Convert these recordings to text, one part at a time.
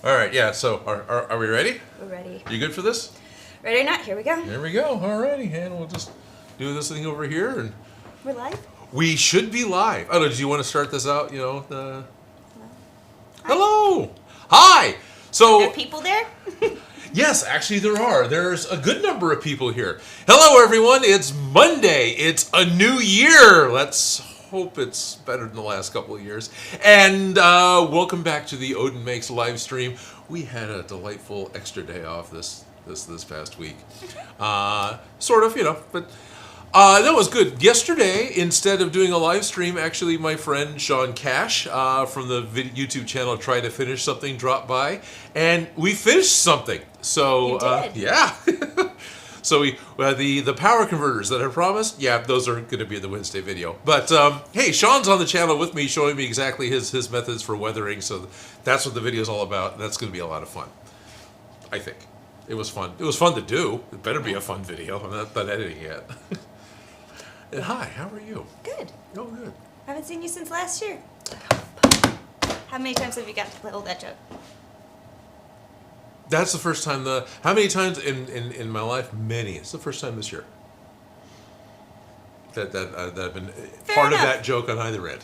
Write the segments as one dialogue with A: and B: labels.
A: All right, yeah, so are we ready?
B: We're ready.
A: You good for this?
B: Ready or not, here we go.
A: Here we go. All righty, and we'll just do this thing over here. And
B: We're live?
A: we should be live. Oh, did you want to start this out? You know,
B: Hi.
A: Hello! Hi!
B: Are
A: So,
B: there people there?
A: yes, actually there are. There's a good number of people here. Hello, everyone. It's Monday. It's a new year. Let's hope it's better than the last couple of years. And welcome back to the Odin Makes live stream. We had a delightful extra day off this past week. Sort of, you know, but that was good. Yesterday, instead of doing a live stream, actually my friend Sean Cash from the YouTube channel Try to Finish Something dropped by, and we finished something. So,
B: You did?
A: yeah. So the power converters that I promised, yeah, those are going to be in the Wednesday video. But hey, Sean's on the channel with me, showing me exactly his methods for weathering. So that's what the video is all about. That's going to be a lot of fun. I think it was fun. It was fun to do. It better be a fun video. I'm not done editing yet. And hi, how are you?
B: Good.
A: Oh, good.
B: I haven't seen you since last year. How many times have you got to hold that joke?
A: That's the first time. How many times in my life? Many. It's the first time this year that I've been part of that joke on either end.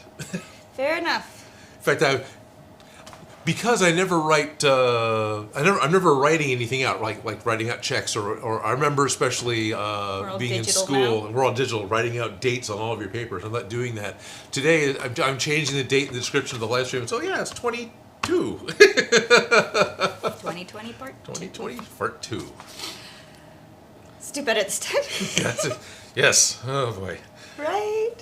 B: Fair enough.
A: In fact, because I never write. I'm never writing anything out, like writing out checks, or I remember especially being in school.
B: Now.
A: We're all digital, writing out dates on all of your papers. I'm not doing that today. I'm changing the date in the description of the live stream. So yeah, it's 22.
B: 2020 part 2.
A: 2020 part 2.
B: Let's do better this time.
A: That's it. Yes. Oh boy.
B: Right?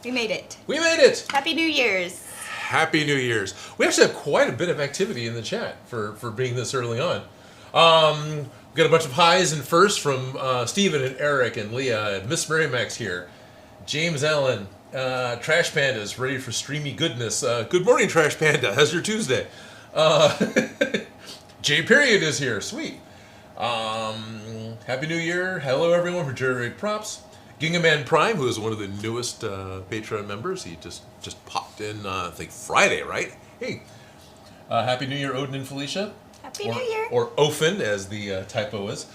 B: We made it.
A: We made it.
B: Happy New Year's.
A: Happy New Year's. We actually have quite a bit of activity in the chat for being this early on. We got a bunch of highs and firsts from Stephen and Eric and Leah and Miss Mary Max here. James Allen, Trash Panda's ready for streamy goodness. Good morning, Trash Panda. How's your Tuesday? J Period is here. Sweet. Happy New Year. Hello, everyone, for Jerry Props. Gingaman Prime, who is one of the newest Patreon members. He just popped in, I think, Friday, right? Hey. Happy New Year, Odin and Felicia.
B: Happy New Year.
A: Or Ofen, as the typo is.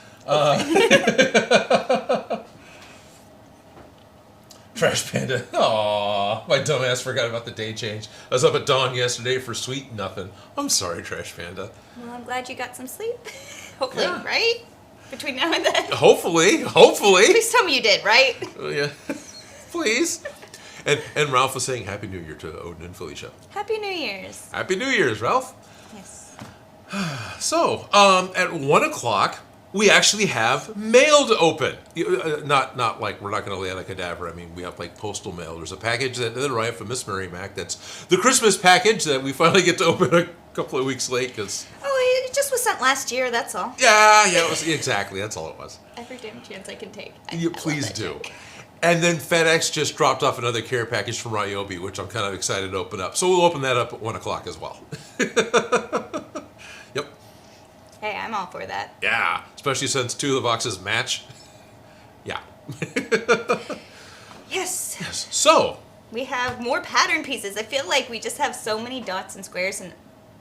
A: Trash Panda. Aww, my dumbass forgot about the day change. I was up at dawn yesterday for sweet nothing. I'm sorry, Trash Panda.
B: Well, I'm glad you got some sleep. Hopefully,
A: Yeah.
B: right? Between now and then.
A: Hopefully.
B: Please tell me you did, right?
A: Oh, yeah. Please. And Ralph was saying Happy New Year to Odin and Felicia.
B: Happy New Year's.
A: Happy New Year's, Ralph.
B: Yes.
A: So, at 1 o'clock, we actually have mail to open. Not like we're not going to lay out a cadaver. I mean, we have like postal mail. There's a package that arrived from Miss Mary Mac. That's the Christmas package that we finally get to open a couple of weeks late. Cause
B: Oh, it just was sent last year, that's all.
A: yeah, it was exactly. That's all it was.
B: Every damn chance I can take.
A: You please do. And then FedEx just dropped off another care package from Ryobi, which I'm kind of excited to open up. So we'll open that up at 1 o'clock as well. Yep.
B: Hey, I'm all for that.
A: Yeah, especially since 2 of the boxes match. Yeah.
B: Yes.
A: Yes. So,
B: We have more pattern pieces. I feel like we just have so many dots and squares and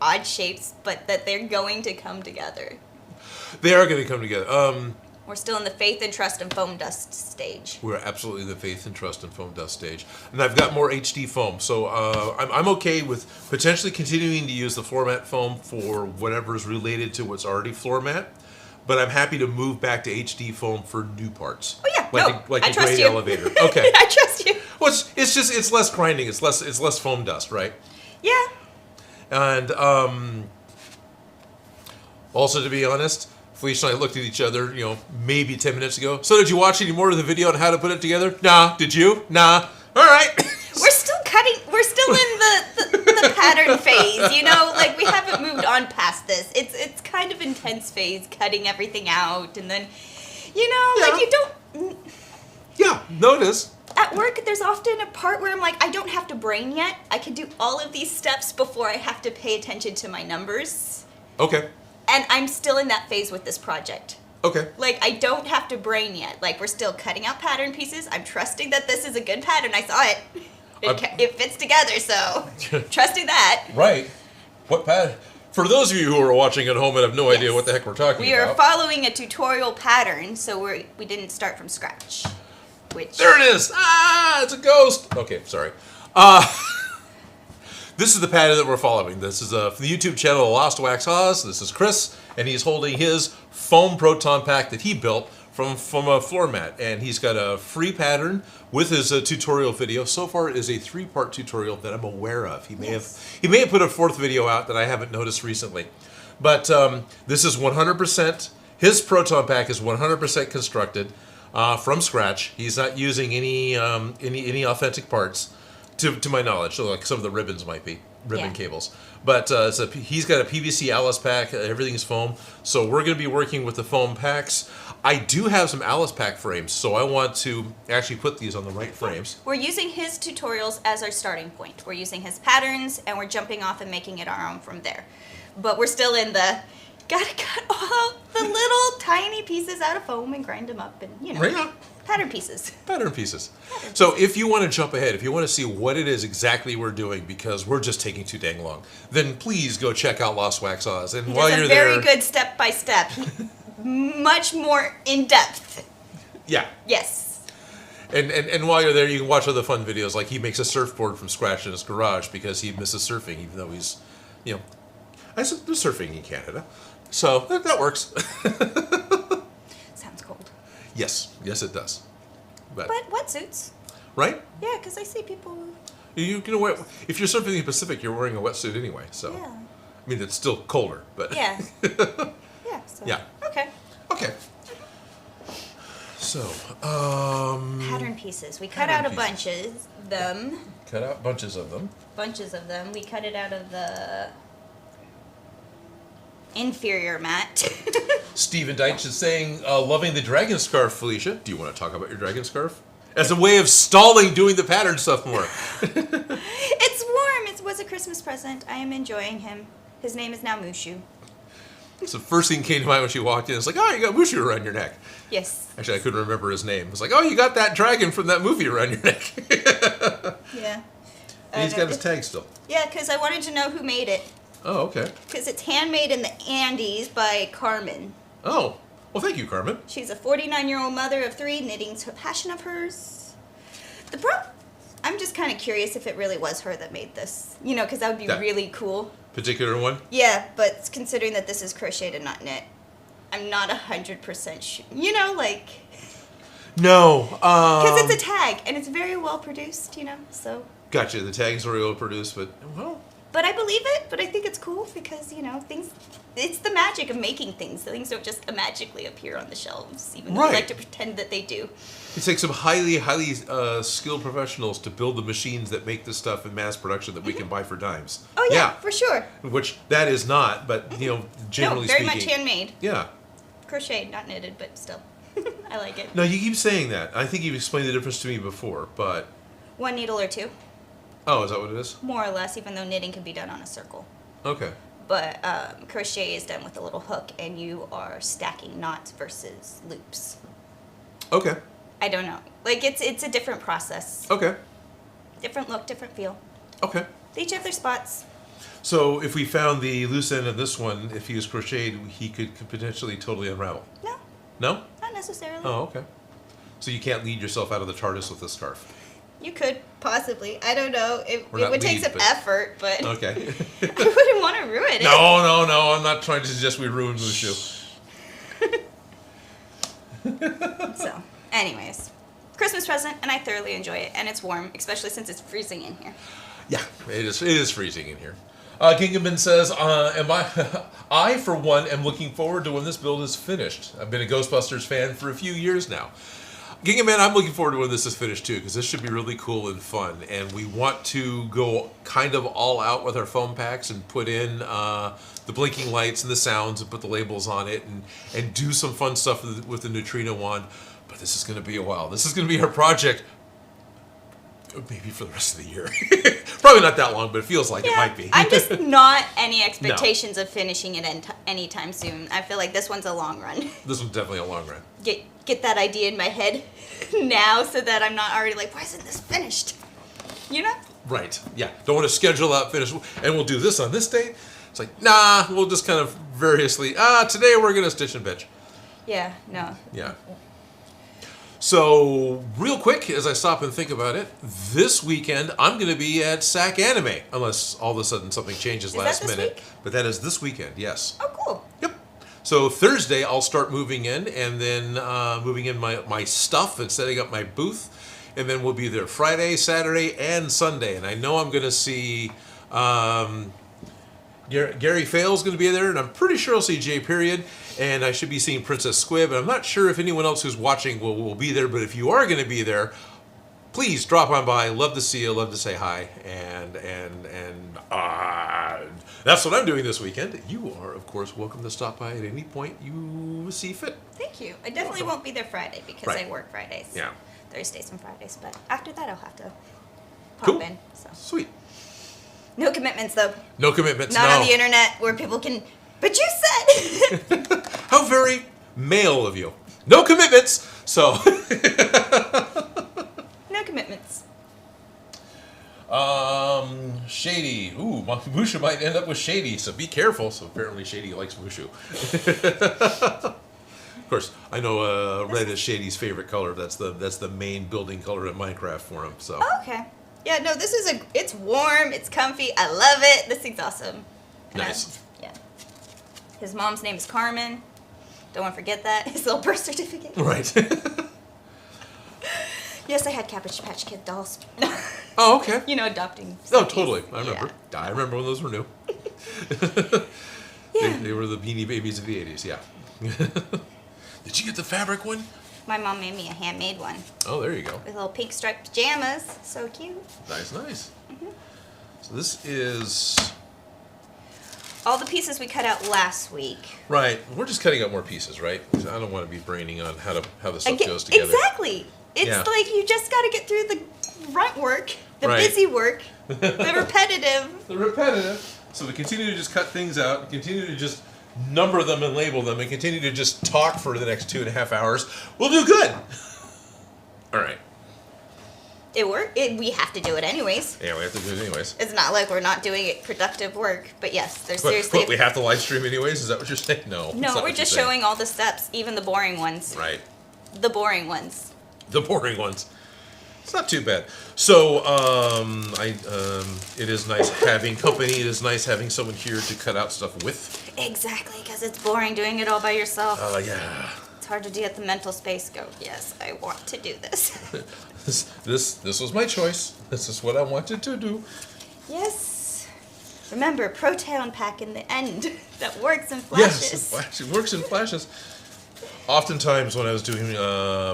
B: odd shapes, but that they're going to come together.
A: they are going to come together.
B: We're still in the faith and trust and foam dust stage.
A: We're absolutely in the faith and trust and foam dust stage. And I've got more HD foam, so I'm okay with potentially continuing to use the floor mat foam for whatever is related to what's already floor mat. But I'm happy to move back to HD foam for new parts.
B: Oh yeah,
A: like
B: I
A: a
B: trust
A: grade
B: you.
A: elevator. Okay.
B: I trust you.
A: Well, it's less grinding. It's less foam dust, right?
B: Yeah.
A: And also, to be honest, Felicia and I looked at each other, maybe 10 minutes ago. So did you watch any more of the video on how to put it together? Nah. Did you? Nah. All right.
B: We're still cutting. We're still in the pattern phase. Like we haven't moved on past this. It's kind of intense phase, cutting everything out, and then, like you don't.
A: Yeah. Notice.
B: At work, there's often a part where I'm like, I don't have to brain yet. I can do all of these steps before I have to pay attention to my numbers.
A: Okay.
B: And I'm still in that phase with this project.
A: Okay.
B: Like, I don't have to brain yet. Like, we're still cutting out pattern pieces. I'm trusting that this is a good pattern. I saw it. It fits together, so trusting that.
A: Right. What pattern? For those of you who are watching at home and have no idea what the heck we're talking
B: We
A: about.
B: are following a tutorial pattern, so we didn't start from scratch.
A: There it is! Ah, it's a ghost! Okay, sorry. This is the pattern that we're following. This is from the YouTube channel Lost Wax Oz. This is Chris, and he's holding his foam proton pack that he built from a floor mat. And he's got a free pattern with his tutorial video. So far, it is a 3-part tutorial that I'm aware of. He may have put a 4th video out that I haven't noticed recently. But this is 100%. His proton pack is 100% constructed from scratch. He's not using any authentic parts, to my knowledge. So like some of the ribbons might be cables. But he's got a PVC Alice pack. Everything's foam. So we're going to be working with the foam packs. I do have some Alice pack frames, so I want to actually put these on the right frames.
B: We're using his tutorials as our starting point. We're using his patterns, and we're jumping off and making it our own from there. But we're still in the gotta cut all the little tiny pieces out of foam and grind them up, and pattern pieces.
A: Pattern pieces. So if you want to jump ahead, if you want to see what it is exactly we're doing, because we're just taking too dang long, then please go check out Lost Wax Oz. And while you're there,
B: very good step by step. Much more in depth.
A: Yeah.
B: Yes.
A: And while you're there, you can watch other fun videos. Like he makes a surfboard from scratch in his garage because he misses surfing, even though he's, there's surfing in Canada, so that works.
B: Sounds cold.
A: Yes, it does.
B: But wetsuits.
A: Right?
B: Yeah, because I see people.
A: You can wear, if you're surfing in the Pacific, you're wearing a wetsuit anyway. So
B: Yeah.
A: I mean, it's still colder, but
B: Yeah. Yeah. So.
A: Yeah. Okay. So,
B: pattern pieces. We cut out bunches of them.
A: Cut out bunches of them.
B: We cut it out of the inferior mat.
A: Stephen Deitch is saying, loving the dragon scarf, Felicia. Do you want to talk about your dragon scarf? As a way of stalling doing the pattern stuff more.
B: It's warm. It was a Christmas present. I am enjoying him. His name is now Mushu.
A: It's the first thing that came to mind when she walked in. It's like, oh, you got Mushu around your neck.
B: Yes.
A: Actually, I couldn't remember his name. It's like, oh, you got that dragon from that movie around your neck.
B: Yeah.
A: And he's got his tag still.
B: Yeah, because I wanted to know who made it.
A: Oh, okay.
B: Because it's handmade in the Andes by Carmen.
A: Oh. Well, thank you, Carmen.
B: She's a 49-year-old mother of 3. Knitting's a passion of hers. I'm just kind of curious if it really was her that made this. Because that would be really cool.
A: Particular one?
B: Yeah, but considering that this is crocheted and not knit, I'm not 100% sure.
A: No.
B: Because it's a tag, and it's very well produced, so.
A: Gotcha. The tag's very well produced, but, well.
B: But I believe it, but I think it's cool because, things, it's the magic of making things. Things don't just magically appear on the shelves, even though we like to pretend that they do.
A: It takes some highly, highly skilled professionals to build the machines that make this stuff in mass production that we can buy for dimes.
B: Oh, yeah, for sure.
A: Which that is not, but, generally
B: very
A: speaking.
B: much handmade.
A: Yeah.
B: Crocheted, not knitted, but still. I like it.
A: No, you keep saying that. I think you've explained the difference to me before, but...
B: 1 needle or 2.
A: Oh, is that what it is?
B: More or less, even though knitting can be done on a circle.
A: Okay.
B: But crochet is done with a little hook, and you are stacking knots versus loops.
A: Okay.
B: I don't know. It's a different process.
A: Okay.
B: Different look, different feel.
A: Okay.
B: They each have their spots.
A: So if we found the loose end of this one, if he was crocheted, he could potentially totally unravel?
B: No.
A: No?
B: Not necessarily.
A: Oh, okay. So you can't lead yourself out of the TARDIS with this scarf?
B: You could, possibly. I don't know. It
A: Or not
B: would take
A: lead,
B: some
A: but-
B: effort, but
A: Okay.
B: I wouldn't want to ruin it.
A: No. I'm not trying to suggest we ruin Mushu.
B: So, anyways. Christmas present, and I thoroughly enjoy it. And it's warm, especially since it's freezing in here.
A: Yeah, it is freezing in here. Gingaman says, I, for one, am looking forward to when this build is finished. I've been a Ghostbusters fan for a few years now. Gingaman, I'm looking forward to when this is finished, too, because this should be really cool and fun. And we want to go kind of all out with our foam packs and put in the blinking lights and the sounds and put the labels on it and do some fun stuff with the neutrino wand. But this is going to be a while. This is going to be our project maybe for the rest of the year. Probably not that long, but it feels like it might be.
B: I'm just not any expectations of finishing it anytime soon. I feel like this one's a long run.
A: This one's definitely a long run.
B: Get that idea in my head now so that I'm not already like, why isn't this finished?
A: Right. Yeah. Don't want to schedule out finish, and we'll do this on this date. It's like, nah, we'll just kind of variously, today we're going to stitch and bitch.
B: Yeah, no.
A: Yeah. So, real quick, as I stop and think about it, this weekend I'm going to be at SAC Anime, unless all of a sudden something changes last
B: that this
A: minute.
B: week?
A: But that is this weekend, yes.
B: Oh, cool.
A: Yep. So Thursday I'll start moving in, and then moving in my stuff and setting up my booth, and then we'll be there Friday, Saturday, and Sunday. And I know I'm going to see Gary Fale's going to be there, and I'm pretty sure I'll see J. Period, and I should be seeing Princess Squib. And I'm not sure if anyone else who's watching will be there, but if you are going to be there, please drop on by. Love to see you. Love to say hi. And that's what I'm doing this weekend. You are, of course, welcome to stop by at any point you see fit.
B: Thank you. I definitely won't be there Friday because
A: Right.
B: I work Fridays.
A: Yeah.
B: Thursdays and Fridays. But after that, I'll have to pop in. So.
A: Sweet.
B: No commitments, though.
A: No commitments,
B: Not
A: no.
B: on the internet where people can... But you said...
A: How very male of you. No commitments, so...
B: No commitments.
A: Shady. Ooh, Mushu might end up with Shady, so be careful. So apparently Shady likes Mushu. Of course, I know red is Shady's favorite color. That's the main building color in Minecraft for him. So.
B: Okay. Yeah, no, this is it's warm, it's comfy, I love it. This thing's awesome. And
A: Nice.
B: yeah. His mom's name is Carmen. Don't want to forget that. His little birth certificate.
A: Right.
B: Yes, I had Cabbage Patch Kid dolls.
A: Oh, okay.
B: You know, adopting.
A: Oh,
B: stuffies.
A: totally. I remember.
B: Yeah.
A: I remember when those were new.
B: Yeah.
A: They were the Beanie Babies of the 80s, yeah. Did you get the fabric one?
B: My mom made me a handmade one
A: Oh, there you go.
B: with little pink striped pajamas. So cute.
A: Nice.
B: Mm-hmm.
A: So this is...
B: All the pieces we cut out last week.
A: Right. We're just cutting out more pieces, right? 'Cause I don't want to be braining on how the stuff
B: Again,
A: goes together.
B: exactly. It's
A: Yeah.
B: like you just got to get through the grunt work, the
A: Right.
B: busy work, the repetitive.
A: The repetitive. So we continue to just cut things out, continue to just number them and label them, and continue to just talk for the next 2.5 hours. We'll do good. All right.
B: It worked. We have to do it anyways.
A: Yeah, we have to do it anyways.
B: It's not like we're not doing it productive work. But yes, there's
A: But
B: seriously...
A: we have to live stream anyways? Is that what you're saying? No. that's
B: No,
A: not
B: we're
A: what
B: just
A: you're saying.
B: showing all the steps, even the boring ones.
A: Right.
B: The boring ones.
A: The boring ones. It's not too bad. So, it is nice having company. It is nice having someone here to cut out stuff with.
B: Exactly, because it's boring doing it all by yourself.
A: Yeah.
B: It's hard to get the mental space go. Yes, I want to do this.
A: This was my choice. This is what I wanted to do.
B: Yes. Remember, Proton Pack in the end. That works in flashes.
A: Yes, it works in flashes. Oftentimes, when I was doing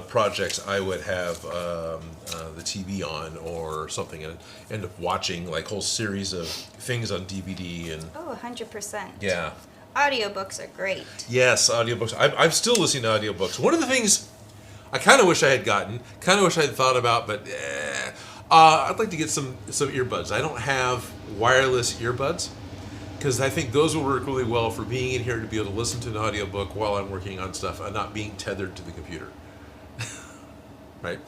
A: projects, I would have the TV on or something, and end up watching like whole series of things on DVD and.
B: Oh, 100%.
A: Yeah.
B: Audiobooks are great.
A: Yes, audiobooks. I'm still listening to audiobooks. One of the things I kind of wish I had gotten, kind of wish I had thought about, but I'd like to get some earbuds. I don't have wireless earbuds because I think those will work really well for being in here to be able to listen to an audiobook while I'm working on stuff and not being tethered to the computer. Right?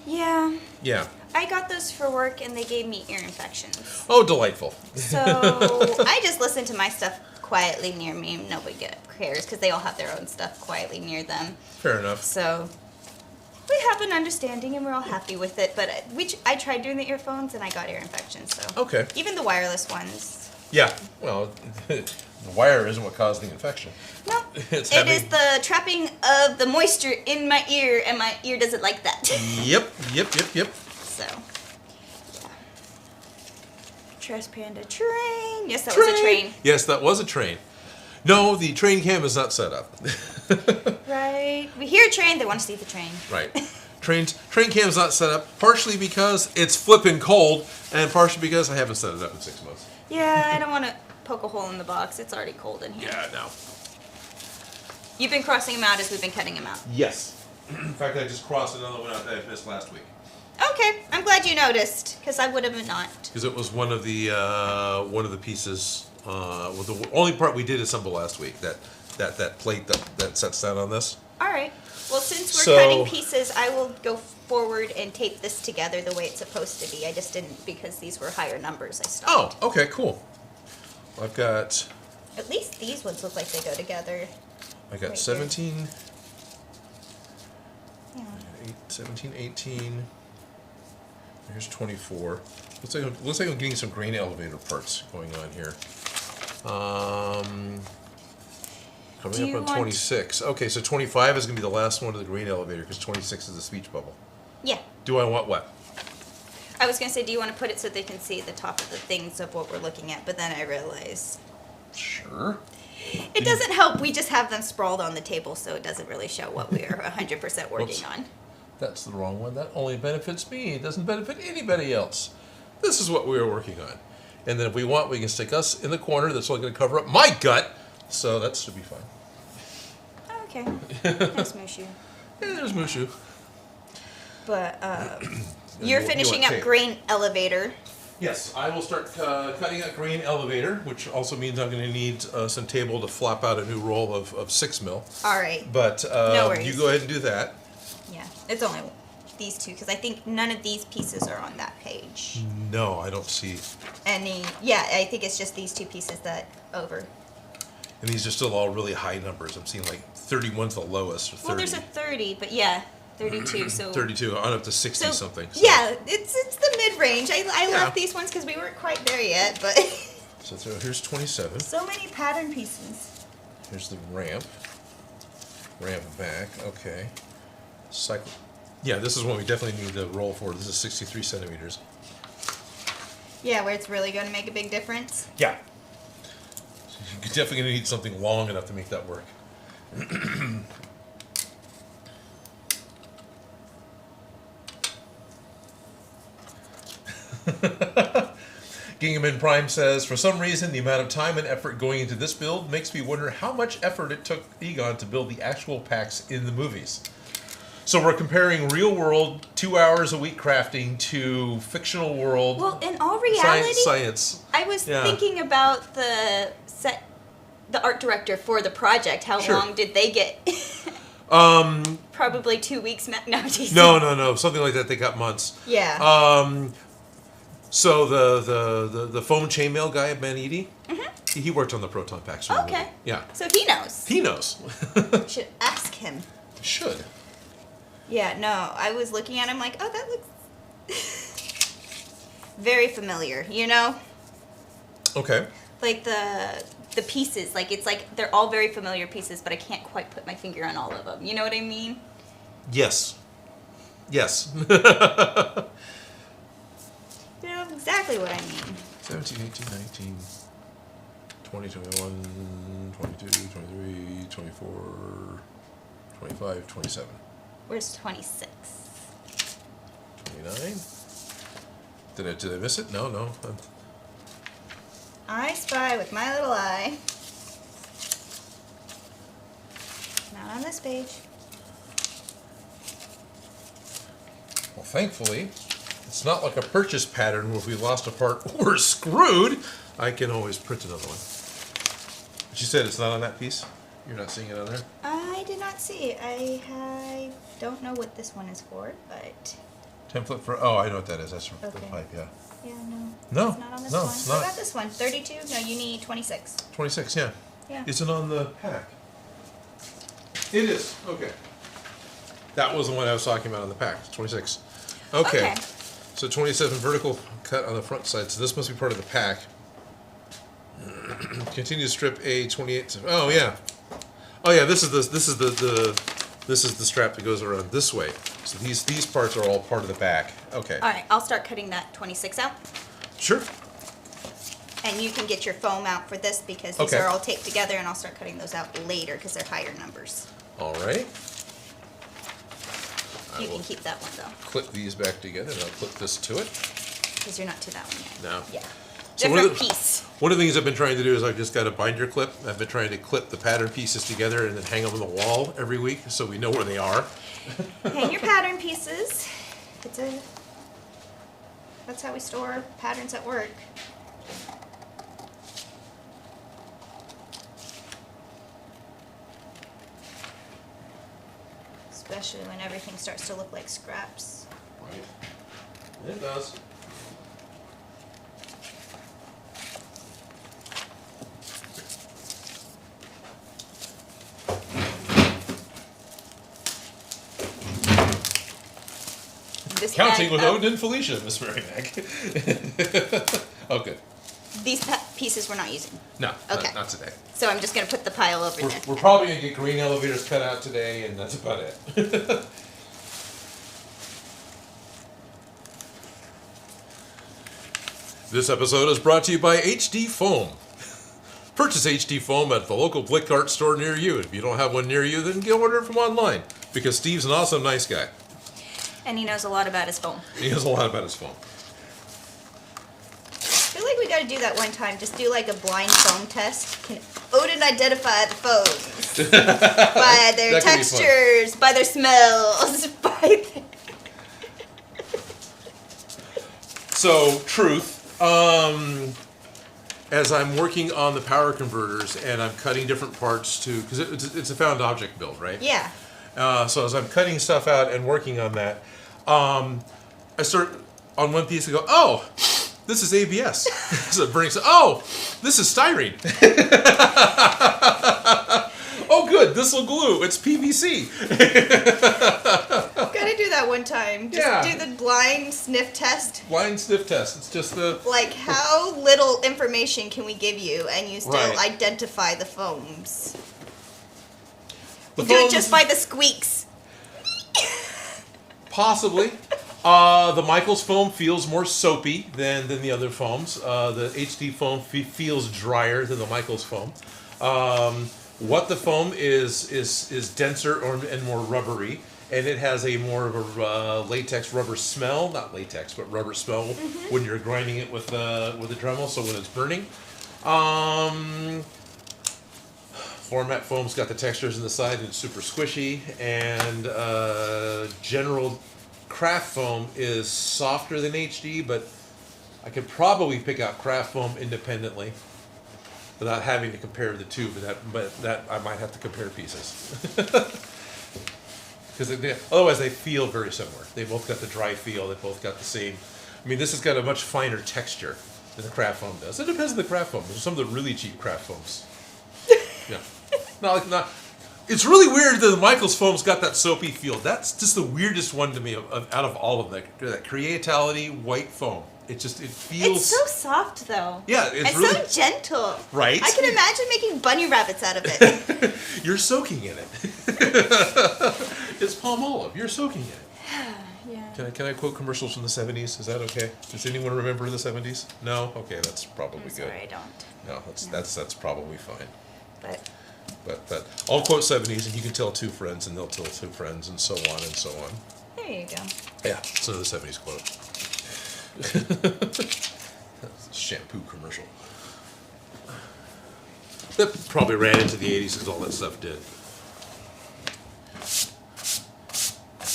B: Yeah.
A: Yeah.
B: I got those for work and they gave me ear infections.
A: Oh, delightful.
B: So I just listen to my stuff quietly near me. Nobody cares because they all have their own stuff quietly near them.
A: Fair enough.
B: So we have an understanding and we're all happy with it. But I tried doing the earphones and I got ear infections. So
A: Okay.
B: even the wireless ones.
A: Yeah. Well, the wire isn't what caused the infection.
B: No,
A: It's
B: it is the trapping of the moisture in my ear, and my ear doesn't like that.
A: Yep.
B: So, yeah. Trash Panda train. Yes, that was a train.
A: Yes, that was a train. No, the train cam is not set up.
B: Right. We hear a train, they want to see the train.
A: Right. Train cam's not set up, partially because it's flipping cold, and partially because I haven't set it up in 6 months.
B: Yeah, I don't want to poke a hole in the box. It's already cold in here.
A: Yeah, no.
B: You've been crossing them out as we've been cutting them out.
A: Yes. In fact, I just crossed another one out that I missed last week.
B: Okay, I'm glad you noticed, because I would have not.
A: Because it was one of the pieces, well, the only part we did assemble last week, that plate that sets down on this.
B: All right. Well, since we're
A: So-
B: cutting pieces, I will go forward and tape this together the way it's supposed to be. I just didn't because these were higher numbers I
A: Oh,
B: stopped.
A: okay, cool. I've got
B: At least these ones look like they go together.
A: I got
B: Right
A: 17,
B: Yeah.
A: 17, 18. Here's 24. Looks like I'm getting some grain elevator parts going on here. Coming up on 26. Okay, so 25 is going to be the last one of the grain elevator because 26 is the speech bubble.
B: Yeah.
A: Do I want what?
B: I was going to say, do you want to put it so they can see the top of the things of what we're looking at? But then I realized
A: Sure.
B: it doesn't help. We just have them sprawled on the table, so it doesn't really show what we are 100% working
A: Whoops.
B: on.
A: That's the wrong one. That only benefits me. It doesn't benefit anybody else. This is what we are working on. And then if we want, we can stick us in the corner. That's only going to cover up my gut. So that should be fine.
B: Okay. Nice Mushu.
A: Yeah, there's Mushu.
B: But you're finishing up
A: tape.
B: grain elevator.
A: Yes, I will start cutting out grain elevator, which also means I'm going to need some table to flop out a new roll of 6 mil.
B: All right.
A: But
B: No worries.
A: you go ahead and do that.
B: Yeah. It's only these two because I think none of these pieces are on that page.
A: No, I don't see.
B: Yeah, I think it's just these two pieces that over.
A: And these are still all really high numbers. I'm seeing like 31's the lowest, or 30.
B: Well, there's a 30, but yeah, 32. So
A: 32, on up to 60
B: so,
A: something. So.
B: Yeah, it's the mid range. I
A: Yeah.
B: love these ones because we weren't quite there yet, but
A: So here's 27.
B: so many pattern pieces.
A: Here's the ramp. Ramp back. Okay. Cycle. Yeah, this is one we definitely need to roll for. This is 63 centimeters.
B: Yeah, where it's really going to make a big difference.
A: Yeah. You're definitely going to need something long enough to make that work. Gingaman Prime says, for some reason, the amount of time and effort going into this build makes me wonder how much effort it took Egon to build the actual packs in the movies. So we're comparing real world 2 hours a week crafting to fictional world.
B: Well, in all reality,
A: science.
B: I was thinking about the art director for the project. How
A: Sure.
B: long did they get? Probably 2 weeks. No,
A: something like that. They got months.
B: Yeah.
A: So the foam chainmail guy at Manidi, he worked on the Proton Packs.
B: Okay.
A: Yeah.
B: So he knows.
A: He knows.
B: Should ask him.
A: Should.
B: Yeah, no, I was looking at him like, oh, that looks very familiar, you know?
A: Okay.
B: Like the pieces, like it's like they're all very familiar pieces, but I can't quite put my finger on all of them. You know what I mean?
A: Yes. Yes.
B: You know exactly what I mean.
A: 17, 18, 19, 20, 21, 22, 23, 24, 25, 27.
B: Where's 26?
A: 29. Did I miss it? No.
B: I spy with my little eye. Not on this page.
A: Well, thankfully, it's not like a purchase pattern where if we lost a part, we're screwed. I can always print another one. But you said it's not on that piece? You're not seeing it on there?
B: I did not see. I don't know what this one is for, but...
A: Template for... Oh, I know what that is. That's the
B: Okay.
A: pipe, yeah.
B: Yeah, no.
A: No,
B: It's not on this
A: no,
B: one.
A: it's
B: What
A: not.
B: about this one? 32? No, you need 26.
A: 26, yeah.
B: Yeah.
A: Is it on the pack? It is. Okay. That was the one I was talking about on the pack. 26. Okay. So 27 vertical cut on the front side. So this must be part of the pack. Continue to strip a 28. Oh yeah. Oh yeah. This is the strap that goes around this way. So these parts are all part of the back. Okay.
B: All right, I'll start cutting that 26 out.
A: Sure.
B: And you can get your foam out for this because these
A: Okay.
B: are all taped together, and I'll start cutting those out later because they're higher numbers.
A: All right.
B: You can keep that one though,
A: Clip these back together, and I'll clip this to it.
B: because you're not to that one yet.
A: No.
B: Yeah.
A: So one of
B: Different
A: the-
B: piece.
A: One of the things I've been trying to do is I've just got a binder clip. I've been trying to clip the pattern pieces together and then hang them on the wall every week so we know where they are.
B: Hang your pattern pieces. That's how we store patterns at work. Especially when everything starts to look like scraps.
A: Right. It does.
B: this
A: Counting
B: bag
A: with
B: up.
A: Odin and Felicia, Miss Merrimack. Oh, good.
B: These pieces we're not using.
A: No,
B: Okay.
A: not today.
B: So I'm just going to put the pile over there.
A: We're probably going to get green elevators cut out today, and that's about it. This episode is brought to you by HD Foam. Purchase HD Foam at the local Flickart store near you. If you don't have one near you, then get order from online, because Steve's an awesome, nice guy.
B: And he knows a lot about his foam.
A: He knows a lot about his foam.
B: I feel like we got to do that one time. Just do like a blind foam test. Can Odin identify the foams? By their
A: That could be fun.
B: textures, by their smells, by their...
A: So, truth. As I'm working on the power converters and I'm cutting different parts to, because it's a found object build, right?
B: Yeah.
A: So as I'm cutting stuff out and working on that, I start on one piece and go, oh, this is ABS. So it brings, oh, this is styrene. Oh, good, this will glue. It's PVC.
B: Gotta do that one time. Just do the blind sniff test.
A: Blind sniff test. It's just the...
B: Like, how little information can we give you and you still
A: Right.
B: identify the foams?
A: The
B: You do it
A: foams-
B: just by the squeaks.
A: Possibly. The Michaels foam feels more soapy than the other foams. The HD foam feels drier than the Michaels foam. What the foam is denser and more rubbery, and it has a more of a latex rubber smell. Not latex, but rubber smell when you're grinding it with a Dremel. So when it's burning. Format foam's got the textures in the side and it's super squishy, and general craft foam is softer than HD, but I could probably pick out craft foam independently without having to compare the two. But that I might have to compare pieces because otherwise they feel very similar. They both got the dry feel. They both got the same. I mean, this has got a much finer texture than the craft foam does. It depends on the craft foam. There's some of the really cheap craft foams. Yeah. Not. It's really weird that the Michaels foam's got that soapy feel. That's just the weirdest one to me out of all of them. That Creatality white foam. It feels.
B: It's so soft, though.
A: Yeah, it's
B: and
A: really
B: so gentle.
A: right.
B: I can imagine making bunny rabbits out of it.
A: You're soaking in it. It's palm olive. You're soaking in it.
B: Yeah.
A: Can I quote commercials from the 70s? Is that okay? Does anyone remember the 70s? No. Okay, that's probably
B: I'm
A: good.
B: sorry, I don't.
A: No, that's probably fine.
B: But
A: I'll quote 70s, and you can tell two friends, and they'll tell two friends, and so on and so on.
B: there you go.
A: Yeah, so the 70s quote. Shampoo commercial. That probably ran into the 80s because all that stuff did.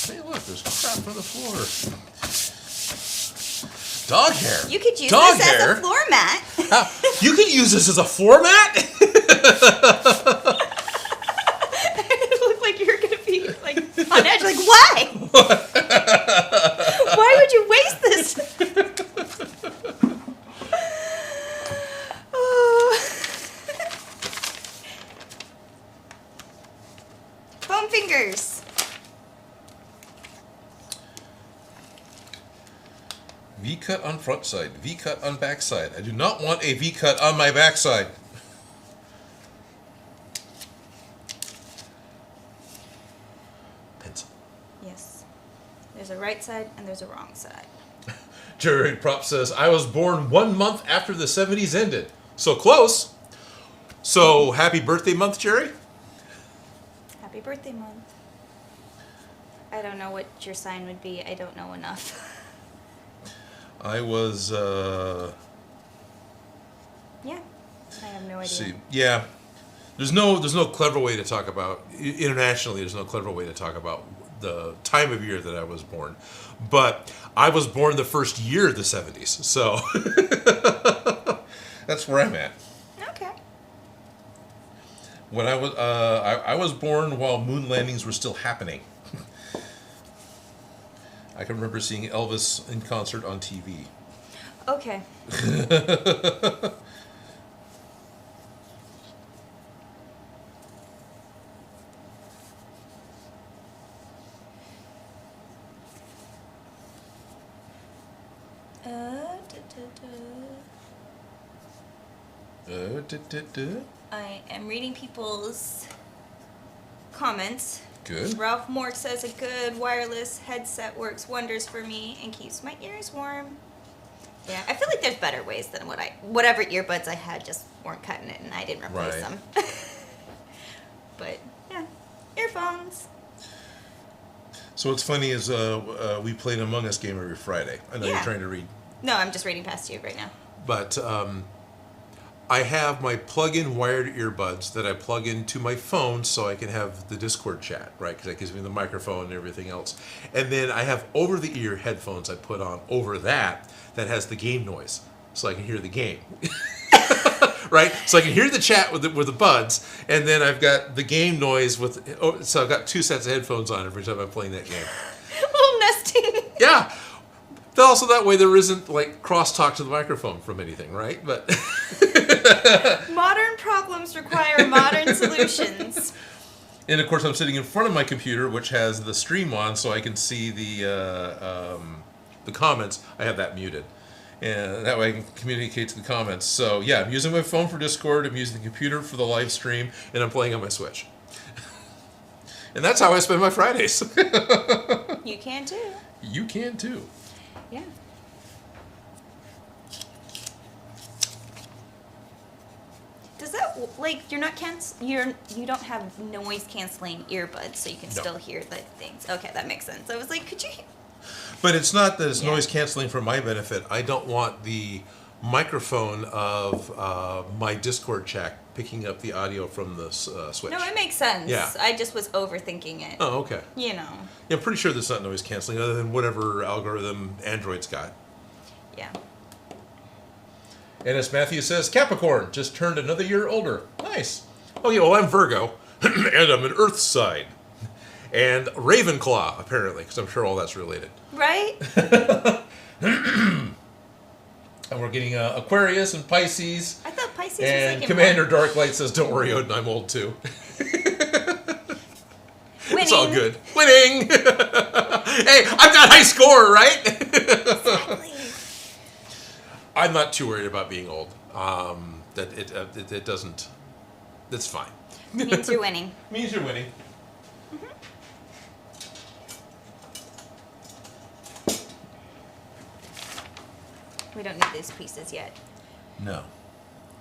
A: Hey, look, there's crap on the floor. Dog hair.
B: You could use
A: Dog
B: this
A: hair?
B: as a floor mat.
A: You could use this as a floor mat?
B: It looked like you were going to be like on edge. Like, why? Why would you waste this? Oh. Foam fingers.
A: V-cut on front side, V-cut on back side. I do not want a V-cut on my backside. Pencil.
B: Yes. There's a right side and there's a wrong side.
A: Jerry Prop says, I was born 1 month after the 70s ended. So close. So happy birthday month, Jerry.
B: Happy birthday month. I don't know what your sign would be. I don't know enough.
A: I was,
B: Yeah. I have no idea.
A: see, yeah. There's no clever way to talk about, internationally, there's no clever way to talk about the time of year that I was born. But I was born the first year of the 70s, so that's where I'm at.
B: Okay.
A: When I was born while moon landings were still happening. I can remember seeing Elvis in concert on TV.
B: Okay. I am reading people's comments.
A: Good.
B: Ralph Moore says a good wireless headset works wonders for me and keeps my ears warm. Yeah, I feel like there's better ways than whatever earbuds I had just weren't cutting it, and I didn't replace them. But yeah, earphones.
A: So what's funny is we play an Among Us game every Friday. I know you're trying to read.
B: No, I'm just reading past you right now.
A: But I have my plug-in wired earbuds that I plug into my phone so I can have the Discord chat, right? Because that gives me the microphone and everything else. And then I have over-the-ear headphones I put on over that has the game noise, so I can hear the game. Right? So I can hear the chat with the buds, and then I've got the game noise so I've got 2 sets of headphones on every time I'm playing that game.
B: A little nesting.
A: Yeah. Also, that way there isn't like crosstalk to the microphone from anything, right? But
B: modern problems require modern solutions.
A: And of course, I'm sitting in front of my computer, which has the stream on, so I can see the comments. I have that muted, and that way I can communicate to the comments. So yeah, I'm using my phone for Discord. I'm using the computer for the live stream, and I'm playing on my Switch. And that's how I spend my Fridays.
B: You can too.
A: You can too.
B: Yeah. Does that like you don't have noise canceling earbuds, so you can still hear the things? Okay, that makes sense. I was like, could you?
A: But it's not that it's noise canceling for my benefit. I don't want the microphone of my Discord chat picking up the audio from the Switch.
B: No, it makes sense.
A: Yeah.
B: I just was overthinking it.
A: Oh, okay.
B: You know.
A: Yeah, I'm pretty sure that's not noise canceling, other than whatever algorithm Android's got.
B: Yeah.
A: And as Matthew says, Capricorn just turned another year older. Nice. Okay, well, I'm Virgo, and I'm an Earth sign. And Ravenclaw, apparently, because I'm sure all that's related.
B: Right?
A: And we're getting Aquarius and Pisces.
B: I thought Pisces
A: and
B: was like
A: Commander Darklight says, don't worry, Odin, I'm old too.
B: Winning.
A: It's all good. Winning! Hey, I've got high score, right?
B: Exactly.
A: I'm not too worried about being old. That it doesn't... That's fine.
B: Means you're winning.
A: Means you're winning.
B: We don't need these pieces yet.
A: No.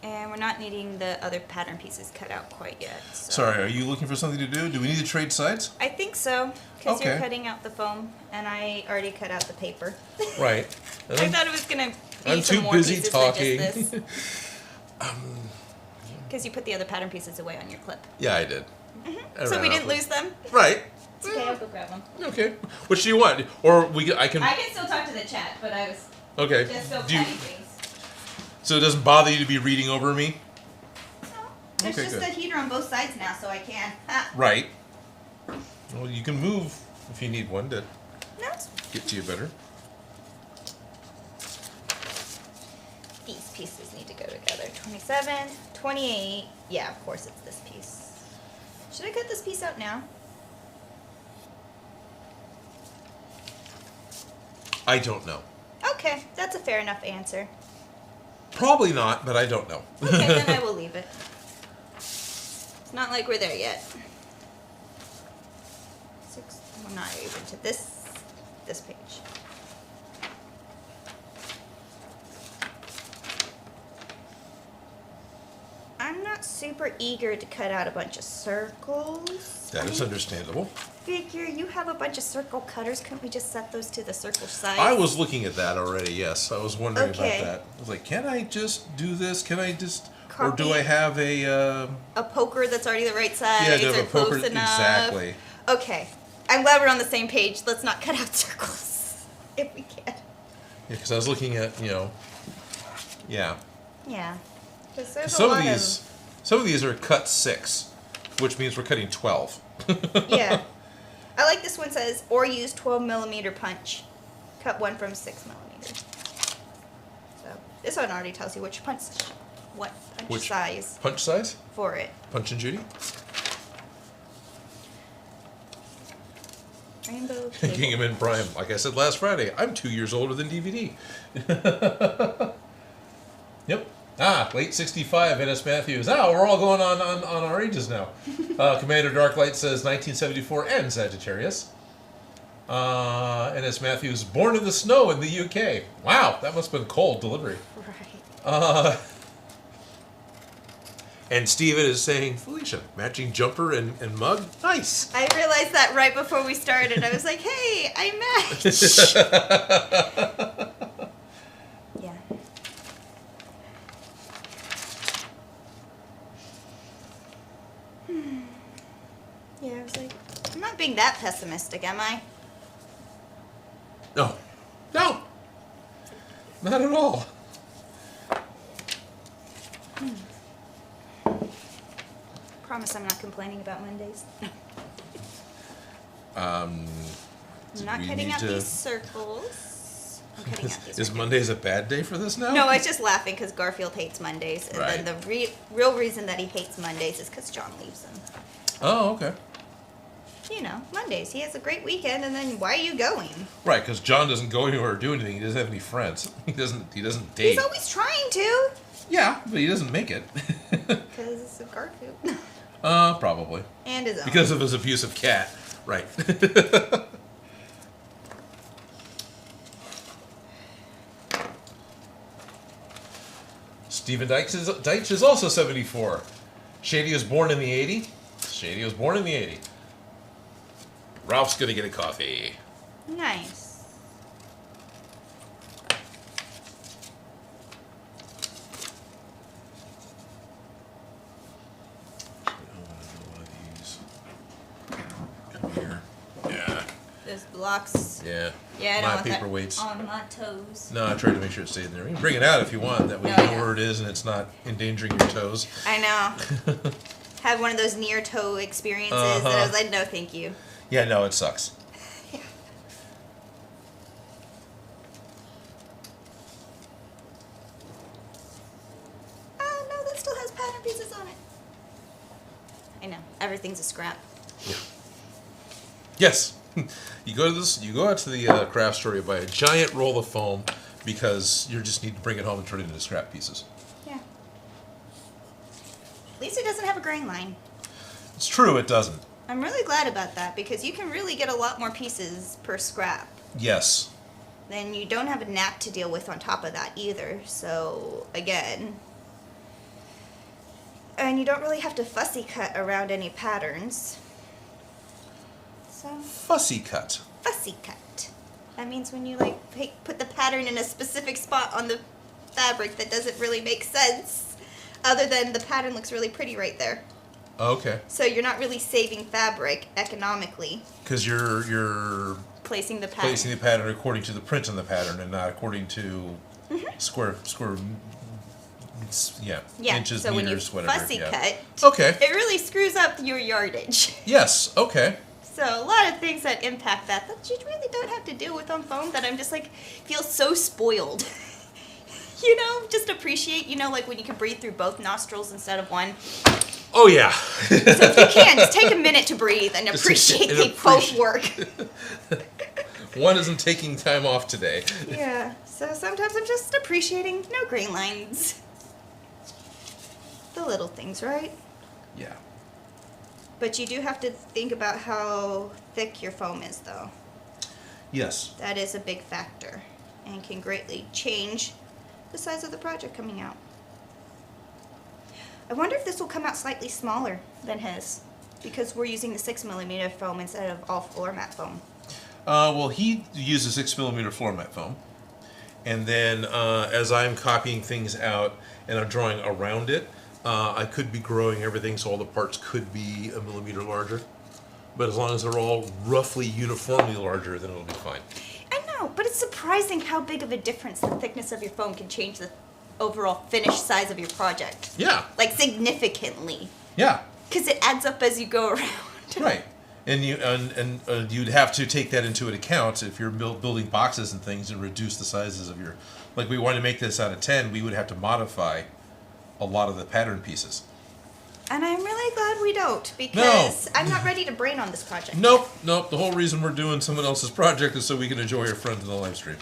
B: And we're not needing the other pattern pieces cut out quite yet. So.
A: Sorry, are you looking for something to do? Do we need to trade sides?
B: I think so, because
A: Okay.
B: you're cutting out the foam, and I already cut out the paper.
A: Right.
B: I thought it was going to be
A: I'm
B: some
A: too
B: more
A: busy
B: pieces
A: talking.
B: than just this. Because you put the other pattern pieces away on your clip.
A: Yeah, I did.
B: So we didn't lose them?
A: Right.
B: It's okay, I'll go grab them.
A: Okay. Which do you want? Or I can...
B: I can still talk to the chat, but I was
A: Okay.
B: just so
A: Do you-
B: cutting things.
A: So it doesn't bother you to be reading over me?
B: No, there's
A: Okay,
B: just
A: good.
B: a heater on both sides now, so I can.
A: Right. Well, you can move if you need one to
B: No,
A: get to you better.
B: these pieces need to go together. 27, 28. Yeah, of course it's this piece. Should I cut this piece out now?
A: I don't know.
B: Okay, that's a fair enough answer.
A: Probably not, but I don't know.
B: Okay, then I will leave it. It's not like we're there yet. We're not even to this page. I'm not super eager to cut out a bunch of circles.
A: That is understandable.
B: Figure you have a bunch of circle cutters. Couldn't we just set those to the circle size?
A: I was looking at that already, yes. I was wondering
B: Okay.
A: about that. I was like, can I just do this? Can I just... Or
B: Copy
A: do I have a
B: poker that's already the right size
A: do I have
B: or
A: a poker?
B: close enough?
A: Exactly.
B: Okay. I'm glad we're on the same page. Let's not cut out circles if we can.
A: Yeah, because I was looking at, yeah.
B: Yeah. Because there's
A: Some
B: a
A: of
B: lot
A: some of these are cut 6, which means we're cutting 12.
B: Yeah. I like this one says, or use 12mm punch. Cut one from 6mm. So this one already tells you which punch size
A: Punch size?
B: for it.
A: Punch and Judy?
B: Rainbow cable.
A: Gingham Prime. Like I said last Friday, I'm 2 years older than DVD. Yep. Late 65, N.S. Matthews. We're all going on our ages now. Commander Darklight says 1974 and Sagittarius. N.S. Matthews, born in the snow in the UK. Wow, that must have been cold delivery.
B: Right.
A: And Steven is saying, Felicia, matching jumper and mug? Nice.
B: I realized that right before we started. I was like, hey, I match. Yeah. Yeah, I was like, I'm not being that pessimistic, am I?
A: No. No. Not at all.
B: Promise I'm not complaining about Mondays. I'm not
A: we
B: cutting
A: need
B: out
A: to-
B: these circles. I'm cutting out these
A: Is
B: circles.
A: Mondays a bad day for this now?
B: No, I was just laughing because Garfield hates Mondays. And
A: Right.
B: then the real reason that he hates Mondays is because John leaves him.
A: Oh, okay.
B: You know, Mondays. He has a great weekend, and then why are you going?
A: Right, because John doesn't go anywhere or do anything. He doesn't have any friends. He doesn't date.
B: He's always trying to.
A: Yeah, but he doesn't make it.
B: Because it's a Garfield.
A: Probably.
B: And his own.
A: Because of his abusive cat. Right. Stephen Deitch is also 74. Shady was born in the 80. Shady was born in the 80. Ralph's gonna get a coffee.
B: Nice.
A: Come here. Yeah.
B: Those blocks.
A: Yeah.
B: Yeah, I don't
A: My
B: want that
A: paperweights.
B: on my toes.
A: No, I tried to make sure it stayed in there. You can bring it out if you want. That way you
B: No,
A: know
B: yeah.
A: where it is and it's not endangering your toes.
B: I know. Had one of those near toe experiences, and I was like, no, thank you.
A: Yeah, no, it sucks.
B: Yeah. No, that still has pattern pieces on it. I know. Everything's a scrap.
A: Yeah. Yes. You go out to the craft store, you buy a giant roll of foam because you just need to bring it home and turn it into scrap pieces.
B: Yeah. At least it doesn't have a grain line.
A: It's true, it doesn't.
B: I'm really glad about that because you can really get a lot more pieces per scrap.
A: Yes.
B: Then you don't have a nap to deal with on top of that either. So, again. And you don't really have to fussy cut around any patterns. So,
A: Fussy cut.
B: fussy cut. That means when you put the pattern in a specific spot on the fabric that doesn't really make sense. Other than the pattern looks really pretty right there.
A: Okay.
B: So you're not really saving fabric economically.
A: Because you're
B: Placing the pattern.
A: placing the pattern according to the print on the pattern and not according to square
B: Yeah,
A: inches,
B: so when you
A: meters, whatever.
B: fussy
A: yeah.
B: cut,
A: Okay.
B: it really screws up your yardage.
A: Yes, okay.
B: So a lot of things that impact that you really don't have to deal with on foam that I'm just feel so spoiled. Just appreciate, when you can breathe through both nostrils instead of one.
A: Oh yeah.
B: So if you can, just take a minute to breathe and appreciate they both work.
A: One isn't taking time off today.
B: Yeah, so sometimes I'm just appreciating no grain lines. The little things, right?
A: Yeah.
B: But you do have to think about how thick your foam is, though.
A: Yes.
B: That is a big factor and can greatly change the size of the project coming out. I wonder if this will come out slightly smaller than his because we're using the 6mm foam instead of all floor mat foam.
A: Well, he uses 6mm floor mat foam. And then as I'm copying things out and I'm drawing around it, I could be growing everything so all the parts could be a millimeter larger. But as long as they're all roughly uniformly larger, then it'll be fine.
B: I know, but it's surprising how big of a difference the thickness of your foam can change the overall finished size of your project.
A: Yeah.
B: Significantly.
A: Yeah.
B: Because it adds up as you go around.
A: Right. And you'd have to take that into account if you're building boxes and things and reduce the sizes of your... we want to make this out of 10, we would have to modify a lot of the pattern pieces.
B: And I'm really glad we don't, because I'm not ready to brain on this project.
A: Nope. The whole reason we're doing someone else's project is so we can enjoy our friends in the live stream.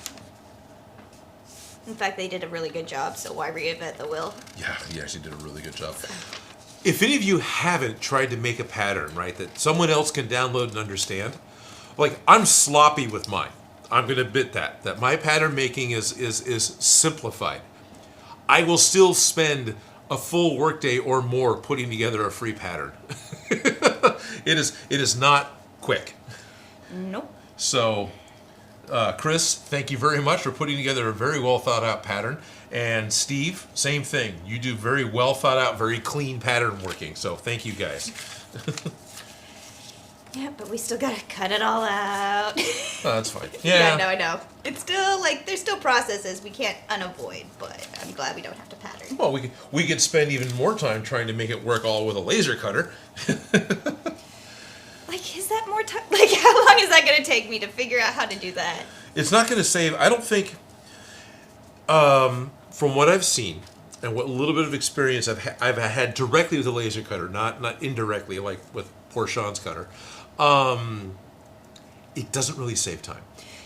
B: In fact, they did a really good job, so why reinvent the wheel?
A: Yeah, he actually did a really good job. If any of you haven't tried to make a pattern, right, that someone else can download and understand, like, I'm sloppy with mine. I'm going to admit that my pattern making is simplified. I will still spend a full workday or more putting together a free pattern. It is not quick.
B: Nope.
A: So, Chris, thank you very much for putting together a very well thought out pattern. And Steve, same thing. You do very well thought out, very clean pattern working. So thank you guys.
B: Yeah, but we still gotta cut it all out.
A: Oh, that's fine. Yeah.
B: I know. It's still, like, there's still processes we can't unavoid, but I'm glad we don't have to pattern.
A: Well, we could spend even more time trying to make it work all with a laser cutter.
B: Like, is that more time? Like, how long is that gonna take me to figure out how to do that?
A: It's not going to save, I don't think, from what I've seen, and what little bit of experience I've had directly with a laser cutter, not indirectly like with poor Sean's cutter, it doesn't really save time.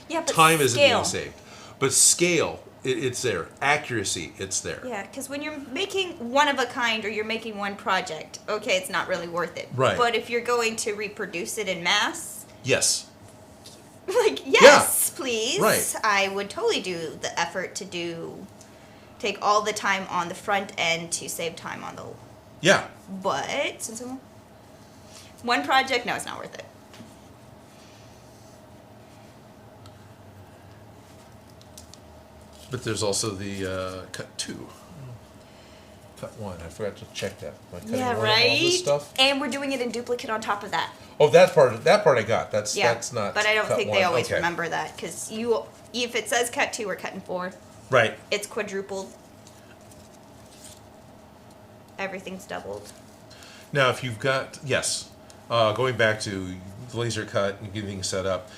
B: Yeah, but
A: time
B: scale.
A: isn't being saved. But scale, it's there. Accuracy, it's there.
B: Yeah, because when you're making one of a kind or you're making one project, okay, it's not really worth it.
A: Right.
B: But if you're going to reproduce it in mass,
A: Yes.
B: like, yes, please.
A: Right.
B: I would totally do the effort to take all the time on the front end to save time on the...
A: Yeah.
B: But, since I'm... One project, no, it's not worth it.
A: But there's also the cut 2. Cut 1. I forgot to check that. Am I cutting
B: Yeah,
A: one of all this
B: right?
A: stuff?
B: And we're doing it in duplicate on top of that.
A: Oh, that part I got. That's not.
B: But I don't
A: cut
B: think
A: 1.
B: they always
A: Okay.
B: remember that, because if it says cut 2 or cut in 4,
A: Right.
B: it's quadrupled. Everything's doubled.
A: Now, if you've got going back to laser cut and getting things set up,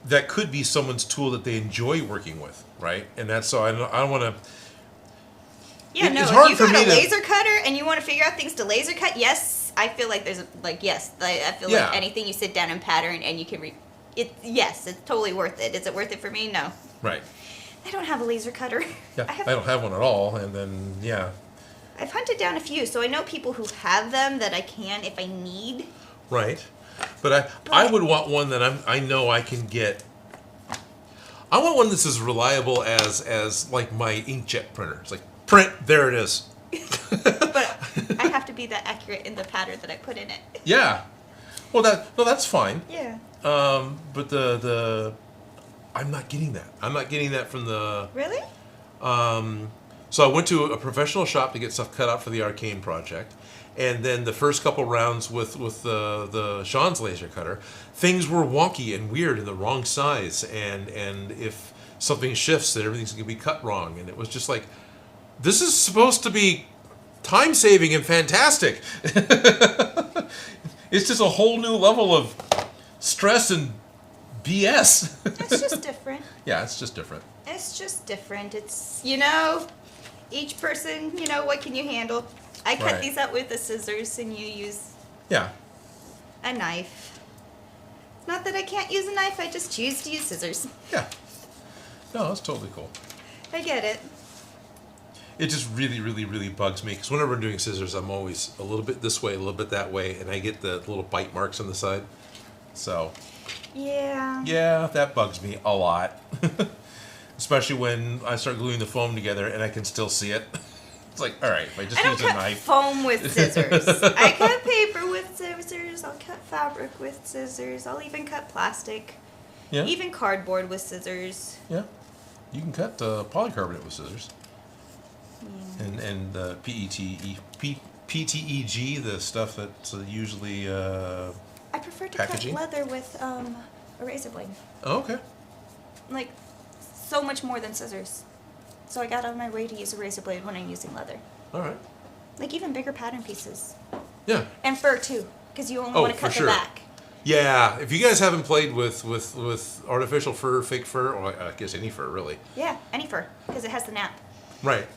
A: that could be someone's tool that they enjoy working with, right? And that's so I don't want to.
B: Yeah, no,
A: it's hard
B: if
A: for
B: you got
A: me
B: a
A: to-
B: laser cutter and you want to figure out things to laser cut, yes, I feel like there's I feel
A: Yeah.
B: like anything you sit down and pattern and you can yes, it's totally worth it. Is it worth it for me? No.
A: Right.
B: I don't have a laser cutter.
A: Yeah, I don't have one at all, and then
B: I've hunted down a few, so I know people who have them that I can if I need.
A: right. But I would want one that I know I can get. I want one that's as reliable as like my inkjet printer. It's like print, there it is.
B: But I have to be that accurate in the pattern that I put in it.
A: Yeah. Well, that's fine.
B: Yeah.
A: But I'm not getting that. I'm not getting that from the.
B: Really?
A: So I went to a professional shop to get stuff cut out for the Arcane project, and then the first couple rounds with the Sean's laser cutter, things were wonky and weird and the wrong size, and if something shifts, then everything's gonna be cut wrong, and it was just like, this is supposed to be time saving and fantastic. It's just a whole new level of stress and BS.
B: It's just different.
A: Yeah, it's just different.
B: It's just different. It's, each person, what can you handle? I cut
A: Right.
B: these out with the scissors and you use
A: Yeah.
B: a knife. Not that I can't use a knife, I just choose to use scissors.
A: Yeah. No, that's totally cool.
B: I get it.
A: It just really, really, really bugs me because whenever I'm doing scissors, I'm always a little bit this way, a little bit that way, and I get the little bite marks on the side. So, yeah, that bugs me a lot. Especially when I start gluing the foam together and I can still see it. It's like, all right, if I just
B: I don't
A: use a
B: cut
A: knife.
B: foam with scissors. I cut paper with scissors. I'll cut fabric with scissors. I'll even cut plastic.
A: Yeah.
B: Even cardboard with scissors.
A: Yeah. You can cut polycarbonate with scissors.
B: Yeah.
A: And PTEG, the stuff that's usually
B: I prefer to
A: packaging?
B: cut leather with a razor blade.
A: Oh, okay.
B: Like, so much more than scissors. So I got out of my way to use a razor blade when I'm using leather.
A: All right.
B: Like, even bigger pattern pieces.
A: Yeah.
B: And fur, too. Because you only
A: Oh,
B: want to
A: for
B: cut
A: sure.
B: the back.
A: Yeah, if you guys haven't played with artificial fur, fake fur, or I guess any fur really.
B: Yeah, any fur. Because it has the nap.
A: Right.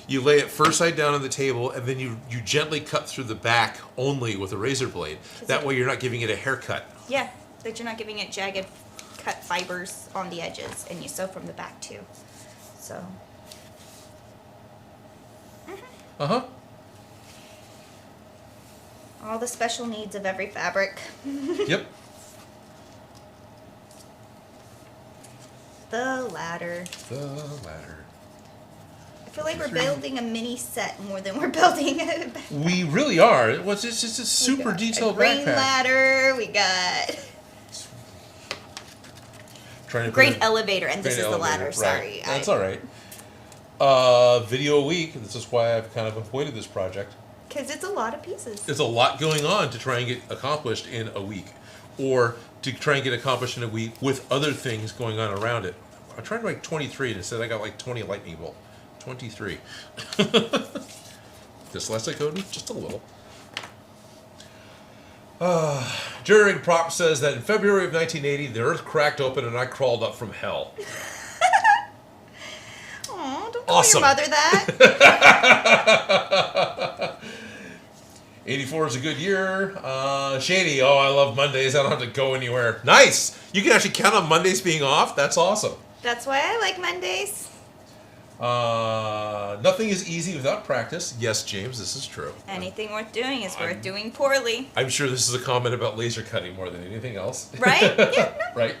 A: You lay it first side down on the table, and then you gently cut through the back only with a razor blade. That way you're not giving it a haircut.
B: Yeah, that you're not giving it jagged cut fibers on the edges, and you sew from the back too. So.
A: Uh-huh.
B: All the special needs of every fabric.
A: Yep.
B: The ladder.
A: The ladder.
B: I feel like we're building a mini set more than we're building a backpack.
A: We really are. It's just a super detailed
B: a grain
A: backpack.
B: ladder. We got grain elevator, and this is the ladder.
A: Right.
B: Sorry.
A: That's all right. Video a week. This is why I've kind of avoided this project.
B: Because it's a lot of pieces.
A: There's a lot going on to try and get accomplished in a week, or to try and get accomplished in a week with other things going on around it. I tried to make 23, and instead I got like 20 lightning bolt. 23. Dyslexic, Odin? Just a little. During Prop says that in February of 1980, the Earth cracked open and I crawled up from hell.
B: Aw, don't call
A: Awesome.
B: your mother that.
A: 84 is a good year. Shady, oh, I love Mondays. I don't have to go anywhere. Nice. You can actually count on Mondays being off. That's awesome.
B: That's why I like Mondays.
A: Nothing is easy without practice. Yes, James, this is true.
B: Anything worth doing is worth doing poorly.
A: I'm sure this is a comment about laser cutting more than anything else.
B: Right? Yeah. No.
A: Right?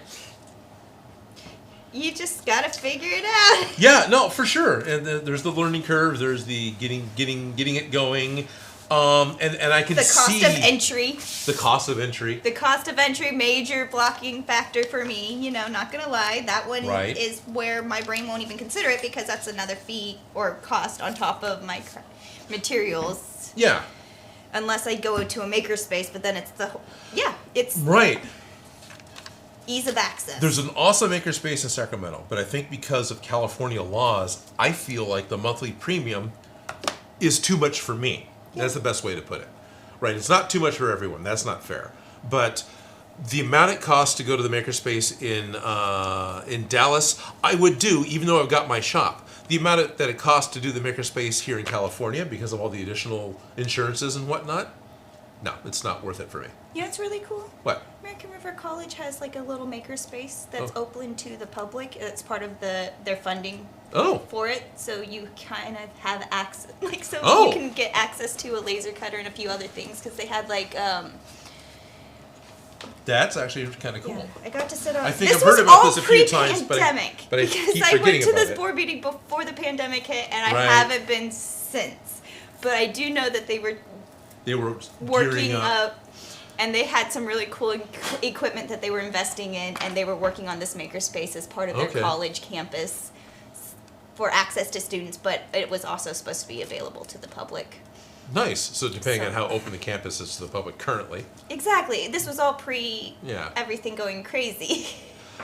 B: You just gotta figure it out.
A: Yeah, no, for sure. And there's the learning curve. There's the getting it going. And I can see
B: the cost of entry.
A: The cost of entry.
B: The cost of entry, major blocking factor for me. You know, not gonna lie, that one
A: Right.
B: is where my brain won't even consider it because that's another fee or cost on top of my materials.
A: Yeah.
B: Unless I go to a makerspace, but then it's it's
A: Right.
B: ease of access.
A: There's an awesome makerspace in Sacramento, but I think because of California laws, I feel like the monthly premium is too much for me.
B: Yeah.
A: That's the best way to put it. Right, it's not too much for everyone. That's not fair. But the amount it costs to go to the makerspace in Dallas, I would do, even though I've got my shop. The amount that it costs to do the makerspace here in California because of all the additional insurances and whatnot, no, it's not worth it for me.
B: You know what's really cool?
A: What?
B: American River College has like a little makerspace that's
A: Oh.
B: open to the public. It's part of their funding
A: Oh.
B: for it, so you kind of have access, like, so
A: Oh.
B: you can get access to a laser cutter and a few other things because they had like
A: That's actually kind of cool.
B: yeah, I got to sit on.
A: I think
B: this
A: I've heard
B: was
A: about
B: all
A: this a few times, but I
B: because
A: keep
B: I
A: forgetting
B: went to
A: about
B: this
A: it.
B: board meeting before the pandemic hit, and I
A: Right.
B: haven't been since. But I do know that they were
A: They were
B: working
A: gearing up.
B: and they had some really cool equipment that they were investing in, and they were working on this makerspace as part of their
A: Okay.
B: college campus for access to students, but it was also supposed to be available to the public.
A: Nice. So depending on
B: So-
A: how open the campus is to the public currently.
B: Exactly. This was all pre
A: Yeah.
B: everything going crazy.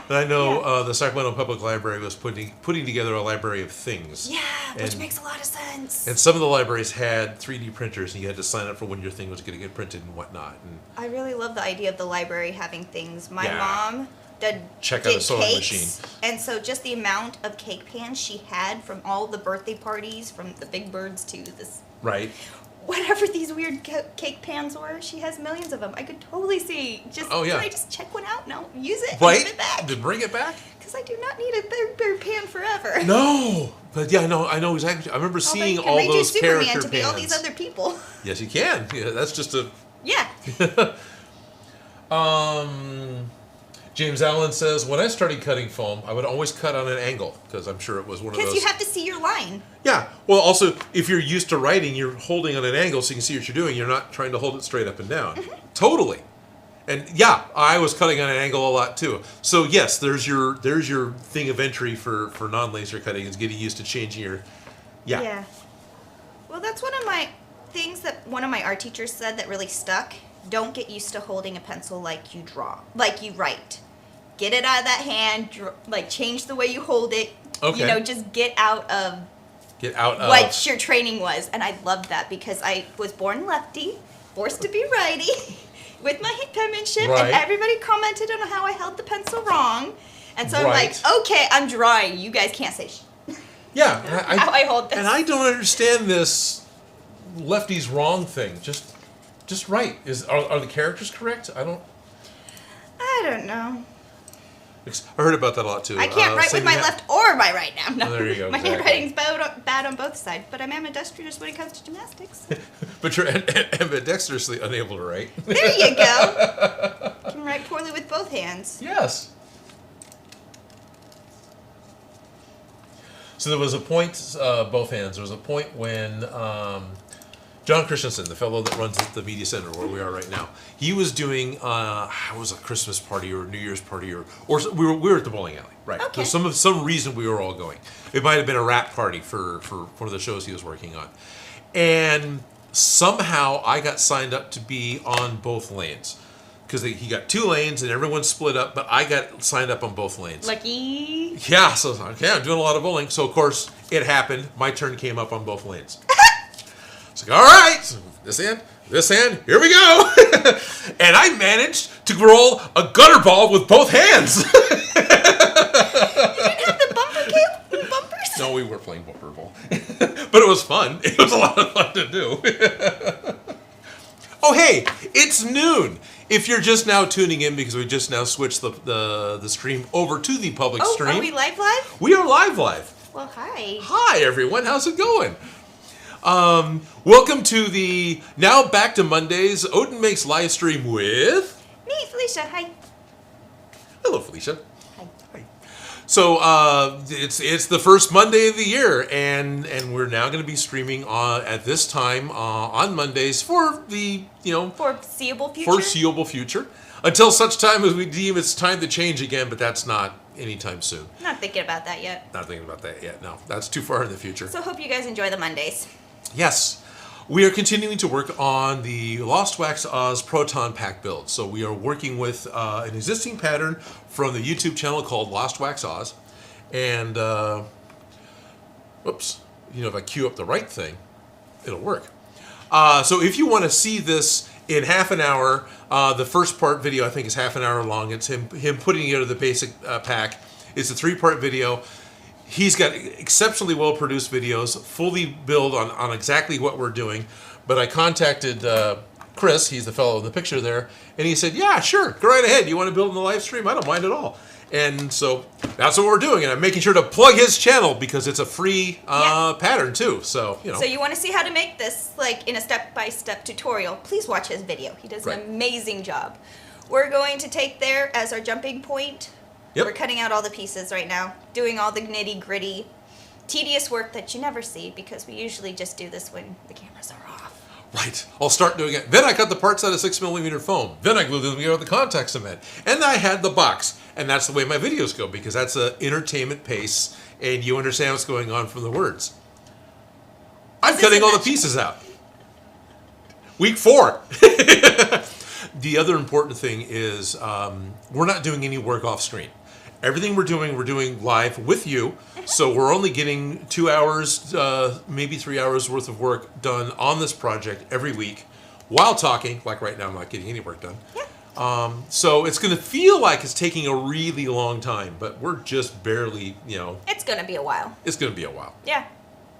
A: And I know
B: Yeah.
A: the Sacramento Public Library was putting together a library of things.
B: Yeah, which
A: And-
B: makes a lot of sense.
A: And some of the libraries had 3D printers, and you had to sign up for when your thing was going to get printed and whatnot. And
B: I really love the idea of the library having things. My
A: Yeah.
B: mom did
A: Check out a sewing
B: cakes,
A: machine.
B: and so just the amount of cake pans she had from all the birthday parties, from the Big Birds to this,
A: right.
B: whatever these weird cake pans were, she has millions of them. I could totally see. Just
A: Oh, yeah.
B: can I just check one out? No, use it. And
A: Right.
B: give it back.
A: To bring it back.
B: Because I do not need a big pan forever.
A: No. But yeah, I know exactly. I remember seeing
B: Although
A: all
B: you can redo
A: those
B: Superman
A: character
B: to be all these
A: pans.
B: other people.
A: Yes, you can. Yeah, that's just a.
B: Yeah.
A: James Allen says, when I started cutting foam, I would always cut on an angle because I'm sure it was one of
B: Because
A: those.
B: you have to see your line.
A: Yeah. Well, also, if you're used to writing, you're holding on an angle so you can see what you're doing. You're not trying to hold it straight up and down.
B: Mm-hmm.
A: Totally. And yeah, I was cutting on an angle a lot too. So yes, there's your thing of entry for non-laser cutting is getting used to changing your. Yeah.
B: Well, that's one of my things that one of my art teachers said that really stuck. Don't get used to holding a pencil like you draw, like you write. Get it out of that hand, like change the way you hold it.
A: Okay.
B: You know, just get out of what your training was. And I loved that because I was born lefty, forced to be righty with my penmanship,
A: Right.
B: and everybody commented on how I held the pencil wrong. And so I'm
A: Right.
B: like, okay, I'm drawing. You guys can't say
A: Yeah.
B: How I hold this.
A: And I don't understand this lefty's wrong thing. Just right. Are the characters correct? I
B: don't know.
A: I heard about that a lot too.
B: I can't write with my left or my right now. No.
A: Oh, there you go.
B: My
A: Exactly.
B: handwriting's bad on both sides, but I'm ambidextrous when it comes to gymnastics.
A: But you're ambidextrously unable to write.
B: There you go. Can write poorly with both hands.
A: Yes. So there was a point, both hands, there was a point when John Christensen, the fellow that runs the media center where we are right now, he was doing, it was a Christmas party or a New Year's party or we were at the bowling alley, right?
B: Okay.
A: So some reason we were all going. It might have been a rap party for one of the shows he was working on. And somehow I got signed up to be on both lanes. Because he got 2 lanes and everyone split up, but I got signed up on both lanes.
B: Lucky.
A: Yeah, so okay, I'm doing a lot of bowling. So, of course, it happened. My turn came up on both lanes. It's like, all right, so this end, here we go. And I managed to roll a gutter ball with both hands.
B: You didn't have the bumpers?
A: No, we were playing bumper ball. But it was fun. It was a lot of fun to do. Oh, hey, it's noon. If you're just now tuning in because we just now switched the stream over to the public stream.
B: Are we live?
A: We are live.
B: Well, hi.
A: Hi, everyone. How's it going? Welcome to the now back to Mondays Odin Makes live stream with...
B: Me, Felicia. Hi.
A: Hello, Felicia.
B: Hi.
A: So it's the first Monday of the year, and we're now going to be streaming at this time on Mondays for the foreseeable future until such time as we deem it's time to change again. But that's not anytime soon.
B: Not thinking about that yet.
A: Not thinking about that yet. No, that's too far in the future.
B: So hope you guys enjoy the Mondays.
A: Yes. We are continuing to work on the Lost Wax Oz Proton Pack build. So we are working with an existing pattern from the YouTube channel called Lost Wax Oz. And, whoops, if I queue up the right thing, it'll work. So if you want to see this in half an hour, the first part video I think is half an hour long. It's him putting together the basic pack. It's a 3-part video. He's got exceptionally well-produced videos, fully build on exactly what we're doing. But I contacted Chris, he's the fellow in the picture there, and he said, yeah, sure, go right ahead. You want to build in the live stream? I don't mind at all. And so that's what we're doing. And I'm making sure to plug his channel because it's a free pattern too. So,
B: So you want to see how to make this like in a step-by-step tutorial, please watch his video. He does an amazing job. We're going to take there as our jumping point.
A: Yep.
B: We're cutting out all the pieces right now, doing all the nitty-gritty, tedious work that you never see because we usually just do this when the cameras are off.
A: Right. I'll start doing it. Then I cut the parts out of 6mm foam. Then I glued them together with the contact cement. And I had the box. And that's the way my videos go because that's an entertainment pace and you understand what's going on from the words. I'm cutting all the pieces out. Week 4. The other important thing is we're not doing any work off screen. Everything we're doing live with you. So we're only getting 2 hours, maybe 3 hours worth of work done on this project every week while talking. Like right now, I'm not getting any work done.
B: Yeah.
A: So it's going to feel like it's taking a really long time, but we're just barely,
B: It's going to be a while.
A: It's going to be a while.
B: Yeah.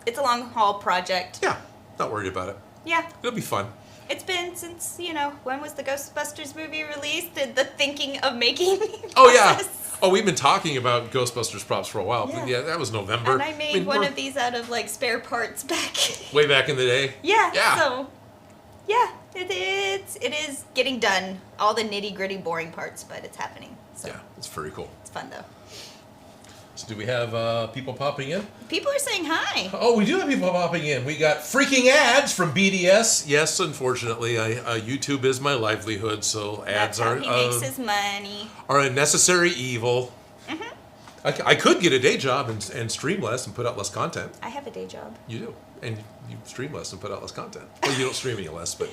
B: It's a long haul project.
A: Yeah. Not worried about it.
B: Yeah.
A: It'll be fun.
B: It's been since, when was the Ghostbusters movie released? The thinking of making
A: Oh, yeah. Oh, we've been talking about Ghostbusters props for a while.
B: Yeah.
A: Yeah, that was November.
B: And I made one of these out of, spare parts back.
A: Way back in the day.
B: Yeah.
A: Yeah.
B: So, yeah, it is getting done. All the nitty-gritty boring parts, but it's happening. So
A: Yeah, it's very cool.
B: it's fun, though.
A: So do we have people popping in?
B: People are saying hi.
A: Oh, we do have people popping in. We got freaking ads from BDS. Yes, unfortunately, YouTube is my livelihood, so ads
B: That's how he makes his money.
A: are a necessary evil.
B: Mm-hmm.
A: I could get a day job and stream less and put out less content.
B: I have a day job.
A: You do, and you stream less and put out less content. Well, you don't stream any less, but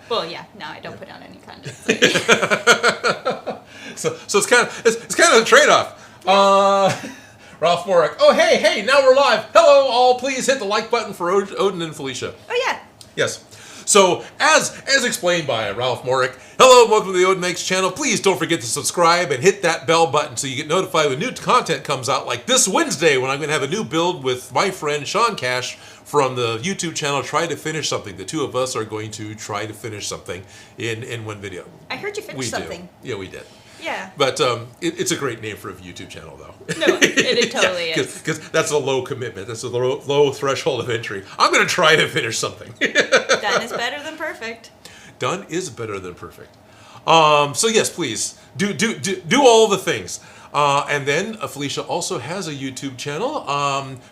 B: Well, yeah. No, I don't put out any content.
A: so it's kind of a trade-off. Ralph Morak. Oh, hey, now we're live. Hello, all. Please hit the like button for Odin and Felicia.
B: Oh, yeah.
A: Yes. So, as explained by Ralph Morick, hello and welcome to the Odin Makes channel. Please don't forget to subscribe and hit that bell button so you get notified when new content comes out, like this Wednesday when I'm going to have a new build with my friend Sean Cash from the YouTube channel, Try to Finish Something. The two of us are going to try to finish something in one video.
B: I heard you finished something.
A: Yeah, we did.
B: Yeah.
A: But it's a great name for a YouTube channel, though.
B: No, it totally is.
A: Because that's a low commitment. That's a low threshold of entry. I'm going to try to finish something.
B: Done is better than perfect.
A: Done is better than perfect. So yes, please do all the things. And then Felicia also has a YouTube channel.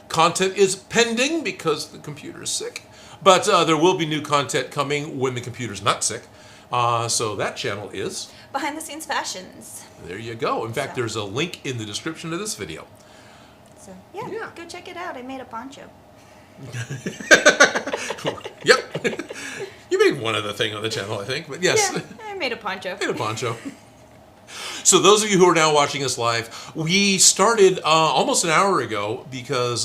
A: Content is pending because the computer is sick. But there will be new content coming when the computer's not sick. So that channel is...
B: Behind the Scenes Fashions.
A: There you go. In fact, there's a link in the description of this video.
B: So, yeah, go check it out. I made a poncho.
A: Yep. You made one other thing on the channel, I think. But yes.
B: Yeah, I made a poncho.
A: Made a poncho. So those of you who are now watching us live, we started almost an hour ago because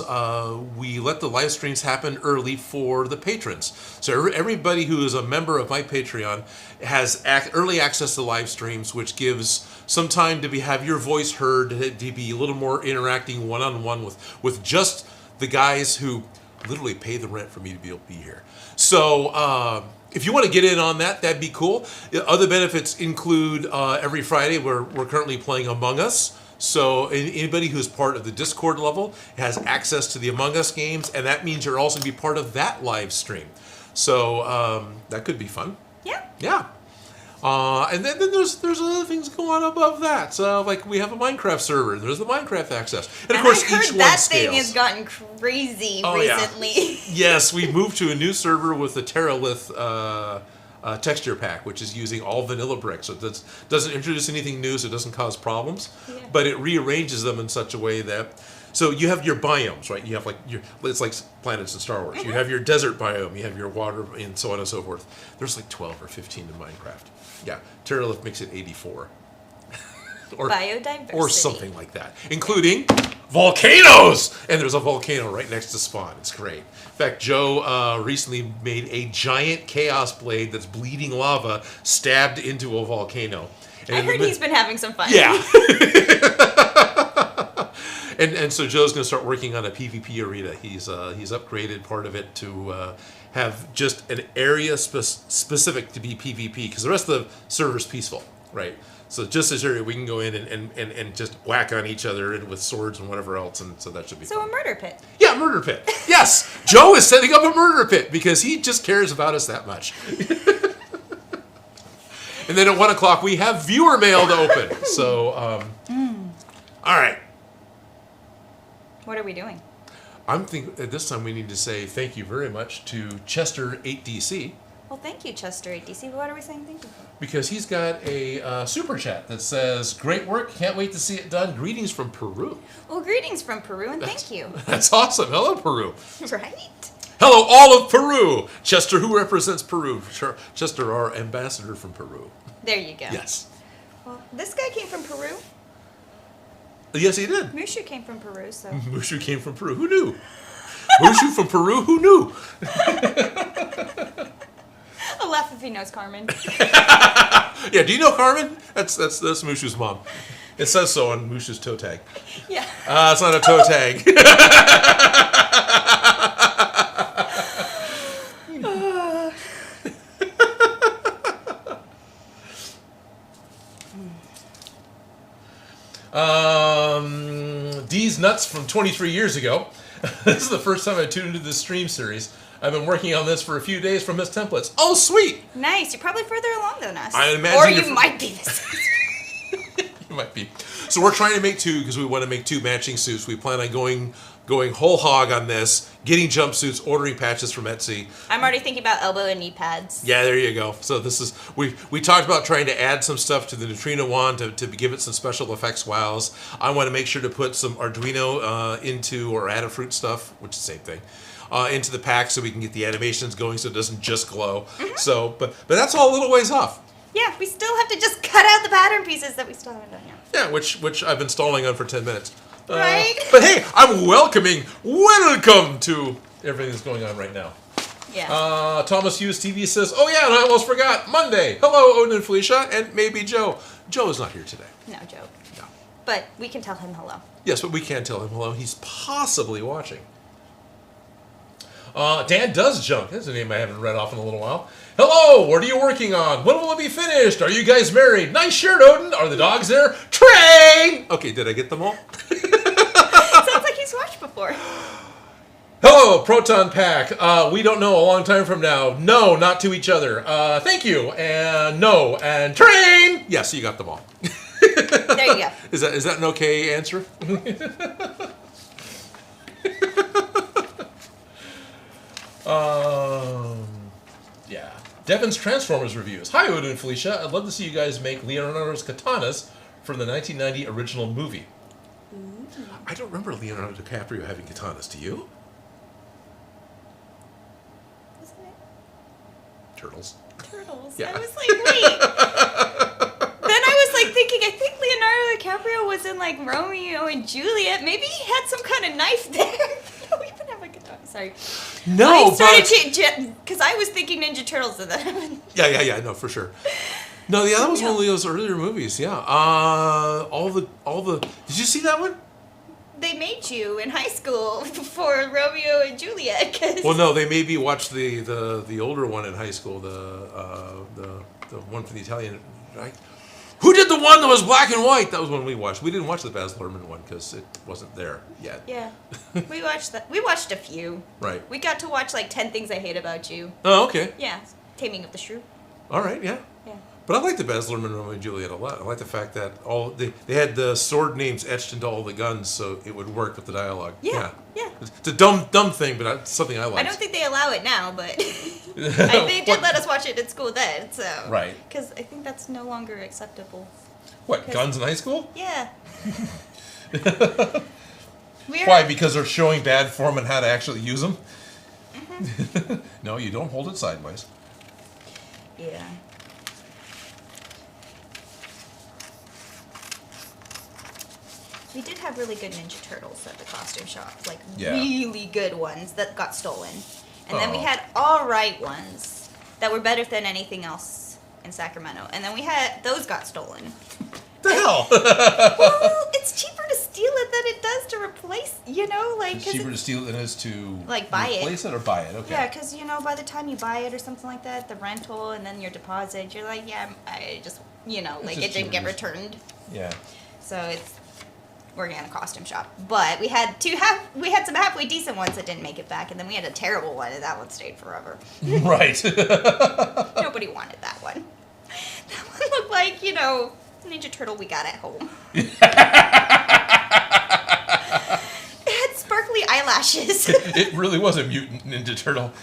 A: we let the live streams happen early for the patrons. So everybody who is a member of my Patreon has early access to live streams, which gives some time to have your voice heard, to be a little more interacting one-on-one with just the guys who literally pay the rent for me to be able to be here. So if you want to get in on that, that'd be cool. Other benefits include every Friday we're currently playing Among Us. So anybody who's part of the Discord level has access to the Among Us games, and that means you're also going to be part of that live stream. So that could be fun.
B: Yeah.
A: Yeah. And then there's other things going on above that. So like we have a Minecraft server. There's the Minecraft access, and of course
B: I heard
A: each one
B: that
A: scales.
B: thing has gotten crazy recently.
A: Yeah. Yes, we moved to a new server with the Terralith texture pack, which is using all vanilla bricks. So it doesn't introduce anything new, so it doesn't cause problems. Yeah. But it rearranges them in such a way that. So you have your biomes, right? You have it's like planets in Star Wars. Mm-hmm. You have your desert biome, you have your water, and so on and so forth. There's like 12 or 15 in Minecraft. Yeah, Terralith makes it 84. Or
B: biodiversity.
A: Or something like that, including volcanoes! And there's a volcano right next to spawn. It's great. In fact, Joe recently made a giant chaos blade that's bleeding lava stabbed into a volcano. And
B: I heard he's been having some fun.
A: Yeah. And so Joe's going to start working on a PvP arena. He's upgraded part of it to have just an area specific to be PvP, because the rest of the server's peaceful, right? So just this area we can go in and just whack on each other and with swords and whatever else, and so that should be fun.
B: So a murder pit.
A: Yeah, murder pit. Yes, Joe is setting up a murder pit because he just cares about us that much. And then at 1 o'clock we have viewer mail to open. So, all right.
B: What are we doing?
A: I'm thinking at this time we need to say thank you very much to Chester 8DC.
B: Well, thank you, Chester 8DC. What are we saying thank you for?
A: Because he's got a super chat that says, "Great work, can't wait to see it done. Greetings from Peru."
B: Well, greetings from Peru, and thank you.
A: That's awesome. Hello, Peru.
B: Right?
A: Hello, all of Peru. Chester, who represents Peru? Chester, our ambassador from Peru.
B: There you go.
A: Yes.
B: Well, this guy came from Peru.
A: Yes, he did.
B: Mushu came from Peru, so.
A: Mushu came from Peru. Who knew? Mushu from Peru. Who knew?
B: I'll laugh if he knows Carmen.
A: Yeah. Do you know Carmen? That's Mushu's mom. It says so on Mushu's toe tag.
B: Yeah.
A: It's not a toe tag. D's Nuts from 23 years ago. This is the first time I tuned into this stream series. I've been working on this for a few days from Miss Templates. Oh, sweet!
B: Nice. You're probably further along than us.
A: I imagine
B: or you might be this.
A: You might be. So we're trying to make two because we want to make two matching suits. We plan on going whole hog on this, getting jumpsuits, ordering patches from Etsy.
B: I'm already thinking about elbow and knee pads.
A: Yeah, there you go. So this is we talked about trying to add some stuff to the neutrino wand to give it some special effects wows. I want to make sure to put some Arduino into, or Adafruit stuff, which is the same thing, into the pack so we can get the animations going so it doesn't just glow. Mm-hmm. So, but that's all a little ways off.
B: Yeah, we still have to just cut out the pattern pieces that we still haven't done yet.
A: Yeah, which I've been stalling on for 10 minutes.
B: Right?
A: But hey, I'm welcome to everything that's going on right now.
B: Yeah.
A: Thomas Hughes TV says, oh yeah, and I almost forgot, Monday. Hello, Odin and Felicia, and maybe Joe. Joe is not here today.
B: No, Joe.
A: No.
B: But we can tell him hello.
A: Yes, but we can't tell him hello. He's possibly watching. Dan Does Junk. That's a name I haven't read off in a little while. Hello, what are you working on? When will it be finished? Are you guys married? Nice shirt, Odin. Are the dogs there? Train! Okay, did I get them all?
B: Sounds like he's watched before.
A: Hello, Proton Pack. We don't know a long time from now. No, not to each other. Thank you. And no. And train! Yes, you got them all.
B: There you go.
A: Is that an okay answer? Yeah. Devin's Transformers reviews. Hi, Odin and Felicia. I'd love to see you guys make Leonardo's katanas from the 1990 original movie.
B: Ooh.
A: I don't remember Leonardo DiCaprio having katanas. Do you?
B: Isn't it?
A: Turtles.
B: Turtles.
A: Yeah.
B: I was like, wait. Then I was like thinking, I think Leonardo DiCaprio was in like Romeo and Juliet. Maybe he had some kind of knife there. No, even have a katana. Sorry.
A: No,
B: because I was thinking Ninja Turtles and then.
A: Yeah, no, for sure. No, yeah, that was one of Leo's earlier movies. Yeah, all the. Did you see that one?
B: They made you in high school for Romeo and Juliet.
A: Well, no, they made me watch the older one in high school. The one from the Italian. Right? Who did the one that was black and white? That was one we watched. We didn't watch the Baz Luhrmann one because it wasn't there yet.
B: Yeah, we watched that. We watched a few.
A: Right.
B: We got to watch like 10 Things I Hate About You.
A: Oh, okay.
B: Yeah, Taming of the Shrew.
A: All right, yeah.
B: Yeah.
A: But I like the Baz Luhrmann Romeo and Juliet a lot. I like the fact that they had the sword names etched into all the guns so it would work with the dialogue.
B: Yeah.
A: It's a dumb thing, but it's something I like.
B: I don't think they allow it now, but they did let us watch it in school then. So
A: right.
B: Because I think that's no longer acceptable.
A: What, guns in high school?
B: Yeah.
A: Why? Because they're showing bad form and how to actually use them?
B: Mm-hmm.
A: No, you don't hold it sideways.
B: Yeah. We did have really good Ninja Turtles at the costume shop, like really good ones that got stolen. And then we had all right ones that were better than anything else in Sacramento. And then we had, those got stolen.
A: The hell?
B: Well, it's cheaper to steal it than it does to replace, like...
A: It's cheaper to steal it than it is to
B: buy it.
A: Replace it or buy it, okay.
B: Yeah, because, by the time you buy it or something like that, the rental and then your deposit, you're like, yeah, I just, it didn't get returned.
A: Yeah.
B: So it's working at a costume shop. But we had some halfway decent ones that didn't make it back, and then we had a terrible one, and that one stayed forever.
A: Right.
B: Nobody wanted that one. That one looked like, Ninja Turtle we got at home. It had sparkly eyelashes.
A: It really was a mutant Ninja Turtle.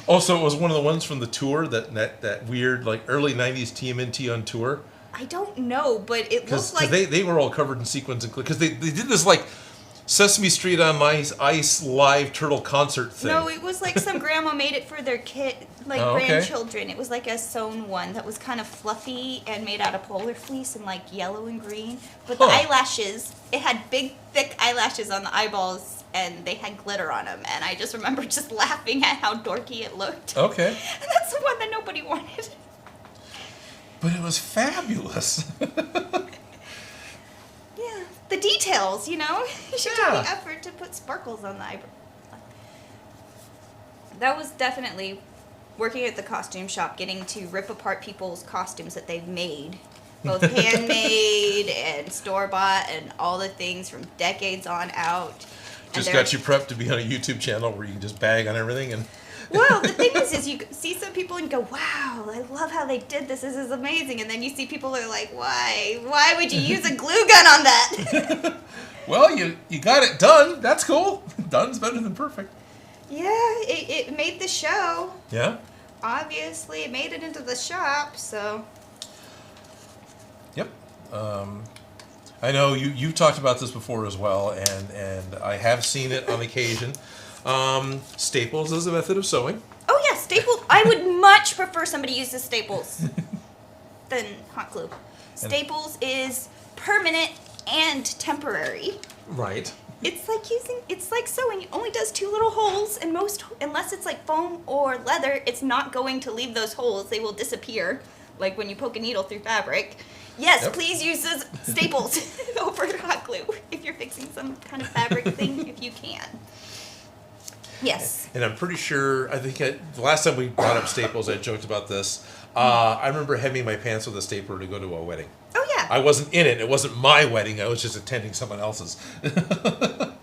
A: Also, it was one of the ones from the tour, that weird, early 90s TMNT on tour.
B: I don't know, but it looked like...
A: they were all covered in sequins, because they did this, Sesame Street on Ice live turtle concert thing.
B: No, it was like some grandma made it for their kid, grandchildren. It was like a sewn one that was kind of fluffy and made out of polar fleece and yellow and green. But the eyelashes, it had big, thick eyelashes on the eyeballs, and they had glitter on them. And I just remember just laughing at how dorky it looked.
A: Okay.
B: And that's the one that nobody wanted.
A: But it was fabulous.
B: Yeah, the details, You should take the effort to put sparkles on the eyebrow. That was definitely working at the costume shop, getting to rip apart people's costumes that they've made. Both handmade and store-bought and all the things from decades on out.
A: Just got you prepped to be on a YouTube channel where you can just bag on everything and...
B: Well, the thing is you see some people and go, wow, I love how they did this. This is amazing. And then you see people who are like, why? Why would you use a glue gun on that?
A: Well, you got it done. That's cool. Done's better than perfect.
B: Yeah, it made the show.
A: Yeah?
B: Obviously, it made it into the shop, so...
A: Yep. I know you've talked about this before as well, and I have seen it on occasion. Staples is a method of sewing.
B: Oh yeah, staples. I would much prefer somebody uses staples than hot glue. Staples is permanent and temporary.
A: Right.
B: It's like sewing. It only does 2 little holes, and unless it's like foam or leather, it's not going to leave those holes. They will disappear, like when you poke a needle through fabric. Yes, please use those staples over hot glue if you're fixing some kind of fabric thing, if you can. Yes.
A: And I'm pretty sure, the last time we brought up staples, I joked about this. I remember hemming my pants with a stapler to go to a wedding.
B: Oh, yeah.
A: I wasn't in it. It wasn't my wedding. I was just attending someone else's.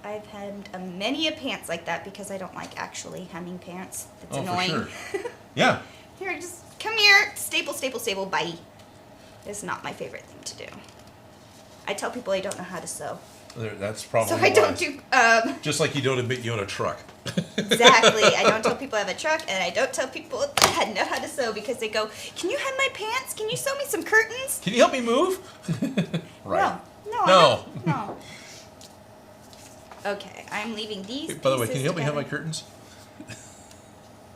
B: I've hemmed many a pants like that because I don't like actually hemming pants. It's annoying.
A: For sure. Yeah.
B: Here, just come here. Staple, staple, staple, bye. It's not my favorite thing to do. I tell people I don't know how to sew.
A: That's probably
B: so I don't do.
A: Just like you don't admit you own a truck.
B: Exactly. I don't tell people I have a truck, and I don't tell people I know how to sew because they go, "Can you hem my pants? Can you sew me some curtains?
A: Can you help me move?" Right.
B: No. Okay, I'm leaving these.
A: By the way, can you help me hem my curtains?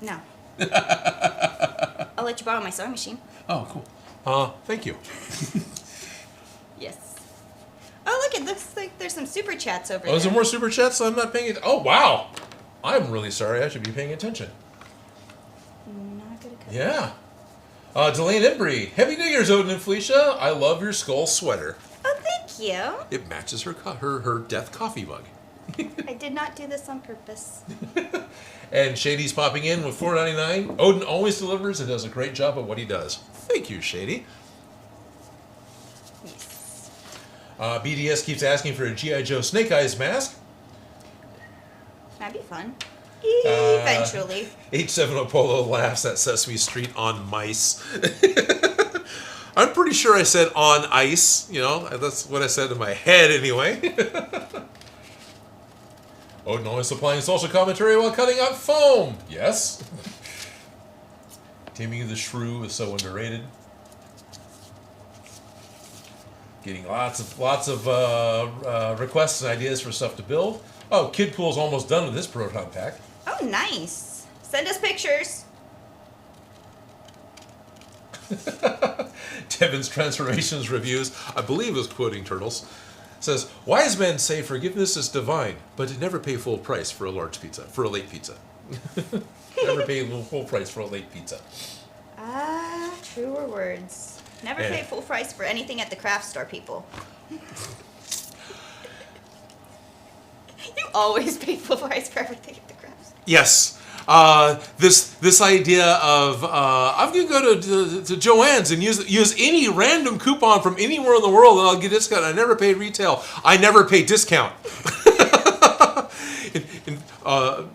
B: No. I'll let you borrow my sewing machine.
A: Oh, cool. Thank you.
B: Yes. Oh, look, it looks like there's some super chats over there.
A: Oh, is there more super chats? I'm not paying attention. Oh, wow. I'm really sorry. I should be paying attention.
B: Not gonna cut.
A: Yeah. Delane Embry. Happy New Year's, Odin and Felicia. I love your skull sweater.
B: Oh, thank you.
A: It matches her death coffee mug.
B: I did not do this on purpose.
A: And Shady's popping in with $4.99. Odin always delivers and does a great job at what he does. Thank you, Shady.
B: Yes.
A: BDS keeps asking for a G.I. Joe Snake Eyes mask.
B: That'd be fun. Eventually.
A: H70 Polo laughs at Sesame Street on mice. I'm pretty sure I said on ice. You know, that's what I said in my head anyway. Odin always supplying social commentary while cutting out foam. Yes. Taming the Shrew is so underrated. Getting lots of requests and ideas for stuff to build. Oh, Kid Pool's almost done with his Proton Pack.
B: Oh, nice. Send us pictures.
A: Devin's Transformations Reviews, I believe is quoting Turtles, says, "Wise men say forgiveness is divine, but to never pay full price for a late pizza. Never pay full price for a late pizza."
B: Truer words. Never pay full price for anything at the craft store, people. You always pay full price for everything at the craft store.
A: Yes. This idea of I'm gonna go to Joann's and use any random coupon from anywhere in the world and I'll get a discount. I never pay retail. I never pay discount.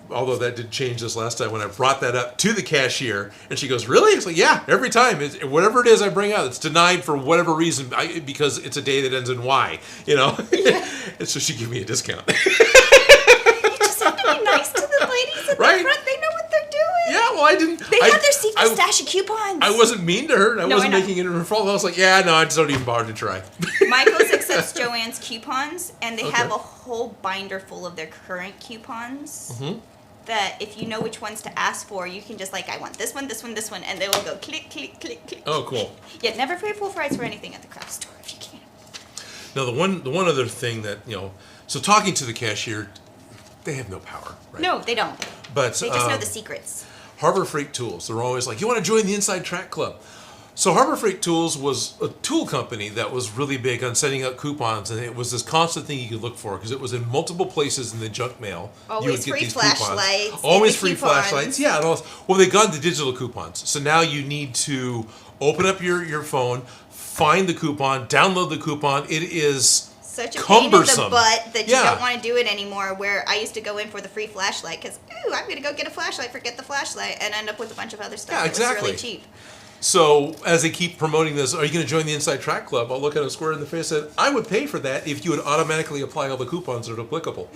A: Although that did change this last time when I brought that up to the cashier and she goes, "Really?" It's like, "Yeah, every time. Whatever it is I bring out, it's denied for whatever reason because it's a day that ends in Y, you know." Yeah. And so she gave me a discount.
B: You just have to be nice to the ladies at the front. They know what they're doing.
A: Yeah, well, I didn't.
B: They have their secret stash of coupons.
A: I wasn't mean to her. I wasn't making it her fault. I was like, "Yeah, no, I just don't even bother to try."
B: Michael's accepts Joann's coupons, and they have a whole binder full of their current coupons. Mm-hmm. That if you know which ones to ask for, you can just like, "I want this one, this one, this one," and they will go click, click, click, click.
A: Oh, cool.
B: Yeah, never pay full price for anything at the craft store if you can.
A: Now, the one other thing that, so talking to the cashier, they have no power, right?
B: No, they don't.
A: But
B: they just know the secrets.
A: Harbor Freight Tools, they're always like, "You want to join the Inside Track Club?" So Harbor Freight Tools was a tool company that was really big on sending out coupons, and it was this constant thing you could look for because it was in multiple places in the junk mail.
B: Always free flashlights.
A: Always free flashlights. Yeah. Well, they got the digital coupons. So now you need to open up your phone, find the coupon, download the coupon. It is
B: such a
A: cumbersome.
B: pain in the butt that you don't want to do it anymore. Where I used to go in for the free flashlight because, I'm going to go get a flashlight, forget the flashlight, and end up with a bunch of other stuff.
A: Yeah, exactly.
B: It was really cheap.
A: So as they keep promoting this, "Are you going to join the Inside Track Club?" I'll look at them square in the face and say, "I would pay for that if you would automatically apply all the coupons that are applicable."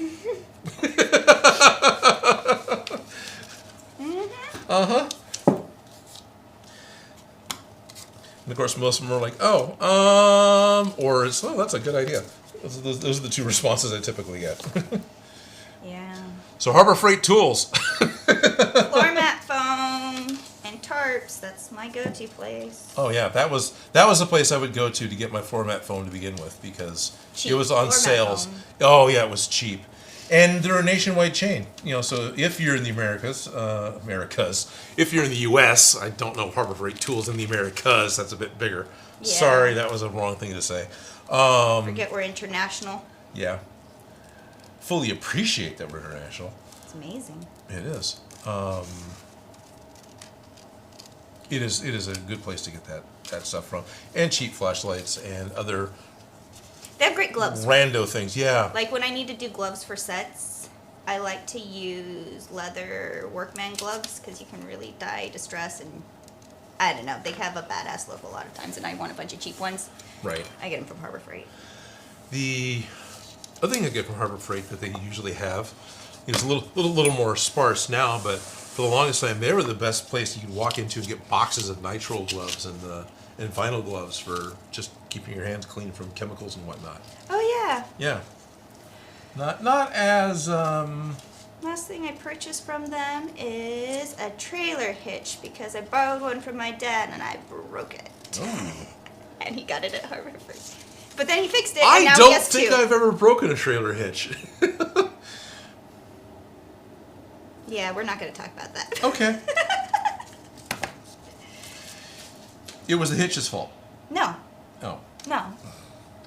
A: Uh-huh. And of course, most of them are like, or it's, "Oh, that's a good idea." Those are the two responses I typically get.
B: Yeah.
A: So Harbor Freight Tools.
B: Floor mat foam and tarps. That's my go-to place.
A: Oh yeah, that was the place I would go to get my floor mat foam to begin with because it was on sales. Oh yeah, it was cheap. And they're a nationwide chain. So if you're in the Americas, if you're in the U.S., I don't know Harbor Freight Tools in the Americas. That's a bit bigger. Yeah. Sorry, that was a wrong thing to say.
B: Forget we're international.
A: Yeah. Fully appreciate that we're international.
B: It's amazing.
A: It is. It is a good place to get that stuff from. And cheap flashlights and other...
B: They have great gloves.
A: Rando things, yeah.
B: Like when I need to do gloves for sets, I like to use leather workman gloves because you can really dye, distress, and I don't know. They have a badass look a lot of times, and I want a bunch of cheap ones.
A: Right.
B: I get them from Harbor Freight.
A: The other thing I get from Harbor Freight that they usually have is a little more sparse now, but for the longest time, they were the best place you could walk into and get boxes of nitrile gloves and vinyl gloves for just keeping your hands clean from chemicals and whatnot.
B: Oh yeah.
A: Yeah. Not as.
B: Last thing I purchased from them is a trailer hitch because I borrowed one from my dad and I broke it.
A: Oh.
B: And he got it at Harbor Freight. But then he fixed it.
A: I
B: and now
A: don't
B: he has
A: think
B: two.
A: I've ever broken a trailer hitch.
B: Yeah, we're not going to talk about that.
A: Okay. It was the hitch's fault.
B: No.
A: Oh.
B: No.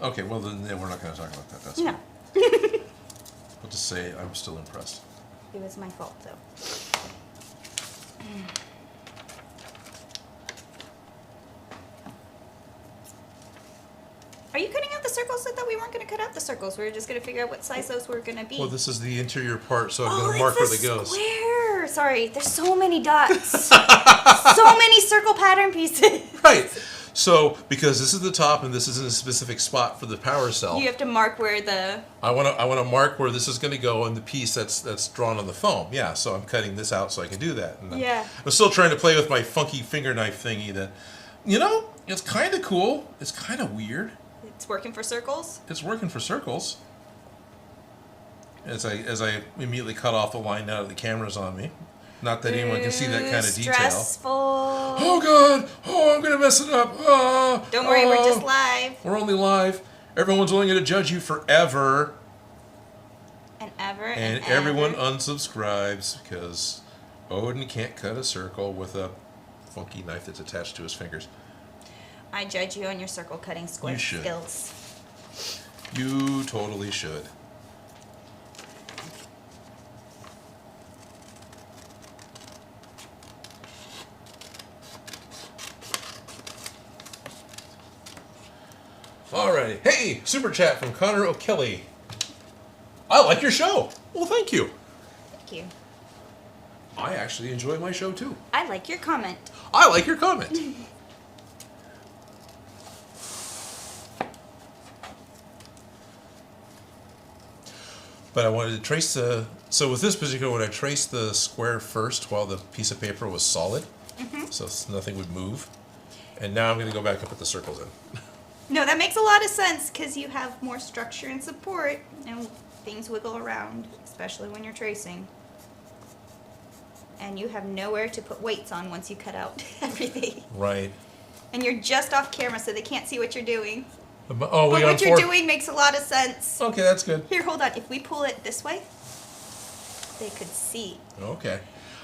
A: Okay, well then we're not going to talk about that. That's
B: no.
A: fine. I'll just say I'm still impressed.
B: It was my fault, though. Are you cutting out the circles? I thought we weren't going to cut out the circles. We were just going to figure out what size those were going to be.
A: Well, this is the interior part, so I'm going to mark where it goes.
B: Square. Sorry, there's so many dots. So many circle pattern pieces.
A: Right. So, because this is the top and this is in a specific spot for the power cell.
B: You have to mark where the...
A: I want to mark where this is going to go in the piece that's drawn on the foam. Yeah, so I'm cutting this out so I can do that. And
B: yeah.
A: I'm still trying to play with my funky finger knife thingy that, it's kind of cool. It's kind of weird.
B: It's working for circles?
A: It's working for circles. As I immediately cut off the line now that the camera's on me. Not that anyone can see that kind of detail.
B: Stressful.
A: Oh God! Oh, I'm gonna mess it up.
B: Don't worry, we're just live.
A: We're only live. Everyone's only gonna judge you forever.
B: And ever.
A: And everyone unsubscribes because Odin can't cut a circle with a funky knife that's attached to his fingers.
B: I judge you on your circle cutting skills.
A: You totally should. Alrighty. Hey, super chat from Connor O'Kelly. I like your show. Well, thank you.
B: Thank you.
A: I actually enjoy my show too.
B: I like your comment.
A: I like your comment. But I wanted to trace the... So with this particular one, I traced the square first while the piece of paper was solid. Mm-hmm. So nothing would move. And now I'm going to go back and put the circles in.
B: No, that makes a lot of sense because you have more structure and support and things wiggle around, especially when you're tracing. And you have nowhere to put weights on once you cut out everything.
A: Right.
B: And you're just off camera so they can't see what you're doing.
A: Oh,
B: but what you're doing makes a lot of sense.
A: Okay, that's good.
B: Here, hold on. If we pull it this way, they could see.
A: Okay.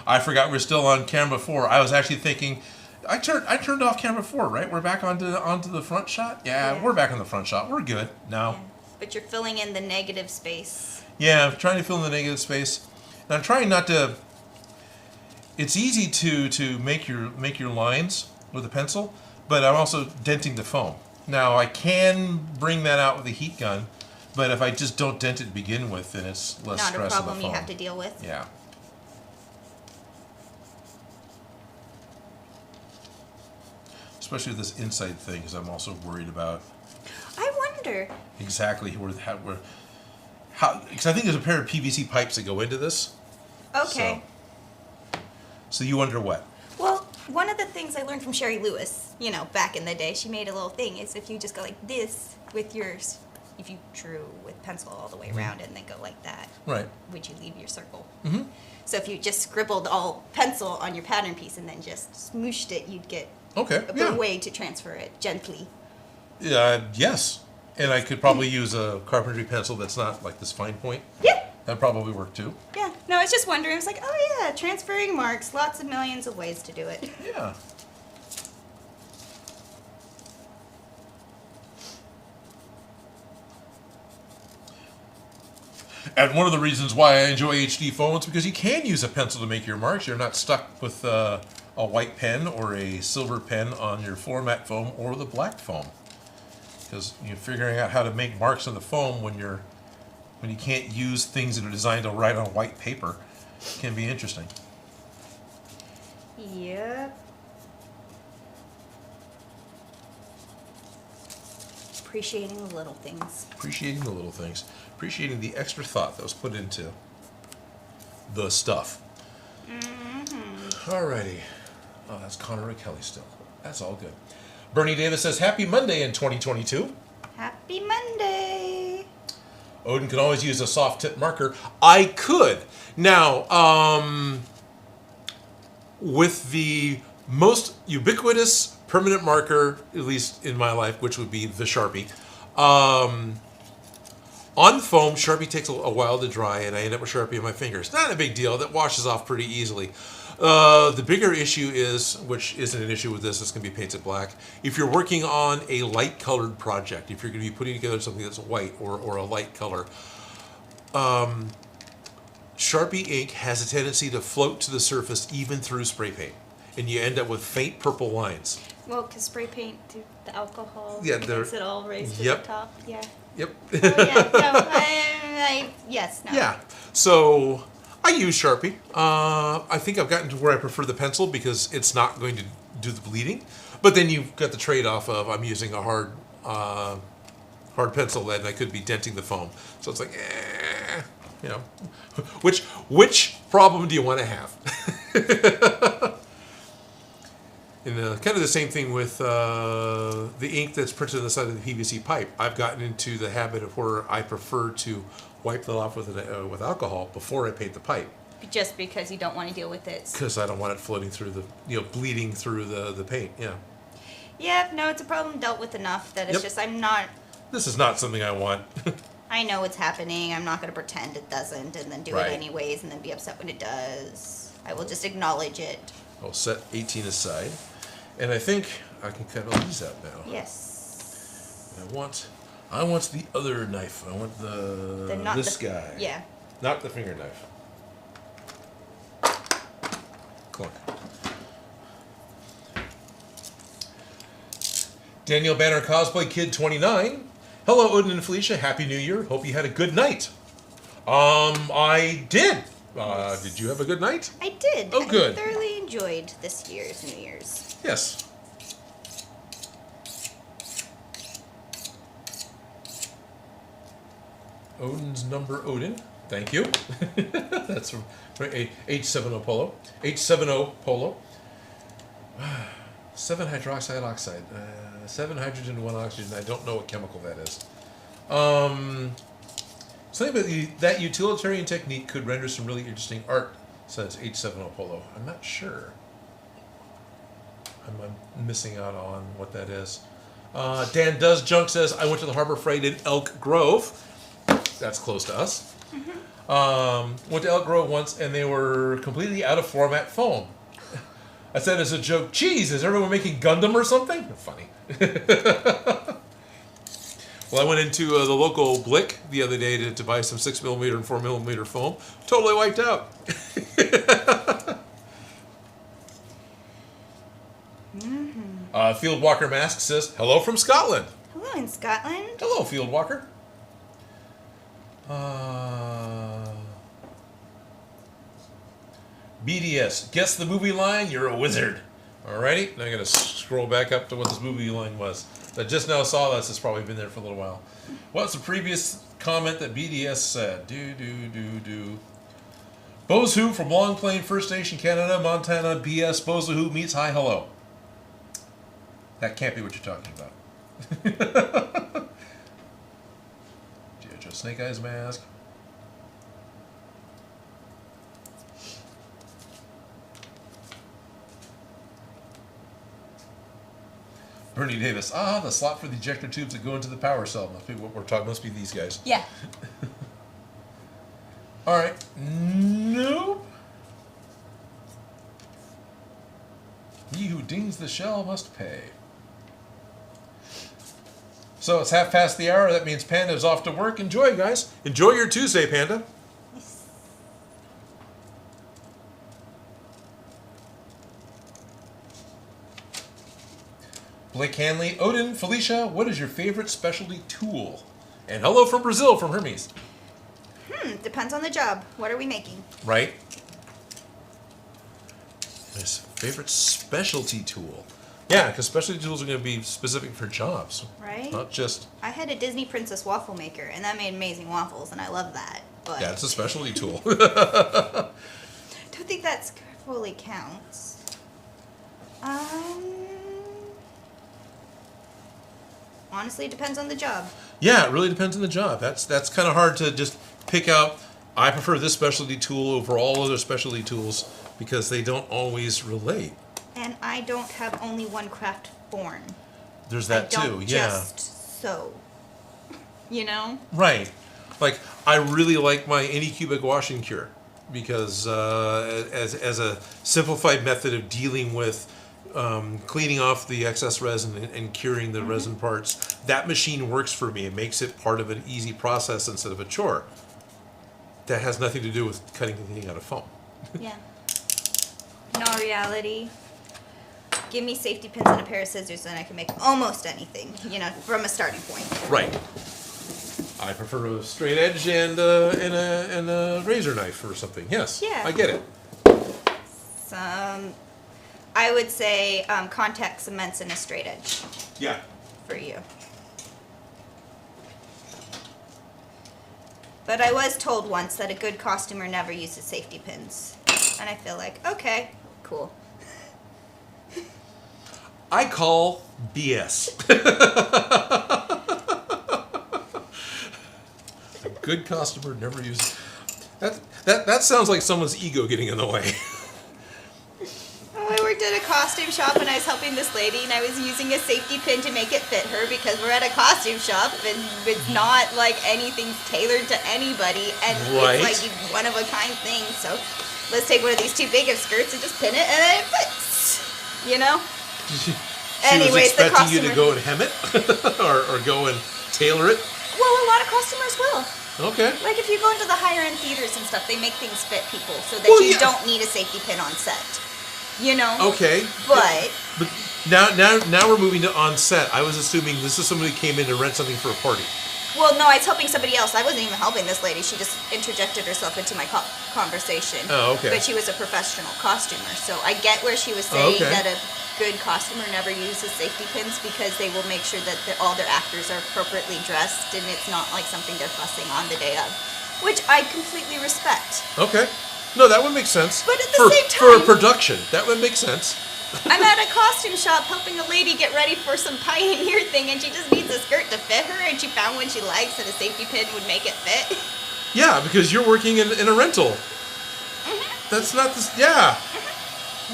A: I forgot we're still on camera 4. I was actually thinking... I turned off camera 4, right? We're back onto the front shot? Yeah, we're back on the front shot. We're good now.
B: Yeah. But you're filling in the negative space.
A: Yeah, I'm trying to fill in the negative space. And I'm trying not to... It's easy to make your lines with a pencil, but I'm also denting the foam. Now, I can bring that out with a heat gun, but if I just don't dent it to begin with, then it's less stress on the foam.
B: Not a problem you have to deal with.
A: Yeah. Especially with this inside thing, because I'm also worried about...
B: I wonder.
A: Exactly how... Because I think there's a pair of PVC pipes that go into this.
B: Okay.
A: So you wonder what?
B: Well, one of the things I learned from Sherry Lewis, back in the day, she made a little thing, is if you just go like this with yours, if you drew with pencil all the way around it and then go like that,
A: right?
B: Would you leave your circle?
A: Mm-hmm.
B: So if you just scribbled all pencil on your pattern piece and then just smooshed it, you'd get a way to transfer it gently.
A: Yes. And I could probably use a carpentry pencil that's not like this fine point.
B: Yeah.
A: That probably work too.
B: Yeah. No, I was just wondering. I was like, oh yeah, transferring marks. Lots of millions of ways to do it.
A: Yeah. And one of the reasons why I enjoy HD phones because you can use a pencil to make your marks. You're not stuck with a white pen or a silver pen on your floor mat foam or the black foam. Because you're figuring out how to make marks on the foam when you can't use things that are designed to write on white paper can be interesting.
B: Yep. Appreciating the little things.
A: Appreciating the little things. Appreciating the extra thought that was put into the stuff. Mm-hmm. Alrighty. Oh, that's Connor Kelly still. That's all good. Bernie Davis says, Happy Monday in 2022.
B: Happy Monday.
A: Odin can always use a soft tip marker. I could. Now, with the most ubiquitous permanent marker, at least in my life, which would be the Sharpie, on foam, Sharpie takes a while to dry, and I end up with Sharpie on my fingers. Not a big deal. That washes off pretty easily. The bigger issue is, which isn't an issue with this, it's going to be painted black. If you're working on a light-colored project, if you're going to be putting together something that's white or a light color, Sharpie ink has a tendency to float to the surface even through spray paint, and you end up with faint purple lines.
B: Well, because spray paint, the alcohol
A: makes
B: it all raised to the top. Yeah.
A: Yep.
B: Oh, yeah. No, yes. No.
A: Yeah. So I use Sharpie. I think I've gotten to where I prefer the pencil because it's not going to do the bleeding. But then you've got the trade-off of I'm using a hard pencil lead and I could be denting the foam. So it's like, which problem do you want to have? And kind of the same thing with the ink that's printed on the side of the PVC pipe. I've gotten into the habit of where I prefer to wipe that off with alcohol before I paint the pipe.
B: Just because you don't want to deal with it.
A: Because I don't want it floating through bleeding through the paint. Yeah.
B: Yeah. No, it's a problem dealt with enough that it's just I'm not.
A: This is not something I want.
B: I know it's happening. I'm not going to pretend it doesn't and then do
A: Right.
B: it anyways and then be upset when it does. I will just acknowledge it.
A: I'll set 18 aside. And I think I can cut all these out now.
B: Yes.
A: I want the other knife. I want this guy.
B: Yeah.
A: Not the finger knife. Clunk. Daniel Banner Cosplay Kid 29. Hello, Odin and Felicia. Happy New Year. Hope you had a good night. I did. Did you have a good night?
B: I did.
A: Oh, good.
B: I thoroughly enjoyed this year's New Year's.
A: Yes. Odin's number Odin. Thank you. That's from H70 Polo. H70 Polo. 7 hydroxide oxide. 7 hydrogen, 1 oxygen. I don't know what chemical that is. Something about that utilitarian technique could render some really interesting art, says H70 Polo. I'm not sure. I'm missing out on what that is. Dan Does Junk says, I went to the Harbor Freight in Elk Grove. That's close to us. Mm-hmm. Went to Elk Grove once, and they were completely out of format foam. I said as a joke, geez, is everyone making Gundam or something? Funny. Well, I went into the local Blick the other day to buy some 6mm and 4mm foam. Totally wiped out. Mm-hmm. Fieldwalker Mask says, hello from Scotland.
B: Hello in Scotland.
A: Hello, Fieldwalker. BDS, guess the movie line, you're a wizard. Alrighty, now I'm going to scroll back up to what this movie line was. I just now saw this, it's probably been there for a little while. What's the previous comment that BDS said? Bozhu from Long Plain First Station, Canada, Montana, BS, Bozhu meets Hi Hello. That can't be what you're talking about. Joe Snake Eyes mask. Bernie Davis. The slot for the ejector tubes that go into the power cell. Must be what we're talking. Must be these guys.
B: Yeah.
A: All right. Nope. He who dings the shell must pay. So it's 1:30. That means Panda's off to work. Enjoy, guys. Enjoy your Tuesday, Panda. Blake Hanley, Odin, Felicia, what is your favorite specialty tool? And hello from Brazil, from Hermes.
B: Depends on the job. What are we making?
A: Right. His favorite specialty tool. Yeah, because specialty tools are going to be specific for jobs.
B: Right.
A: Not just...
B: I had a Disney Princess waffle maker, and that made amazing waffles, and I love that. But
A: Yeah, it's a specialty tool.
B: don't think that fully counts. Honestly, it depends on the job.
A: Yeah, it really depends on the job. That's kind of hard to just pick out. I prefer this specialty tool over all other specialty tools because they don't always relate.
B: And I don't have only one craft form.
A: There's that
B: I
A: too.
B: don't
A: Yeah.
B: just sew. You know?
A: Right. Like I really like my Anycubic washing cure because as a simplified method of dealing with cleaning off the excess resin and curing the resin parts, that machine works for me. It makes it part of an easy process instead of a chore. That has nothing to do with cutting anything out of foam.
B: Yeah. In all reality, give me safety pins and a pair of scissors and I can make almost anything, from a starting point.
A: Right. I prefer a straight edge and a razor knife or something. Yes.
B: Yeah.
A: I get it.
B: I would say contact cements and a straight edge
A: Yeah.
B: for you. But I was told once that a good costumer never uses safety pins. And I feel like, okay, cool.
A: I call BS. A good customer never uses... That sounds like someone's ego getting in the way.
B: I worked at a costume shop and I was helping this lady and I was using a safety pin to make it fit her because we're at a costume shop and it's not like anything's tailored to anybody and
A: Right.
B: it's like one of a kind thing. So let's take one of these too big of skirts and just pin it and then it fits.
A: She
B: Anyways,
A: was
B: the
A: expecting you
B: customer...
A: to go and hem it? or go and tailor it?
B: Well, a lot of customers will.
A: Okay.
B: Like if you go into the higher end theaters and stuff, they make things fit people so that
A: Well,
B: you
A: yeah.
B: don't need a safety pin on set.
A: Okay.
B: But
A: now we're moving to on set. I was assuming this is somebody who came in to rent something for a party.
B: well, no, I was helping somebody else. I wasn't even helping this lady. She just interjected herself into my conversation.
A: Oh, okay.
B: But she was a professional costumer, so I get where she was saying
A: Okay.
B: that a good costumer never uses safety pins because they will make sure that all their actors are appropriately dressed and it's not like something they're fussing on the day of, which I completely respect.
A: Okay. No, that would make sense.
B: But at the same
A: for a
B: time-
A: production, that would make sense.
B: I'm at a costume shop helping a lady get ready for some Pioneer thing, and she just needs a skirt to fit her, and she found one she likes, and a safety pin would make it fit.
A: Yeah, because you're working in a rental. That's not this. Yeah.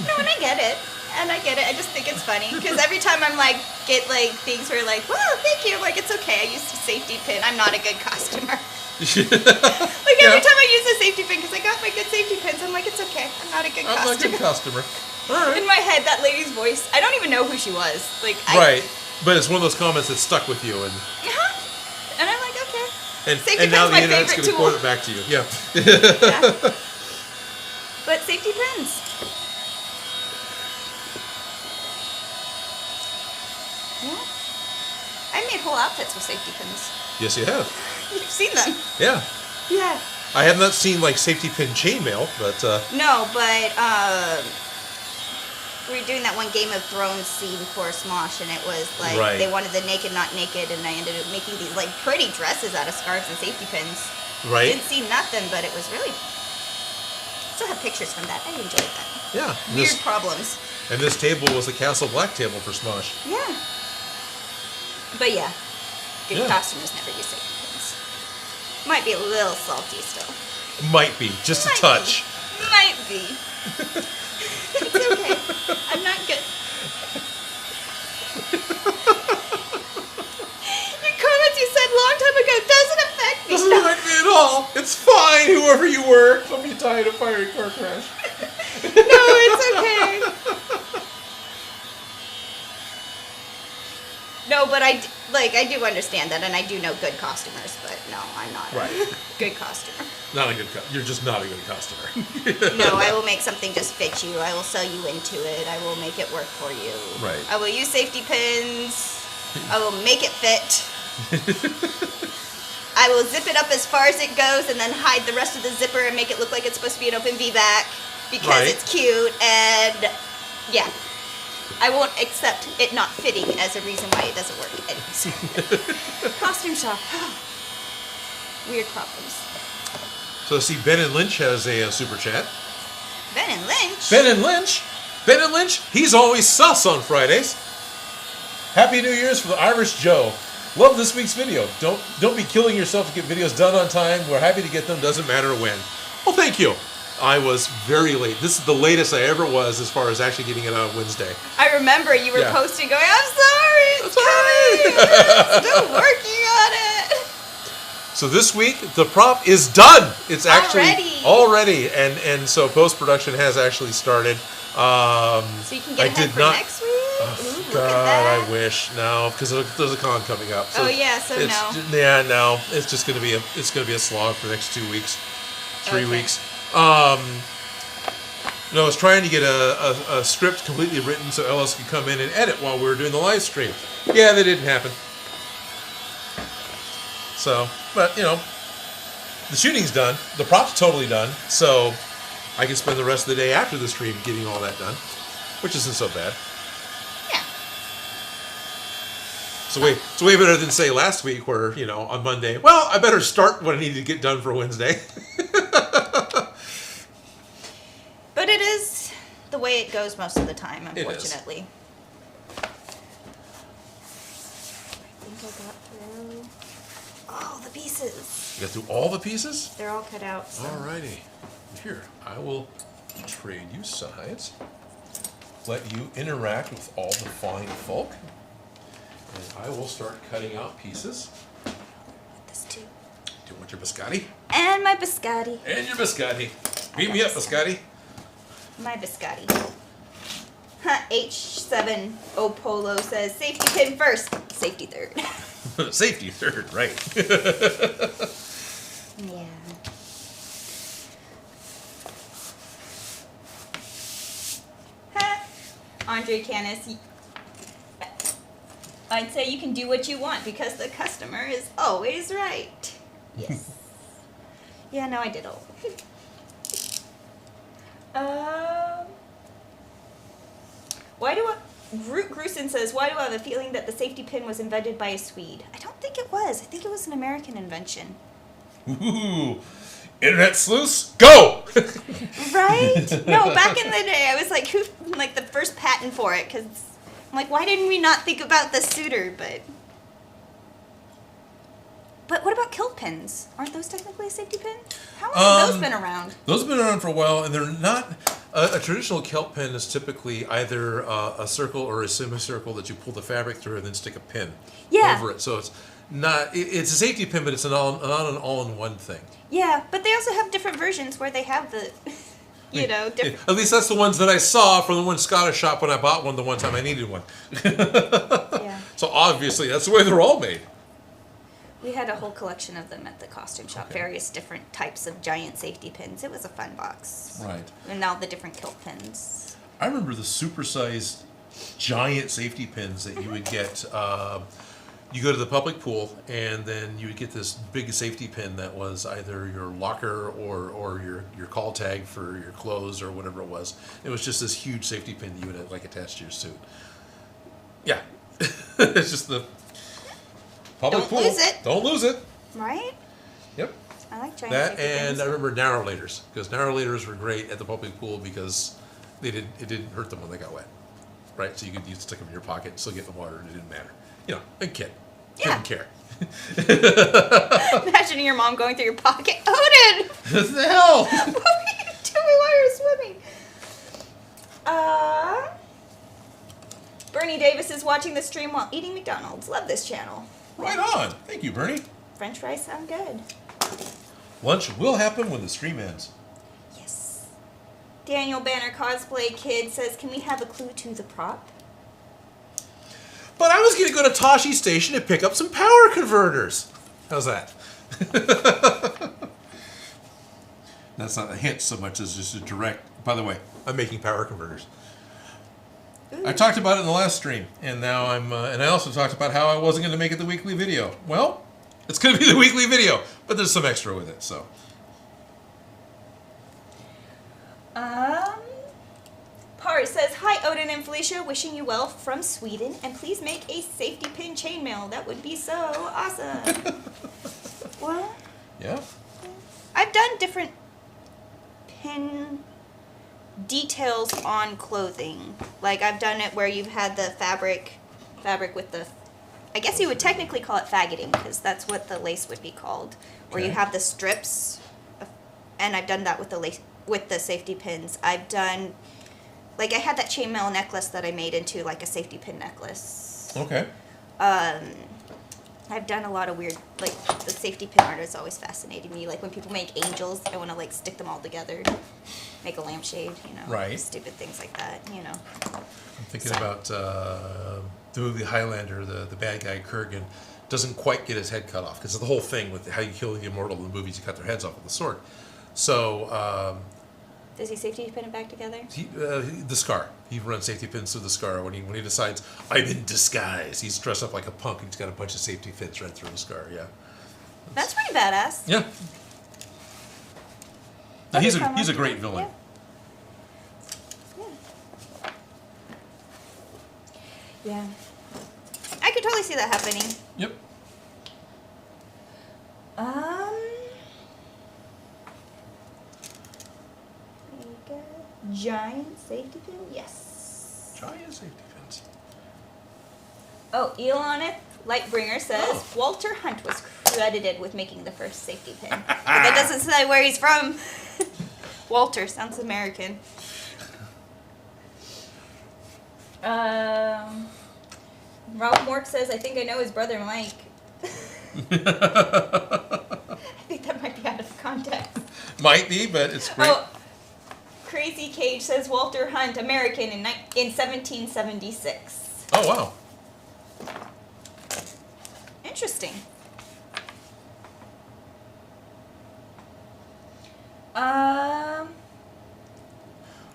B: No, and I get it. I just think it's funny, because every time I'm like, get like things where like, wow, thank you, I'm like, it's okay, I used a safety pin, I'm not a good costumer. Like every time I use a safety pin, because I got my good safety pins, I'm like, it's okay, I'm not a good
A: I'm not a good
B: costumer.
A: customer. All right.
B: In my head, that lady's voice, I don't even know who she was. Like,
A: Right. But it's one of those comments that stuck with you, and
B: And I'm like, okay. Safety
A: and now
B: pin's
A: the
B: my
A: internet's
B: favorite
A: going to
B: tool.
A: quote it back to you. Yeah.
B: Yeah. But safety pins. Yeah. I made whole outfits with safety pins.
A: Yes, you have.
B: You've seen them.
A: Yeah.
B: Yeah.
A: I have not seen like safety pin chainmail, but
B: No, but we were doing that one Game of Thrones scene for Smosh, and it was like
A: Right.
B: they wanted the naked, not naked, and I ended up making these like pretty dresses out of scarves and safety pins.
A: right.
B: Didn't see nothing, but it was really. Still have pictures from that. I enjoyed that.
A: Yeah.
B: Weird problems.
A: And this table was the Castle Black table for Smosh.
B: Yeah. But yeah, good
A: Yeah.
B: customers never use safety pins. Might be a little salty still.
A: Might be just a
B: Might
A: touch.
B: be. Might be. It's okay. I'm not good. Your comments you said long time ago doesn't affect
A: Doesn't affect me at all. It's fine, whoever you were. Don't be dying in a fiery car crash.
B: No, it's okay. No, but I do understand that, and I do know good customers, but no, I'm not a good customer.
A: Not a good customer. You're just not a good customer.
B: No, I will make something just fit you. I will sell you into it. I will make it work for you.
A: Right.
B: I will use safety pins. I will make it fit. I will zip it up as far as it goes and then hide the rest of the zipper and make it look like it's supposed to be an open V-back because it's cute, and yeah. I won't accept it not fitting as a reason why it doesn't work. Anyways. Costume shop. Weird problems.
A: So see, Ben and Lynch has a super chat.
B: Ben and Lynch?
A: Ben and Lynch? Ben and Lynch? He's always sus on Fridays. Happy New Year's for the Irish Joe. Love this week's video. Don't be killing yourself to get videos done on time. We're happy to get them. Doesn't matter when. Well, thank you. I was very late. This is the latest I ever was as far as actually getting it on Wednesday.
B: I remember you were posting going, I'm sorry, it's coming. Still working on it.
A: So this week, the prop is done. It's actually
B: already.
A: And so post-production has actually started.
B: So you can get ahead for next week?
A: Oh, God, I wish. No, because there's a con coming up. So
B: no.
A: Yeah, no. It's just going to be a slog for the next 2 weeks, 3 weeks. No, I was trying to get a script completely written so Ellis could come in and edit while we were doing the live stream. Yeah, that didn't happen. So, but, the shooting's done. The prop's totally done. So, I can spend the rest of the day after the stream getting all that done, which isn't so bad.
B: Yeah.
A: It's way better than, say, last week where, on Monday, well, I better start what I needed to get done for Wednesday.
B: But it is the way it goes most of the time, unfortunately. I think I got through all the pieces.
A: You got through all the pieces?
B: They're all cut out. So.
A: Alrighty. Here, I will trade you sides. Let you interact with all the fine folk. And I will start cutting out pieces.
B: This too.
A: Do you want your biscotti?
B: And my biscotti.
A: And your biscotti. Beat me up, biscotti.
B: My biscotti. H7 Opolo says, safety pin first, safety third.
A: Safety third, right.
B: Yeah. Andre Canis, I'd say you can do what you want because the customer is always right. Yes. Yeah, no, I did all. Root Grusin says, why do I have a feeling that the safety pin was invented by a Swede? I don't think it was. I think it was an American invention.
A: Ooh, internet sleuths, go!
B: Right? No, back in the day, I was like, who, like the first patent for it, because I'm like, why didn't we not think about the suitor? But what about kilt pins? Aren't those technically a safety pin? How long have those been around?
A: Those have been around for a while, and they're not... A traditional kilt pin is typically either a circle or a semicircle that you pull the fabric through and then stick a pin over it. So it's not... It's a safety pin, but it's not an all-in-one thing.
B: Yeah, but they also have different versions where they have the... different...
A: At least that's the ones that I saw from the one Scottish shop when I bought one the one time I needed one.
B: Yeah.
A: So obviously, that's the way they're all made.
B: We had a whole collection of them at the costume shop, various different types of giant safety pins. It was a fun box.
A: Right.
B: And all the different kilt pins.
A: I remember the supersized giant safety pins that you would get. You go to the public pool, and then you would get this big safety pin that was either your locker or your call tag for your clothes or whatever it was. It was just this huge safety pin that you would like attach to your suit. Yeah. It's just the public pool.
B: Don't lose it.
A: Don't lose it.
B: Right?
A: Yep.
B: I like giant
A: That,
B: safety
A: and
B: pins.
A: I remember narrow-laters, because narrow-laters were great at the public pool because it didn't hurt them when they got wet. Right? So you could stick them in your pocket and still get in the water, and it didn't matter. A kid.
B: Yeah.
A: Didn't care.
B: Imagining your mom going through your pocket. Odin!
A: What the hell?
B: What were you doing while you were swimming? Bernie Davis is watching the stream while eating McDonald's. Love this channel.
A: Right on. Thank you, Bernie.
B: French fries sound good.
A: Lunch will happen when the stream ends.
B: Yes. Daniel Banner Cosplay Kid says, can we have a clue to the prop?
A: But I was going to go to Toshi Station and pick up some power converters. How's that? That's not a hint so much as just a direct... By the way, I'm making power converters. Ooh. I talked about it in the last stream, and now and I also talked about how I wasn't going to make it the weekly video. Well, it's going to be the weekly video, but there's some extra with it, so...
B: Par says, hi Odin and Felicia, wishing you well from Sweden, and please make a safety pin chainmail. That would be so awesome. Well,
A: yeah.
B: I've done different pin details on clothing. Like I've done it where you've had the fabric with the, I guess you would technically call it faggoting because that's what the lace would be called. Where you have the strips, and I've done that with the lace, with the safety pins. I've done, like I had that chainmail necklace that I made into like a safety pin necklace.
A: Okay.
B: I've done a lot of weird, like the safety pin art has always fascinated me. Like when people make angels, I want to like stick them all together, make a lampshade, you know,
A: right?
B: Stupid things like that, you know.
A: I'm thinking about the movie Highlander. The bad guy Kurgan doesn't quite get his head cut off because of the whole thing with how you kill the immortal in the movies. You cut their heads off with a sword. So.
B: Does he safety pin it back together?
A: The scar. He runs safety pins through the scar when he decides I'm in disguise. He's dressed up like a punk and he's got a bunch of safety pins right through the scar. Yeah,
B: that's pretty badass.
A: Yeah, now, he's a great villain.
B: Yeah. I could totally see that happening.
A: Yep.
B: Giant safety pin? Yes.
A: Giant safety pins.
B: Oh, Elonith Lightbringer says Walter Hunt was credited with making the first safety pin. But that doesn't say where he's from. Walter sounds American. Ralph Mork says, I think I know his brother Mike. I think that might be out of context.
A: Might be, but it's great.
B: Oh, Crazy Cage says Walter Hunt, American in 1776.
A: Oh, wow.
B: Interesting.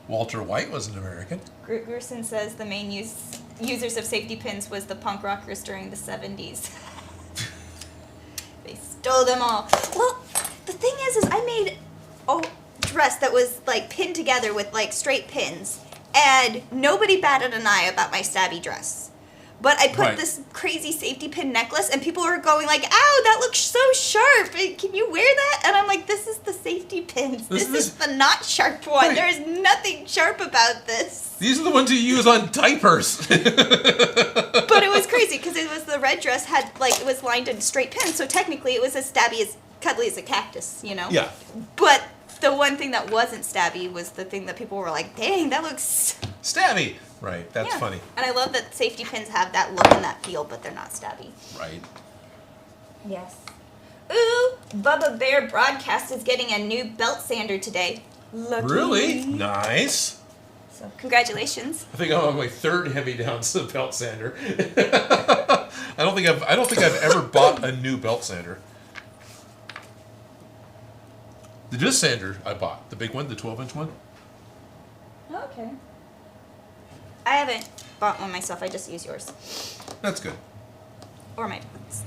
A: Walter White was an American.
B: Groot Gerson says the main users of safety pins was the punk rockers during the 70s. They stole them all. Well, the thing is I made a dress that was like pinned together with like straight pins, and nobody batted an eye about my stabby dress. But I put this crazy safety pin necklace, and people were going like, "Ow, that looks so sharp! Can you wear that?" And I'm like, "This is the safety pins. This is the not sharp one. Right. There is nothing sharp about this."
A: These are the ones you use on diapers.
B: But it was crazy because it was the red dress had like it was lined in straight pins, so technically it was as stabby as cuddly as a cactus, you know.
A: Yeah.
B: But the one thing that wasn't stabby was the thing that people were like, "Dang, that looks
A: stabby." Right, that's funny.
B: And I love that safety pins have that look and that feel, but they're not stabby.
A: Right.
B: Yes. Ooh, Bubba Bear Broadcast is getting a new belt sander today. Lucky.
A: Really? Nice.
B: So congratulations.
A: I think I'm on my third hand-me-down belt sander. I don't think I've ever bought a new belt sander. The disc sander I bought, the big one, the 12-inch one.
B: Okay. I haven't bought one myself. I just use yours.
A: That's good.
B: Or my parents.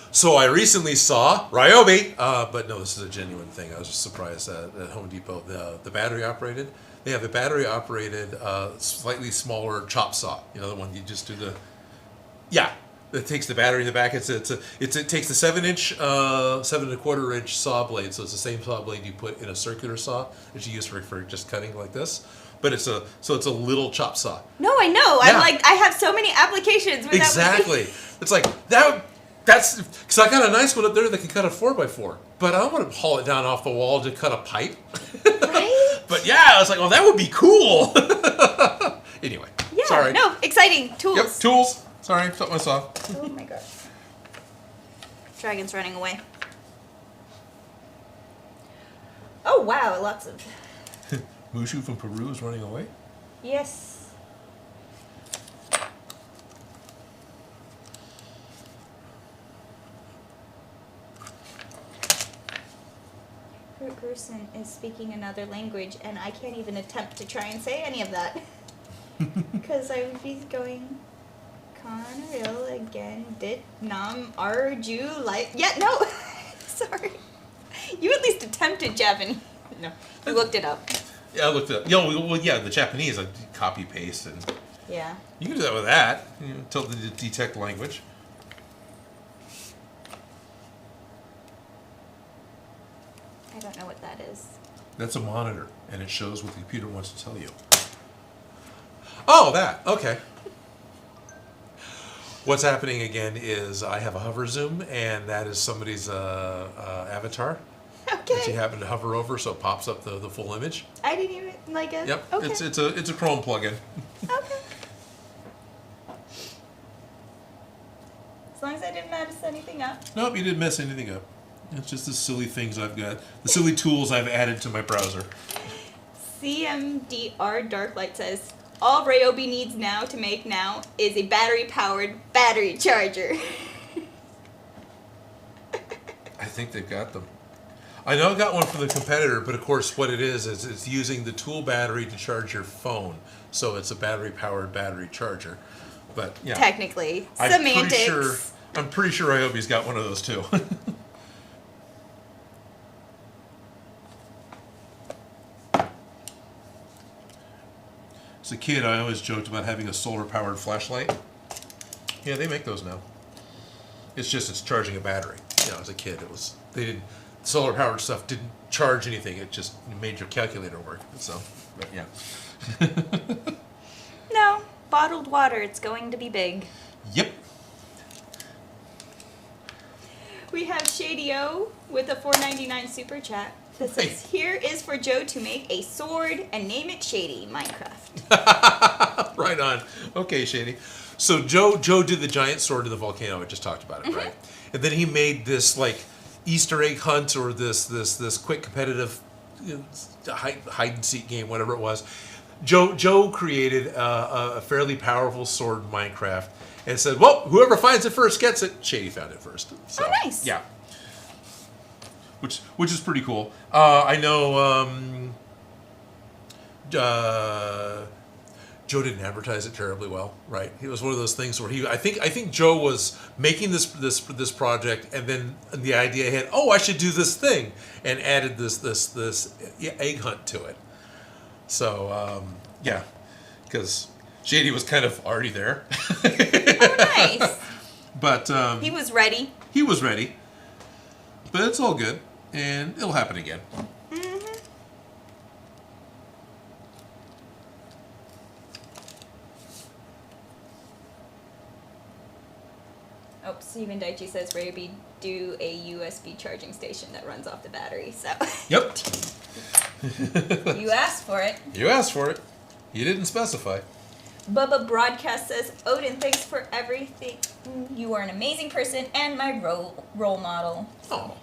A: So I recently saw Ryobi, but no, this is a genuine thing. I was just surprised at Home Depot. The battery operated. They have a battery operated, slightly smaller chop saw. You know, the one you just do the. Yeah, it takes the battery in the back. It takes the 7-inch, 7.25-inch saw blade. So it's the same saw blade you put in a circular saw that you use for just cutting like this. But it's a little chop saw.
B: No, I know. Yeah. I'm like, I have so many applications.
A: Exactly. It's like that's because I got a nice one up there that can cut a 4x4. But I don't want to haul it down off the wall to cut a pipe.
B: Right?
A: But yeah, I was like, oh, that would be cool. Anyway,
B: yeah,
A: sorry.
B: No, exciting tools.
A: Yep, tools. Sorry, cut myself.
B: Oh my gosh. Dragon's running away. Oh, wow, lots of...
A: Mushu from Peru is running away?
B: Yes. Fruit person is speaking another language, and I can't even attempt to try and say any of that. Because I would be going... Conaril again, dit, nam, arju, like... Yeah, no! Sorry. You at least attempted Japanese. No, you looked it up.
A: Yeah, I looked it up. Well, yeah, the Japanese, I copy paste, and
B: Yeah.
A: you can do that with that. Tell it to detect language.
B: I don't know what that is.
A: That's a monitor, and it shows what the computer wants to tell you. Oh, that. Okay. What's happening again is I have a hover zoom, and that is somebody's avatar that you
B: Okay.
A: happen to hover over, so it pops up the full image.
B: I didn't even like it.
A: Yep.
B: Okay.
A: It's a Chrome plugin.
B: Okay. As long as I didn't mess anything up.
A: Nope, you didn't mess anything up. It's just the silly things I've got, the silly tools I've added to my browser.
B: CMDR Darklight says, all Ryobi needs now to make now is a battery-powered battery charger.
A: I think they've got them. I know I got one from the competitor, but of course what it is it's using the tool battery to charge your phone. So it's a battery-powered battery charger. But yeah.
B: Technically.
A: I'm
B: Semantics.
A: pretty sure Ryobi's got one of those too. As a kid, I always joked about having a solar-powered flashlight. Yeah, they make those now. It's just it's charging a battery. You know, as a kid, solar-powered stuff didn't charge anything. It just made your calculator work. So, but yeah.
B: No, bottled water. It's going to be big.
A: Yep.
B: We have Shady O with a $4.99 super chat. That says, here is for Joe to make a sword and name it Shady Minecraft.
A: Right on. Okay, Shady. So Joe did the giant sword in the volcano. I just talked about it, right? And then he made this like Easter egg hunt or this quick competitive hide and seek game, whatever it was. Joe created a fairly powerful sword in Minecraft and said, well, whoever finds it first gets it. Shady found it first. So,
B: Oh, nice.
A: Yeah. Which is pretty cool. I know Joe didn't advertise it terribly well, right? It was one of those things where I think Joe was making this project, and then the idea had, oh, I should do this thing, and added this egg hunt to it. So yeah, because Shady was kind of already there.
B: Oh, nice.
A: But
B: He was ready.
A: he was ready. But it's all good, and it'll happen again.
B: Mm-hmm. Oh, Stephen Daichi says Ryobi do a USB charging station that runs off the battery. So
A: Yep.
B: you asked for it.
A: You asked for it. You didn't specify.
B: Bubba Broadcast says, Odin, thanks for everything. You are an amazing person and my role model.
A: Oh.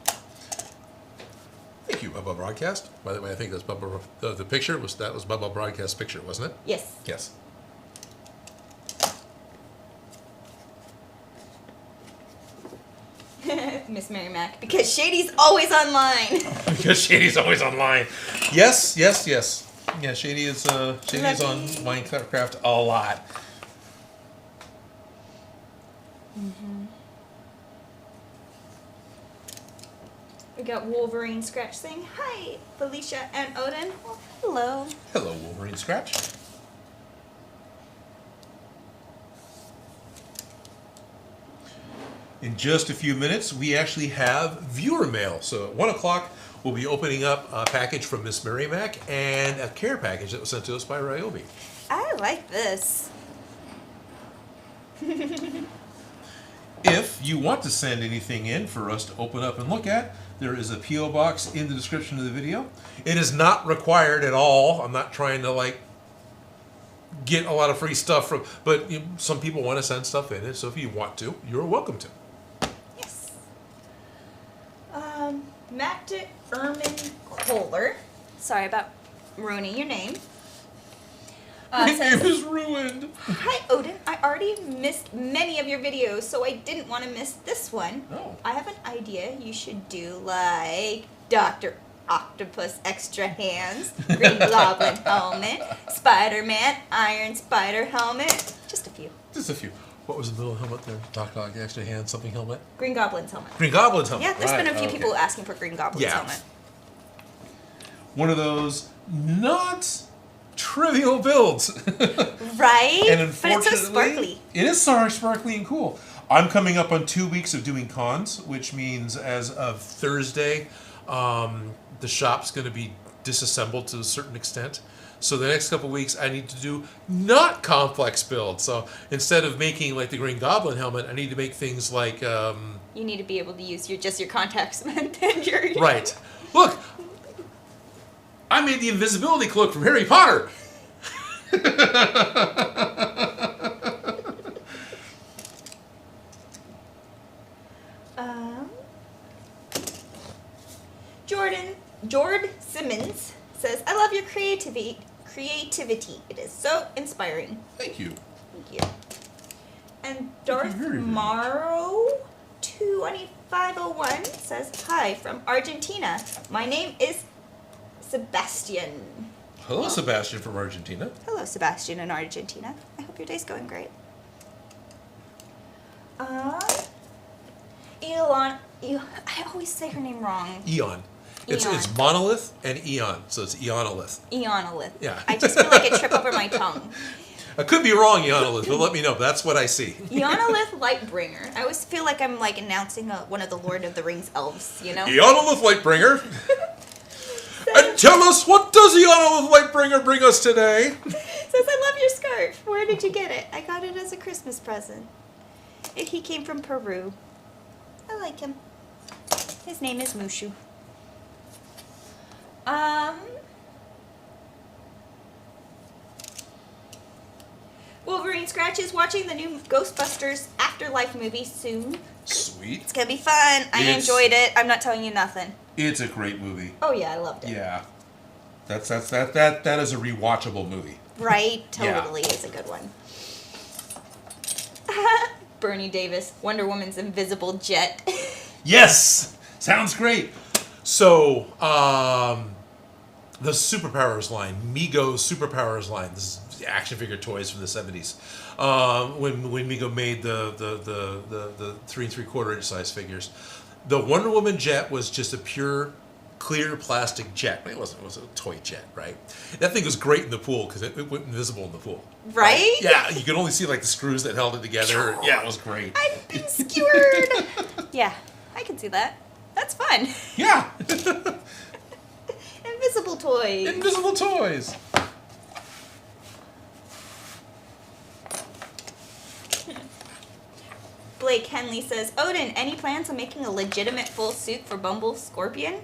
A: Thank you, Bubba Broadcast. By the way, I think that's Bubba. The picture was Bubba Broadcast's picture, wasn't it?
B: Yes.
A: Yes.
B: Miss Mary Mac, because Shady's always online.
A: Because Shady's always online. Yes. Yeah, Shady is on Minecraft a lot.
B: Mm-hmm. We got Wolverine Scratch saying, hi, Felicia and Odin. Well, hello.
A: Hello, Wolverine Scratch. In just a few minutes, we actually have viewer mail. So at 1 o'clock, we'll be opening up a package from Miss Mary Mac and a care package that was sent to us by Ryobi.
B: I like this.
A: If you want to send anything in for us to open up and look at, there is a P.O. box in the description of the video. It is not required at all. I'm not trying to get a lot of free stuff from, but some people want to send stuff in, and so if you want to, you're welcome to.
B: Yes. Matt Ermin Kohler. Sorry about ruining your name.
A: My name is ruined.
B: Hi, Odin. I already missed many of your videos, so I didn't want to miss this one.
A: Oh.
B: I have an idea. You should do like Dr. Octopus Extra Hands, Green Goblin Helmet, Spider-Man Iron Spider Helmet. Just a few.
A: Just a few. What was the middle helmet there? Dr. Extra Hand, something helmet?
B: Green Goblin's helmet.
A: Green Goblin's helmet.
B: Yeah, there's been a few people asking for Green Goblin's helmet.
A: One of those not trivial builds.
B: Right?
A: And unfortunately,
B: but it's so sparkly.
A: It is so sparkly and cool. I'm coming up on 2 weeks of doing cons, which means as of Thursday, the shop's going to be disassembled to a certain extent. So the next couple of weeks, I need to do not complex builds. So instead of making like the Green Goblin helmet, I need to make things like...
B: you need to be able to use your contact cement and your...
A: Right. Look, I made the invisibility cloak from Harry Potter.
B: Jord Simmons says, I love your creativity. It is so inspiring.
A: Thank you.
B: Thank you. And Darth
A: very
B: Maro 2501 says, hi from Argentina. My name is Sebastian.
A: Hello, Sebastian from Argentina.
B: Hello, Sebastian in Argentina. I hope your day's going great. Elon, I always say her name wrong.
A: Eon. It's
B: Eon.
A: monolith and eon, so it's eonolith.
B: Eonolith.
A: Yeah.
B: I just feel like it tripped over my tongue.
A: I could be wrong, eonolith, but let me know. That's what I see.
B: Eonolith Lightbringer. I always feel like I'm like announcing one of the Lord of the Rings elves, you know?
A: Eonolith Lightbringer. And tell us, what does Eonolith Lightbringer bring us today?
B: Says, I love your scarf. Where did you get it? I got it as a Christmas present. He came from Peru. I like him. His name is Mushu. Wolverine Scratch is watching the new Ghostbusters Afterlife movie soon.
A: Sweet.
B: It's gonna be fun. I enjoyed it. I'm not telling you nothing.
A: It's a great movie.
B: Oh yeah, I loved it.
A: Yeah. That is a rewatchable movie.
B: Right? Totally is a good one. Bernie Davis, Wonder Woman's invisible jet.
A: Yes! Sounds great. So, the Superpowers line, Mego Superpowers line, this is action figure toys from the 70s. When Mego made the 3 3/4 inch size figures, the Wonder Woman jet was just a pure clear plastic jet. It was a toy jet, right? That thing was great in the pool because it went invisible in the pool.
B: Right?
A: Yeah, you could only see like the screws that held it together. Yeah, it was great.
B: I've been skewered. Yeah, I can see that. That's fun.
A: Yeah.
B: Invisible toys.
A: Invisible toys.
B: Blake Henley says, Odin, any plans on making a legitimate full suit for Bumble Scorpion?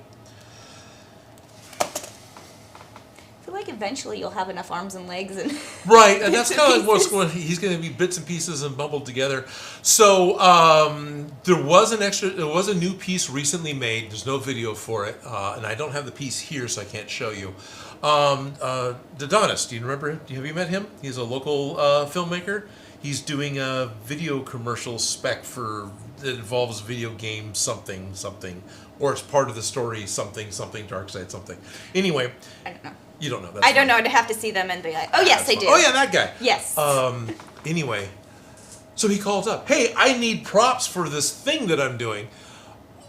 B: I feel like eventually you'll have enough arms and legs and
A: right, and that's kind of what's going. He's going to be bits and pieces and bundled together. So there was a new piece recently made. There's no video for it, and I don't have the piece here, so I can't show you. Dodonis, do you remember him? Have you met him? He's a local filmmaker. He's doing a video commercial spec that involves video game something, or it's part of the story something, dark side something. Anyway,
B: I don't know.
A: You don't know.
B: I don't know. I'd have to see them and be like, oh yes, I do.
A: Oh yeah, that guy.
B: Yes.
A: Anyway, so he calls up. Hey, I need props for this thing that I'm doing.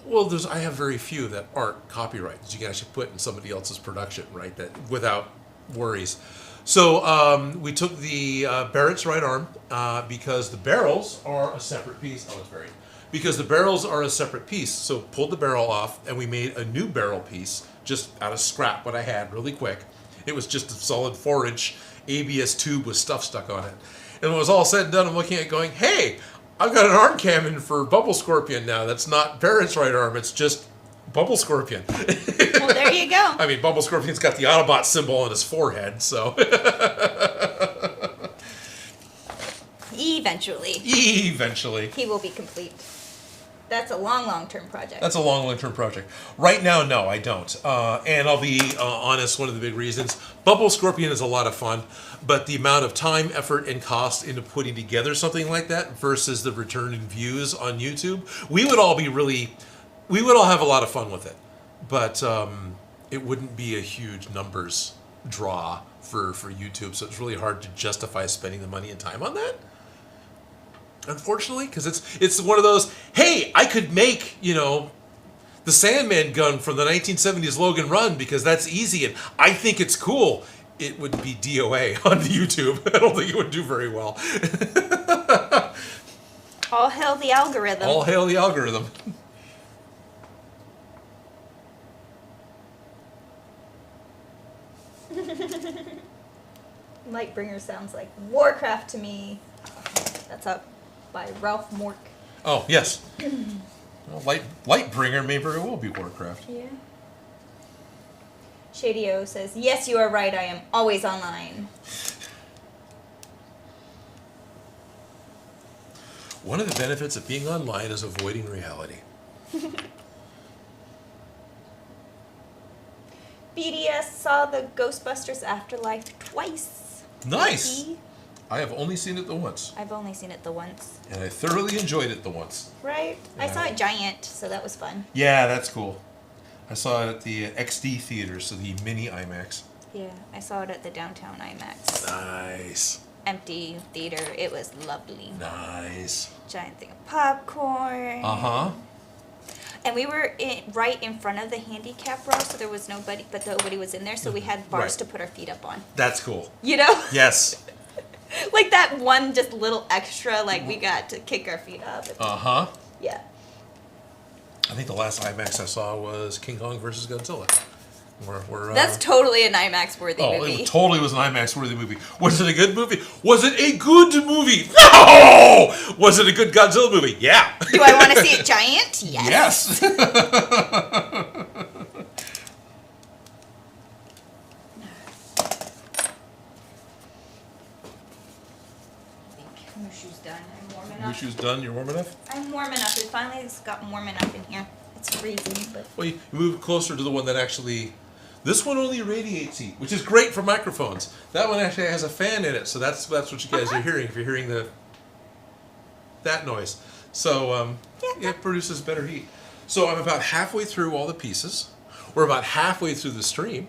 A: Well, I have very few that aren't copyrighted. You can actually put in somebody else's production, right? That without worries. So we took the Barrett's right arm because the barrels are a separate piece. Oh, it's buried. Because the barrels are a separate piece. So pulled the barrel off, and we made a new barrel piece just out of scrap, what I had, really quick. It was just a solid 4-inch ABS tube with stuff stuck on it. And when it was all said and done, I'm looking at it going, hey, I've got an arm cannon for Bubble Scorpion now. That's not Barrett's right arm. It's just Bubble Scorpion.
B: Well, there you go.
A: I mean, Bubble Scorpion's got the Autobot symbol on his forehead, so.
B: Eventually.
A: Eventually.
B: He will be complete. That's a long-term project.
A: That's a long-term project. Right now, no, I don't. And I'll be honest, one of the big reasons, Bubble Scorpion is a lot of fun, but the amount of time, effort, and cost into putting together something like that versus the return in views on YouTube, we would all have a lot of fun with it. But it wouldn't be a huge numbers draw for YouTube, so it's really hard to justify spending the money and time on that. Unfortunately, because it's one of those, hey, I could make, the Sandman gun from the 1970s Logan Run because that's easy and I think it's cool. It would be DOA on YouTube. I don't think it would do very well.
B: All hail the algorithm.
A: All hail the algorithm.
B: Lightbringer sounds like Warcraft to me. That's up by Ralph Mork.
A: Oh, yes. Well, Lightbringer may very well be Warcraft.
B: Yeah. Shady O says, yes, you are right. I am always online.
A: One of the benefits of being online is avoiding reality.
B: BDS saw the Ghostbusters Afterlife twice.
A: Nice. I have only seen it the once.
B: I've only seen it the once.
A: And I thoroughly enjoyed it the once.
B: Right?
A: Yeah.
B: I saw it giant, so that was fun.
A: Yeah, that's cool. I saw it at the XD theater, so the mini IMAX.
B: Yeah, I saw it at the downtown IMAX.
A: Nice.
B: Empty theater. It was lovely.
A: Nice.
B: Giant thing of popcorn.
A: Uh-huh.
B: And we were right in front of the handicap row, so there was nobody, but nobody was in there, so we had bars to put our feet up on.
A: That's cool.
B: You know?
A: Yes.
B: Like that one just little extra, like we got to kick our feet up.
A: Uh-huh.
B: Yeah.
A: I think the last IMAX I saw was King Kong versus Godzilla.
B: That's totally an IMAX-worthy movie.
A: It totally was an IMAX-worthy movie. Was it a good movie? Was it a good movie? No! Was it a good Godzilla movie? Yeah.
B: Do I want to see it giant? Yes.
A: Yes.
B: Mushu's done. I'm warm enough.
A: Mushu's done. You're warm enough?
B: I'm warm enough. It finally has gotten warm enough in here. It's freezing, but...
A: Well, you move closer to the one that actually... This one only radiates heat, which is great for microphones. That one actually has a fan in it, so that's what you guys are hearing if you're hearing that noise. So it produces better heat. So I'm about halfway through all the pieces. We're about halfway through the stream.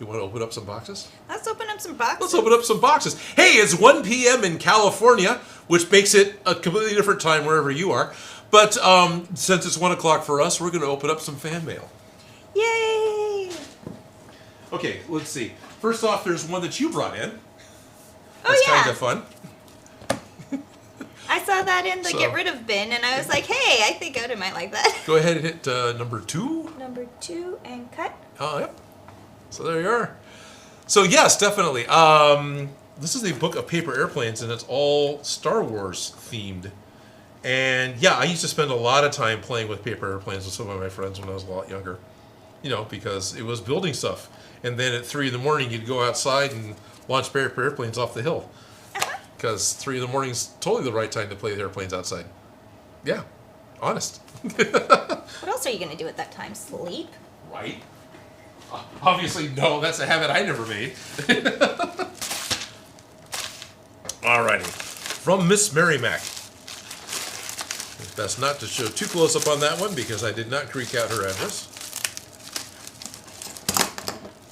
A: You want to open up some boxes?
B: Let's open up some boxes.
A: Let's open up some boxes. Hey, it's 1 p.m. in California, which makes it a completely different time wherever you are. But since it's 1 o'clock for us, we're going to open up some fan mail.
B: Yay!
A: Okay, let's see. First off, there's one that you brought in.
B: Oh,
A: That's
B: yeah.
A: kind of fun.
B: I saw that in the get rid of bin, and I was like, hey, I think Odin might like that.
A: Go ahead and hit number 2.
B: Number 2 and cut.
A: Oh, yep. So there you are. So yes, definitely. This is a book of paper airplanes, and it's all Star Wars themed. And yeah, I used to spend a lot of time playing with paper airplanes with some of my friends when I was a lot younger. Because it was building stuff. And then at 3 in the morning, you'd go outside and launch paper airplanes off the hill. Because 3 in the morning is totally the right time to play with airplanes outside. Yeah, honest.
B: What else are you going to do at that time? Sleep?
A: Right. Obviously, no. That's a habit I never made. Alrighty. From Miss Mary Mac. It's best not to show too close up on that one because I did not creak out her address.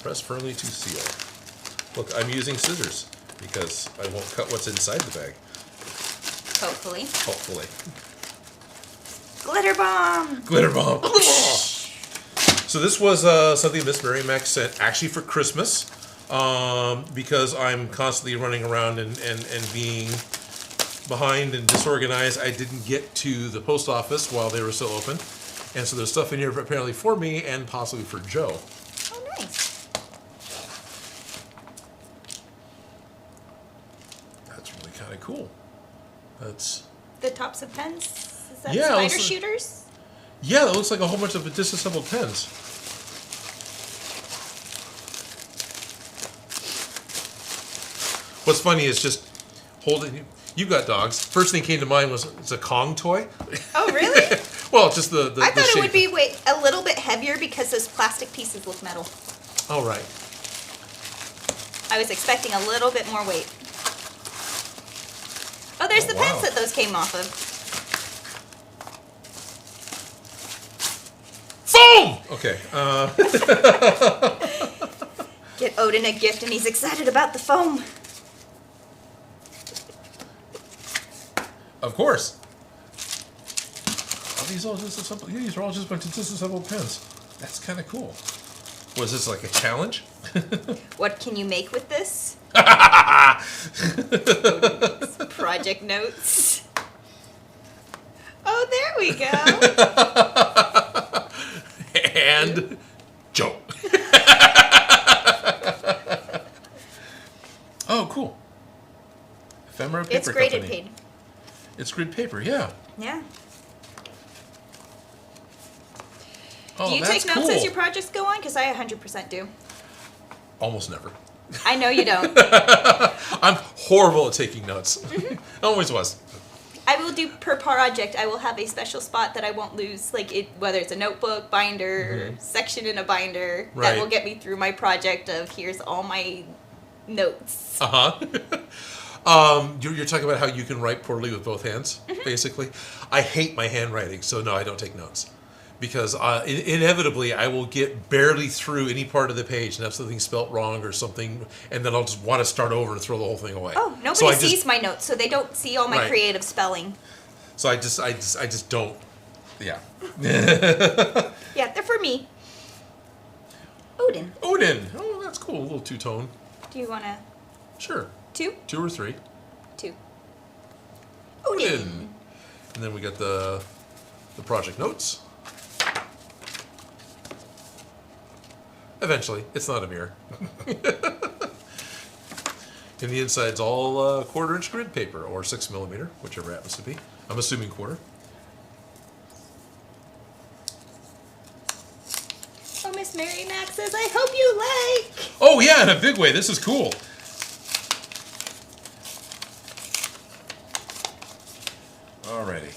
A: Press firmly to seal. Look, I'm using scissors because I won't cut what's inside the bag.
B: Hopefully.
A: Hopefully.
B: Glitter bomb!
A: Glitter bomb! So this was something Miss Mary Mac sent actually for Christmas because I'm constantly running around and being behind and disorganized. I didn't get to the post office while they were still open. And so there's stuff in here apparently for me and possibly for Joe.
B: Oh, nice.
A: That's really kind of cool. That's...
B: The tops of pens? Is that
A: Yeah,
B: spider
A: also-
B: shooters?
A: Yeah, that looks like a whole bunch of disassembled pens. What's funny is just holding... You've got dogs. First thing came to mind was it's a Kong toy.
B: Oh, really?
A: Well, just the
B: I thought
A: shape.
B: it would be a little bit heavier because those plastic pieces look metal.
A: Oh, right.
B: I was expecting a little bit more weight. Oh, there's the pens that those came off of.
A: Foam! Okay.
B: Get Odin a gift and he's excited about the foam.
A: Of course. Are these all just simple? Yeah, these are all just disassembled pens. That's kind of cool. Was this like a challenge?
B: What can you make with this? Project notes. Oh, there we go.
A: And Joe. Oh, cool. Ephemera Paper
B: It's graded
A: Company.
B: paper.
A: It's grid paper, yeah.
B: Yeah.
A: Oh,
B: Do you
A: that's
B: take notes
A: cool.
B: as your projects go on? Because I 100% do.
A: Almost never.
B: I know you don't.
A: I'm horrible at taking notes. I always was.
B: I will do per project. I will have a special spot that I won't lose, like whether it's a notebook, binder, section in a binder,
A: Right.
B: that will get me through my project of here's all my notes.
A: You're talking about how you can write poorly with both hands, basically. I hate my handwriting, so no, I don't take notes. Because inevitably I will get barely through any part of the page and have something spelt wrong or something, and then I'll just want to start over and throw the whole thing away.
B: Oh, nobody sees my notes, so they don't see all my creative spelling.
A: So I just don't. Yeah.
B: Yeah, they're for me. Odin.
A: Odin. Oh, that's cool. A little two-tone.
B: Do you want to?
A: Sure.
B: 2?
A: 2 or 3.
B: 2.
A: Odin. And then we got the project notes. Eventually, it's not a mirror. And the inside's all 1/4-inch grid paper, or 6mm, whichever happens to be. I'm assuming 1/4.
B: Oh, Miss Mary Mac says, I hope you like.
A: Oh yeah, in a big way. This is cool. Alrighty,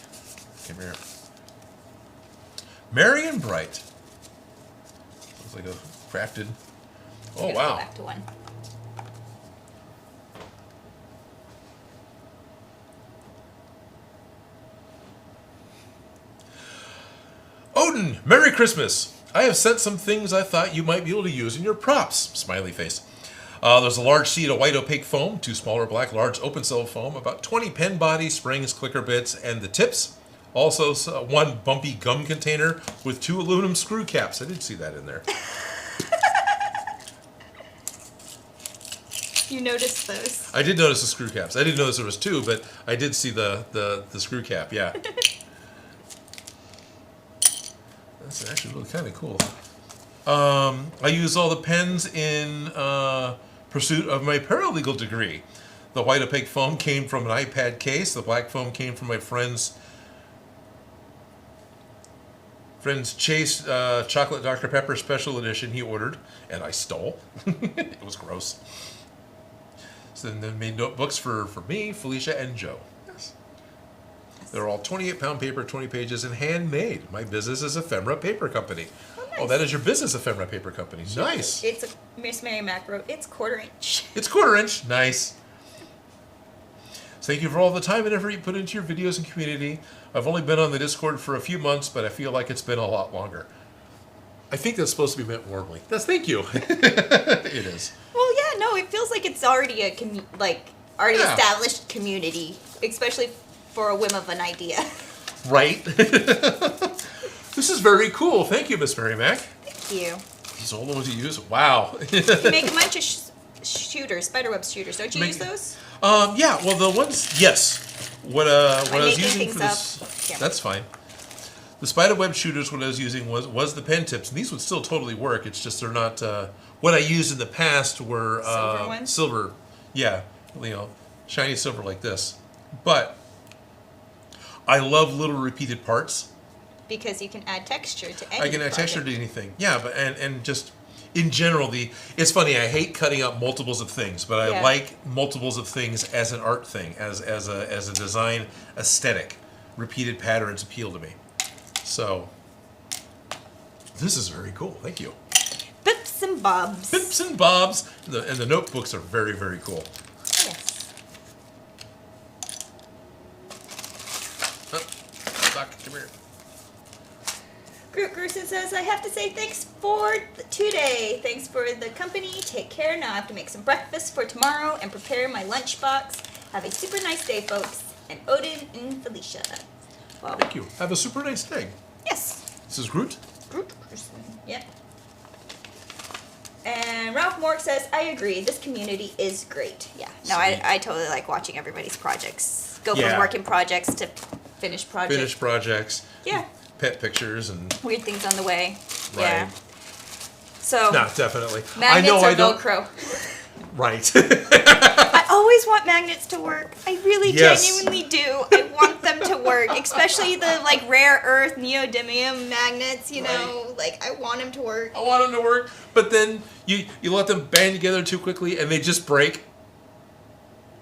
A: come here. Merry and Bright. Looks like a crafted. Oh
B: Go
A: wow.
B: back to 1.
A: Odin, Merry Christmas! I have sent some things I thought you might be able to use in your props. Smiley face. There's a large sheet of white opaque foam, 2 smaller black large open cell foam, about 20 pen bodies, springs, clicker bits, and the tips. Also, 1 bumpy gum container with 2 aluminum screw caps. I did see that in there.
B: You noticed those.
A: I did notice the screw caps. I didn't notice there was 2, but I did see the screw cap, yeah. That's actually really kind of cool. I use all the pens in pursuit of my paralegal degree. The white opaque foam came from an iPad case. The black foam came from my friend's Chase Chocolate Dr. Pepper Special Edition he ordered, and I stole. It was gross. So then they made notebooks for me, Felicia, and Joe. Yes. They're all 28-pound paper, 20 pages, and handmade. My business is Ephemera Paper Company.
B: Oh, nice.
A: Oh, that is your business, Ephemera Paper Company. Nice.
B: It's a Miss Mary Mac wrote, it's 1/4 inch.
A: It's 1/4 inch. Nice. Thank you for all the time and effort you put into your videos and community. I've only been on the Discord for a few months, but I feel like it's been a lot longer. I think that's supposed to be meant warmly. That's thank you. It is.
B: Well, yeah, no, it feels like it's already a established community, especially for a whim of an idea.
A: Right? This is very cool. Thank you, Miss Mary Mac.
B: Thank you.
A: These are all the ones you use? Wow.
B: You make a bunch of shooters, spiderweb shooters. Don't you use those?
A: Yeah, well, the ones, yes. What I was using for this,
B: Yeah.
A: that's fine. The spiderweb shooters, what I was using was the pen tips, and these would still totally work. It's just they're not, what I used in the past were
B: Silver ones?
A: silver, yeah, shiny silver like this. But I love little repeated parts.
B: Because you can add texture to any
A: I can add texture to anything. Yeah, but and just in general, it's funny. I hate cutting up multiples of things, but I like multiples of things as an art thing, as a design aesthetic. Repeated patterns appeal to me. So, this is very cool. Thank you.
B: Bips and bobs.
A: Bips and bobs. And the notebooks are very, very cool.
B: Yes.
A: Oh, Doc, come here.
B: Groot Gerson says, I have to say thanks for today. Thanks for the company. Take care. Now I have to make some breakfast for tomorrow and prepare my lunchbox. Have a super nice day, folks. And Odin and Felicia. Well,
A: Thank you. Have a super nice day.
B: yes.
A: This is Groot.
B: Groot Gerson. Yep. And Ralph Mork says, I agree. This community is great. Yeah. No, I totally like watching everybody's projects. Go from working projects to finished projects.
A: Finished projects.
B: Yeah.
A: Pet pictures and...
B: Weird things on the way.
A: Right.
B: Yeah. So...
A: No, definitely.
B: Magnets or Velcro.
A: Right.
B: I always want magnets to work. I really
A: Yes.
B: genuinely do. I want them to work, especially the like rare earth neodymium magnets. You know, like I want them to work.
A: I want them to work, but then you let them band together too quickly and they just break.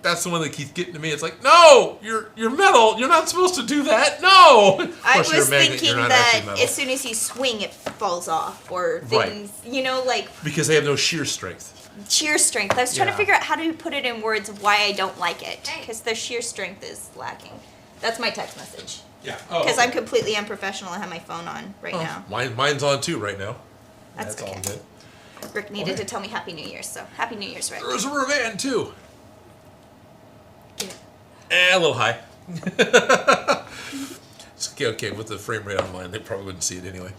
A: That's the one that keeps getting to me. It's like, no, you're metal. You're not supposed to do that. No.
B: I was thinking that as soon as you swing, it falls off, or things.
A: Right.
B: You know, like
A: because they have no shear strength.
B: Shear strength. I was trying to figure out how to put it in words of why I don't like it, because their shear strength is lacking. That's my text message.
A: Yeah.
B: Because I'm completely unprofessional. I have my phone on right now.
A: Mine's on too right now.
B: That's okay.
A: all good.
B: Rick needed to tell me Happy New Year, so Happy New Year's, Rick.
A: There's a rubber band too.
B: Yeah.
A: A little high. It's okay, with the frame rate online, they probably wouldn't see it anyway.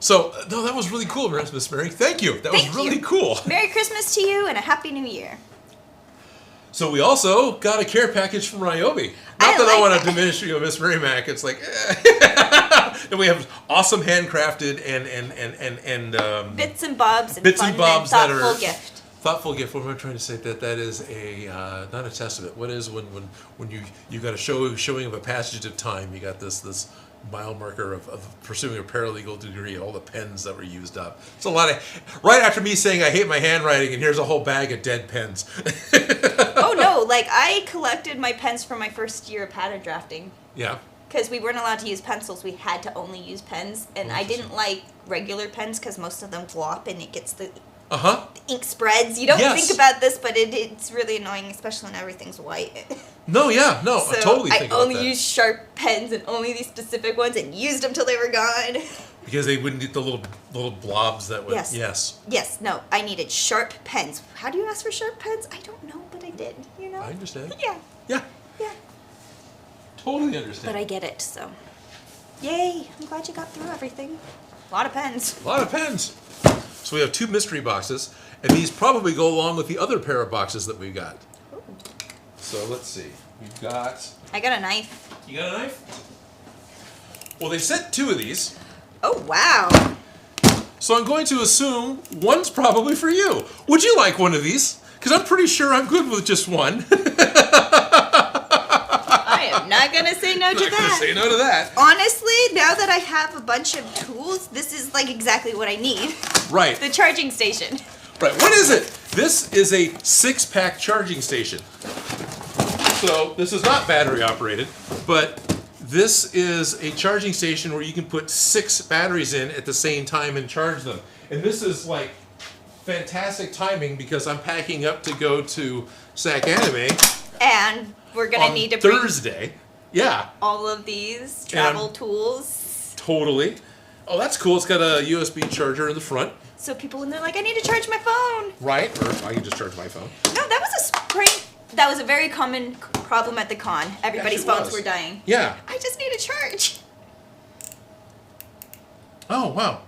A: So, no, that was really cool, Miss Mary. Thank you. That was really cool.
B: Merry Christmas to you and a Happy New Year.
A: So we also got a care package from Ryobi. Not that I want to diminish Miss Mary Mac. It's like, and we have awesome handcrafted and
B: bits and bobs and
A: bits
B: fun
A: and bobs
B: and
A: that
B: thoughtful
A: are
B: gift.
A: Thoughtful gift. What am I trying to say? That is a not a testament. What is when you got a showing of a passage of time? You got this mile marker of pursuing a paralegal degree. All the pens that were used up. It's a lot of right after me saying I hate my handwriting, and here's a whole bag of dead pens.
B: Oh no! Like I collected my pens for my first year of pattern drafting.
A: Yeah.
B: Because we weren't allowed to use pencils, we had to only use pens, and I didn't like regular pens because most of them glop and it gets the ink spreads. You don't think about this, but it's really annoying, especially when everyth's white.
A: No, yeah, no,
B: So
A: I totally think about that.
B: I only used sharp pens and only these specific ones, and used them till they were gone.
A: Because they wouldn't get the little blobs that would.
B: Yes. Yes. No, I needed sharp pens. How do you ask for sharp pens? I don't know, but I did. You know.
A: I understand.
B: Yeah.
A: Yeah.
B: Yeah.
A: Totally understand.
B: But I get it. So, yay! I'm glad you got through everything. A lot of pens.
A: A lot of pens. So we have 2 mystery boxes, and these probably go along with the other pair of boxes that we got.
B: Ooh.
A: So let's see. We've got.
B: I got a knife.
A: You got a knife? Well, they sent 2 of these.
B: Oh wow!
A: So I'm going to assume one's probably for you. Would you like one of these? Because I'm pretty sure I'm good with just one.
B: I am not gonna say no to
A: Not gonna
B: that.
A: say no to that.
B: Honestly, now that I have a bunch of tools, this is like exactly what I need.
A: Right.
B: The charging station.
A: Right. What is it? This is a 6-pack charging station. So this is not battery operated, but this is a charging station where you can put 6 batteries in at the same time and charge them. And this is like fantastic timing because I'm packing up to go to SAC Anime
B: And we're gonna
A: on
B: need to bring
A: Thursday. Yeah.
B: all of these travel tools.
A: Totally. Oh, that's cool. It's got a USB charger in the front.
B: So people when they're like, I need to charge my phone.
A: Right. Or I can just charge my phone.
B: No, that was a spring. That was a very common problem at the con. Everybody's
A: Actually, it
B: phones
A: was.
B: were dying.
A: Yeah.
B: I just need a charge.
A: Oh, wow.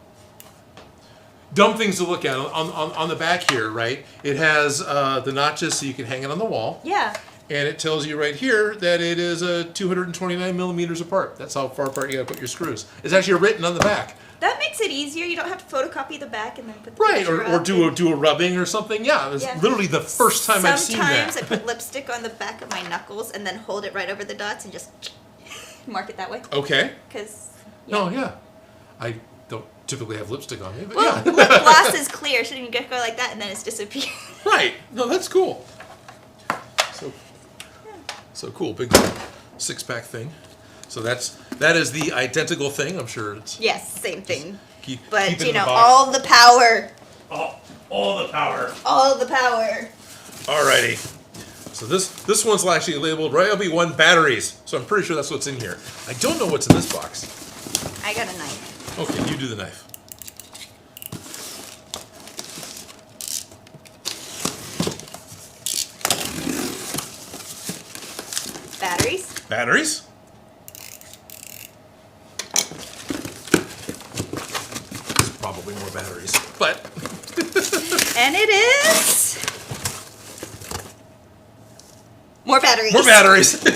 A: Dumb things to look at. On the back here, right? It has the notches so you can hang it on the wall.
B: Yeah.
A: And it tells you right here that it is 229 millimeters apart. That's how far apart you gotta put your screws. It's actually written on the back.
B: That makes it easier. You don't have to photocopy the back and then put the
A: Right,
B: picture
A: or
B: up
A: do a rubbing or something. Yeah, it was
B: Yeah.
A: literally the first time I've seen that.
B: Sometimes I put lipstick on the back of my knuckles and then hold it right over the dots and just mark it that way.
A: Okay.
B: Because
A: Oh, yeah. I don't typically have lipstick on me, but
B: well,
A: yeah.
B: lip gloss is clear, so you just go like that and then it's disappeared.
A: Right. No, that's cool. So cool. Big 6-pack thing. So that is the identical thing. I'm sure it's...
B: Yes, same thing.
A: Keep
B: But,
A: it
B: you
A: in the
B: know,
A: box.
B: all the power.
A: All the power.
B: All the power.
A: Alrighty. So this one's actually labeled Ryobi 1 batteries. So I'm pretty sure that's what's in here. I don't know what's in this box.
B: I got a knife.
A: Okay, you do the knife.
B: Batteries.
A: Batteries. There's probably more batteries, but...
B: And it is... More batteries.
A: More batteries.
B: The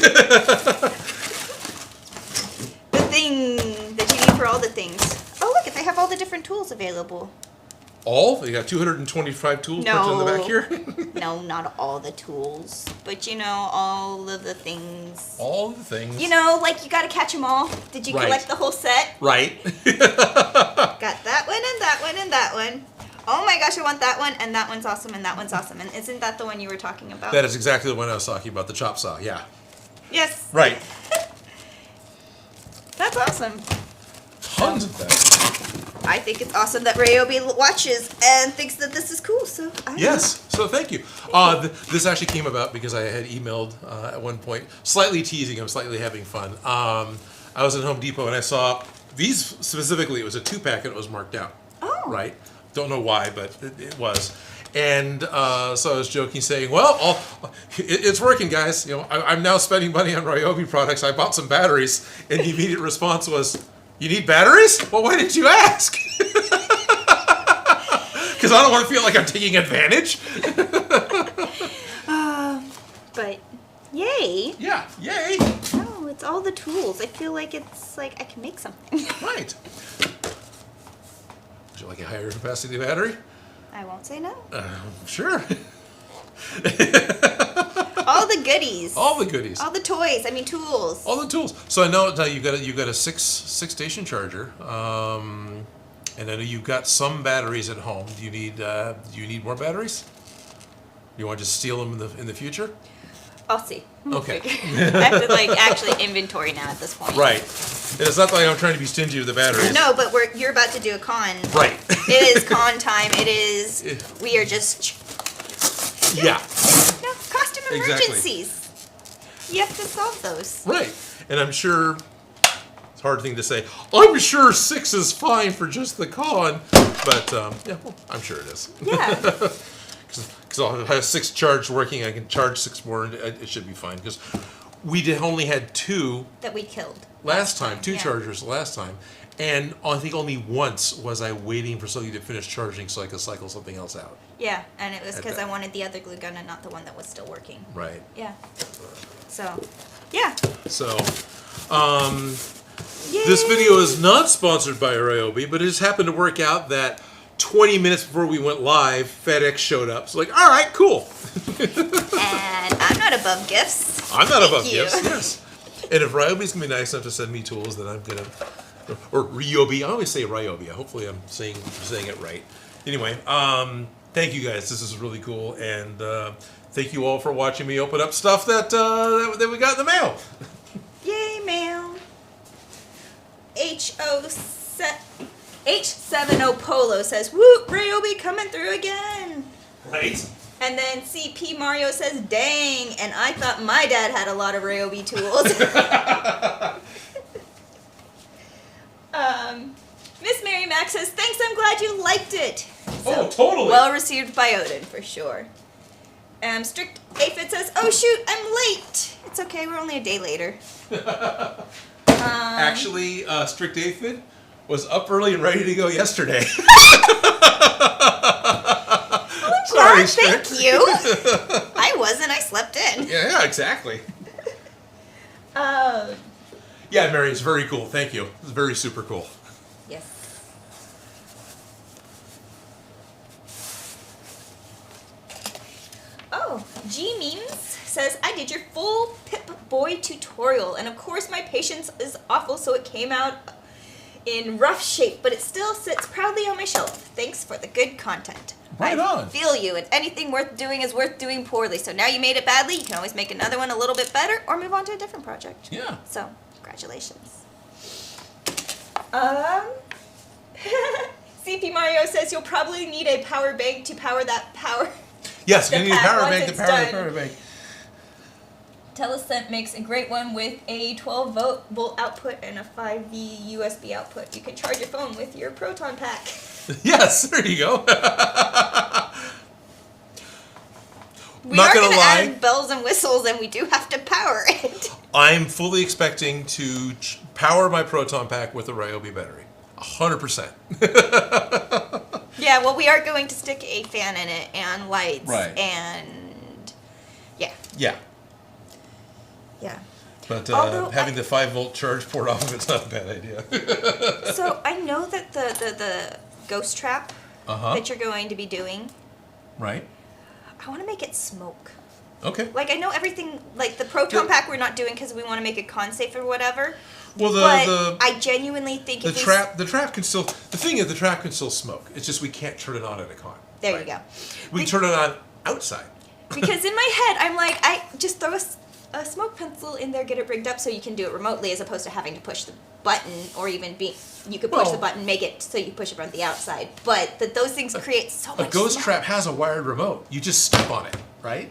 B: thing that you need for all the things. Oh, look, they have all the different tools available.
A: All? They got 225 tools printed in the back here?
B: No, not all the tools. But, you know, all of the things.
A: All the things.
B: You know, like you gotta catch them all. Did you
A: Right.
B: collect the whole set?
A: Right.
B: Got that one and that one and that one. Oh my gosh, I want that one, and that one's awesome, and that one's awesome. And isn't that the one you were talking about?
A: That is exactly the one I was talking about, the chop saw, yeah.
B: Yes.
A: Right.
B: That's awesome.
A: Tons of that.
B: I think it's awesome that Ryobi watches and thinks that this is cool, so I
A: Yes, so thank you. This actually came about because I had emailed at one point, slightly teasing him, slightly having fun. I was at Home Depot and I saw these specifically, it was a 2-pack and it was marked out.
B: Oh.
A: Right? Don't know why, but it was. And so I was joking, saying, "Well, it's working, guys. You know, I'm now spending money on Ryobi products. I bought some batteries." And the immediate response was, "You need batteries? Well, why didn't you ask?" Because I don't want to feel like I'm taking advantage.
B: But yay!
A: Yeah, yay!
B: No, it's all the tools. I feel like it's like I can make something.
A: Right. Would you like a higher capacity battery?
B: I won't say no.
A: Sure.
B: All the goodies.
A: All the goodies.
B: All the toys. I mean tools.
A: All the tools. So I know now you've got a six station charger, and I know you've got some batteries at home. Do you need more batteries? You want to just steal them in the future?
B: I'll see.
A: Okay.
B: I have to like actually inventory now at this point.
A: Right. And it's not like I'm trying to be stingy with the batteries.
B: No, but you're about to do a con.
A: Right.
B: It is con time. It is. We are just.
A: Yeah.
B: No, costume emergencies. You have to solve those.
A: Right. And I'm sure it's a hard thing to say. I'm sure 6 is fine for just the con, but yeah, well, I'm sure it is.
B: Yeah.
A: Because I'll have 6 charged working. I can charge 6 more, and it should be fine. Because we only had 2
B: that we killed
A: last time. 2
B: yeah.
A: chargers last time, and I think only once was I waiting for something to finish charging so I could cycle something else out.
B: Yeah, and it was because
A: that.
B: I wanted the other glue gun and not the one that was still working.
A: Right.
B: Yeah. So, yeah.
A: So,
B: Yay.
A: this video is not sponsored by Ryobi, but it just happened to work out that 20 minutes before we went live, FedEx showed up. So, like, all right, cool.
B: And I'm not above gifts.
A: I'm not above
B: Thank you.
A: gifts, yes. And if Ryobi's going to be nice enough to send me tools, then I'm going to... Or Ryobi. I always say Ryobi. Hopefully I'm saying it right. Anyway, thank you guys. This is really cool. And thank you all for watching me open up stuff that we got in the mail.
B: Yay, mail. H70 Polo says, "Woo, Ryobi coming through again."
A: Right?
B: And then CP Mario says, "Dang," and I thought my dad had a lot of Ryobi tools. Miss Mary Mac says, "Thanks, I'm glad you liked it."
A: Oh, totally.
B: Well received by Odin, for sure. Strict Aphid says, "Oh shoot, I'm late." It's okay, we're only a day later.
A: Actually, Strict Aphid was up early and ready to go yesterday. Sorry,
B: Thank
A: Strict.
B: you. I wasn't, I slept in.
A: Yeah, exactly. Yeah, Mary, it's very cool. Thank you. It's very super cool.
B: Yes. Oh, G Memes says, "I did your full Pip-Boy tutorial, and of course my patience is awful, so it came out in rough shape, but it still sits proudly on my shelf. Thanks for the good content."
A: Right
B: I
A: on.
B: feel you, and anything worth doing is worth doing poorly. So now you made it badly, you can always make another one a little bit better, or move on to a different project.
A: Yeah.
B: So, great. Congratulations. CP Mario says you'll probably need a power bank to power that power.
A: Yes, you need a power
B: once
A: bank to
B: it's
A: power the
B: done.
A: power bank.
B: Telecent makes a great one with a 12-volt output and a 5V USB output. You can charge your phone with your Proton Pack.
A: Yes, there you go.
B: We
A: Not
B: are
A: gonna
B: going to
A: lie.
B: add bells and whistles, and we do have to power it.
A: I'm fully expecting to power my Proton Pack with a Ryobi battery. 100%.
B: Yeah, well, we are going to stick a fan in it and lights.
A: Right.
B: And yeah.
A: Yeah.
B: Yeah.
A: But
B: Although
A: having the 5-volt charge port off of it's not a bad idea.
B: So I know that the ghost trap that you're going to be doing,
A: Right.
B: I want to make it smoke.
A: Okay.
B: Like, I know everything, like the Proton Pack we're not doing because we want to make it con safe or whatever.
A: Well,
B: But I genuinely think
A: the
B: if
A: trap can still. The thing is, the trap can still smoke. It's just we can't turn it on at a con.
B: There
A: right?
B: you go.
A: We can turn it on outside.
B: Because in my head, I'm like, I just throw a smoke pencil in there, get it rigged up so you can do it remotely, as opposed to having to push the button, or even you could push the button, make it so you push it from the outside. But those things create so much.
A: A ghost
B: smoke.
A: trap has a wired remote. You just step on it, right?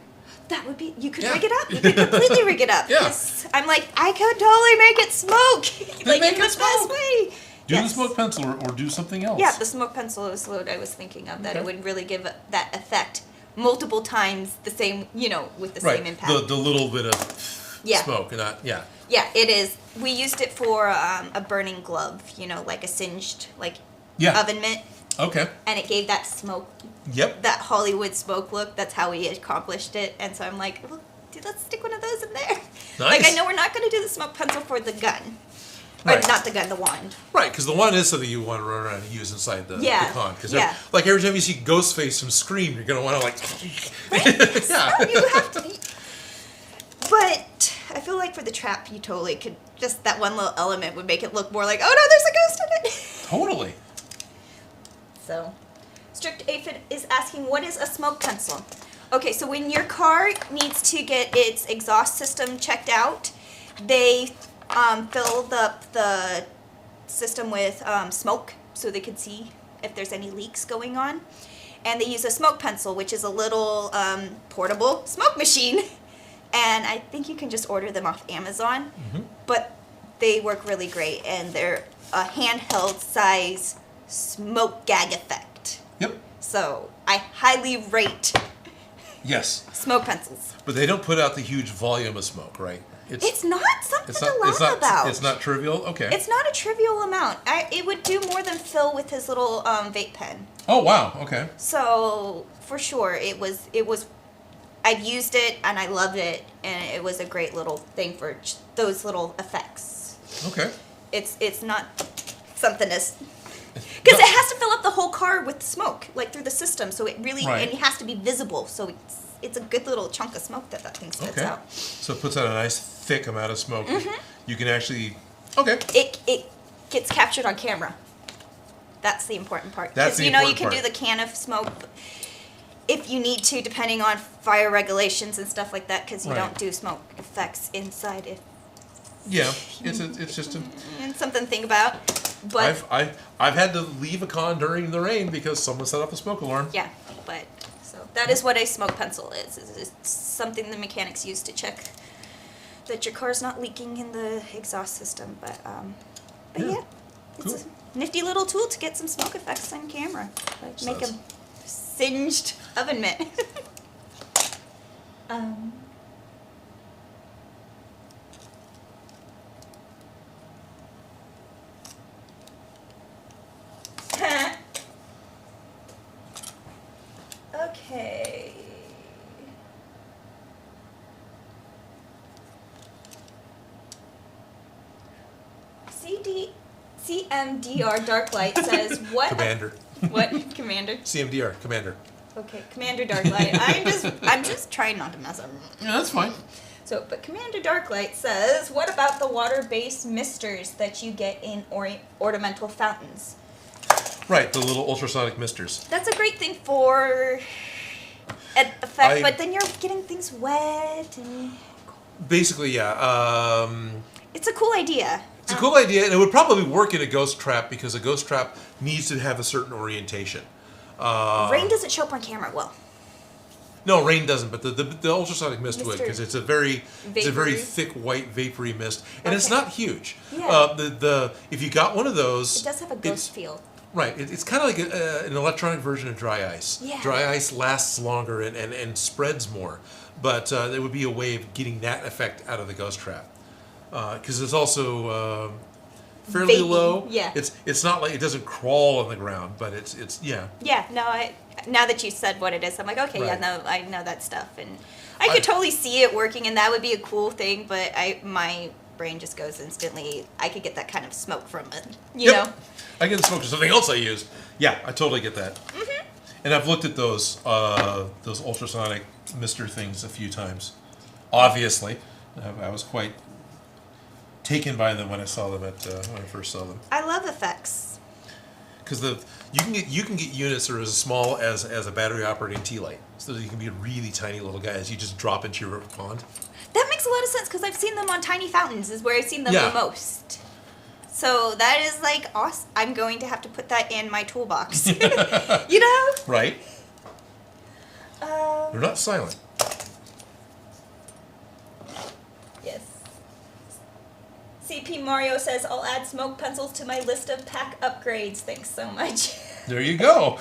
B: That would be. You could
A: Yeah.
B: rig it up. You could completely rig it up.
A: Yeah.
B: 'Cause I'm like, I could totally make it smoke. Like
A: make
B: in
A: it
B: the best
A: smoke.
B: way.
C: Do
B: Yes.
C: the smoke pencil or do something else.
B: Yeah, the smoke pencil is what I was thinking of. That it
A: Okay.
B: would really give that effect multiple times the same. With the same impact.
A: The little bit of
B: Yeah.
A: smoke, and not
B: Yeah, it is. We used it for a burning glove. Like a singed
A: Yeah.
B: oven mitt,
A: Okay.
B: and it gave that smoke,
A: Yep.
B: that Hollywood smoke look. That's how we accomplished it. And so I'm like, well, dude, let's stick one of those in there. Like,
A: Nice.
B: I know we're not going to do the smoke pencil for the gun.
A: Right.
B: Or not the gun, the wand.
A: Right, because the one is something you want to run around and use inside the con. Because
B: yeah.
A: like every time you see Ghostface from Scream, you're gonna want to
B: No, you have to. But I feel like for the trap, you totally could. Just that one little element would make it look more like, oh no, there's a ghost in it.
A: Totally.
B: So, Strict Aphid is asking, what is a smoke pencil? Okay, so when your car needs to get its exhaust system checked out, they fill the system with smoke so they can see if there's any leaks going on. And they use a smoke pencil, which is a little portable smoke machine. And I think you can just order them off Amazon. But they work really great, and they're a handheld size smoke gag effect.
A: Yep.
B: So I highly rate
A: Yes.
B: smoke pencils.
A: But they don't put out the huge volume of smoke, right?
B: It's not something to laugh about.
A: It's not trivial? Okay.
B: It's not a trivial amount. It would do more than Phil with his little vape pen.
A: Oh, wow. Okay.
B: So for sure, it was. I've used it and I loved it, and it was a great little thing for those little effects.
A: Okay.
B: It's not something as because it has to fill up the whole car with smoke, like through the system. So it really
A: Right.
B: and it has to be visible. So it's a good little chunk of smoke that thing spits
A: Okay.
B: out.
A: So it puts out a nice thick amount of smoke. You can actually. Okay.
B: It gets captured on camera. That's the important part.
A: That's the
B: you
A: important
B: can
A: part.
B: do the can of smoke if you need to, depending on fire regulations and stuff like that, because you
A: Right.
B: don't do smoke effects inside. If
A: Yeah. It's just a.
B: and something to think about. But
A: I've had to leave a con during the rain because someone set up a smoke alarm.
B: yeah, but so that is what a smoke pencil is. It's something the mechanics use to check that your car's not leaking in the exhaust system. But yeah, it's
A: Cool.
B: a nifty little tool to get some smoke effects on camera. Like make a singed oven mitt. Okay. CMDR Darklight says what?
A: Commander.
B: What? Commander?
A: CMDR. Commander.
B: Okay, Commander Darklight. I'm just trying not to mess up.
A: Yeah, that's fine.
B: So, but Commander Darklight says, what about the water-based misters that you get in ornamental fountains?
A: Right, the little ultrasonic misters.
B: That's a great thing for an effect, but then you're getting things wet and...
A: Basically, yeah.
B: It's a cool idea.
A: It's a cool idea, and it would probably work in a ghost trap because a ghost trap needs to have a certain orientation.
B: Rain doesn't show up on camera well.
A: No, rain doesn't, but the ultrasonic mist would, because it's a very thick white vapory mist, and it's not huge.
B: Yeah.
A: If you got one of those,
B: It does have a ghost feel.
A: Right, it's kind of like an electronic version of dry ice.
B: Yeah.
A: Dry ice lasts longer and spreads more, but there would be a way of getting that effect out of the ghost trap, because it's also fairly
B: Vapey.
A: low.
B: Yeah.
A: It's not like it doesn't crawl on the ground, but it's yeah.
B: Yeah, no, now that you said what it is, I'm like, okay,
A: Right.
B: yeah, no, I know that stuff, and I could totally see it working, and that would be a cool thing. But my brain just goes instantly. I could get that kind of smoke from it, you know.
A: I get the smoke to something else I use. Yeah, I totally get that. Mm-hmm. And I've looked at those ultrasonic mister things a few times. Obviously, I was quite taken by them when I saw them when I first saw them.
B: I love effects.
A: Because you can get units that are as small as a battery operating tea light, so that you can be really tiny little guys. You just drop into your pond.
B: That makes a lot of sense because I've seen them on tiny fountains. Is where I've seen them the most. So that is like awesome. I'm going to have to put that in my toolbox. You know?
A: Right. They're not silent.
B: Yes. CP Mario says, I'll add smoke pencils to my list of pack upgrades. Thanks so much.
A: There you go.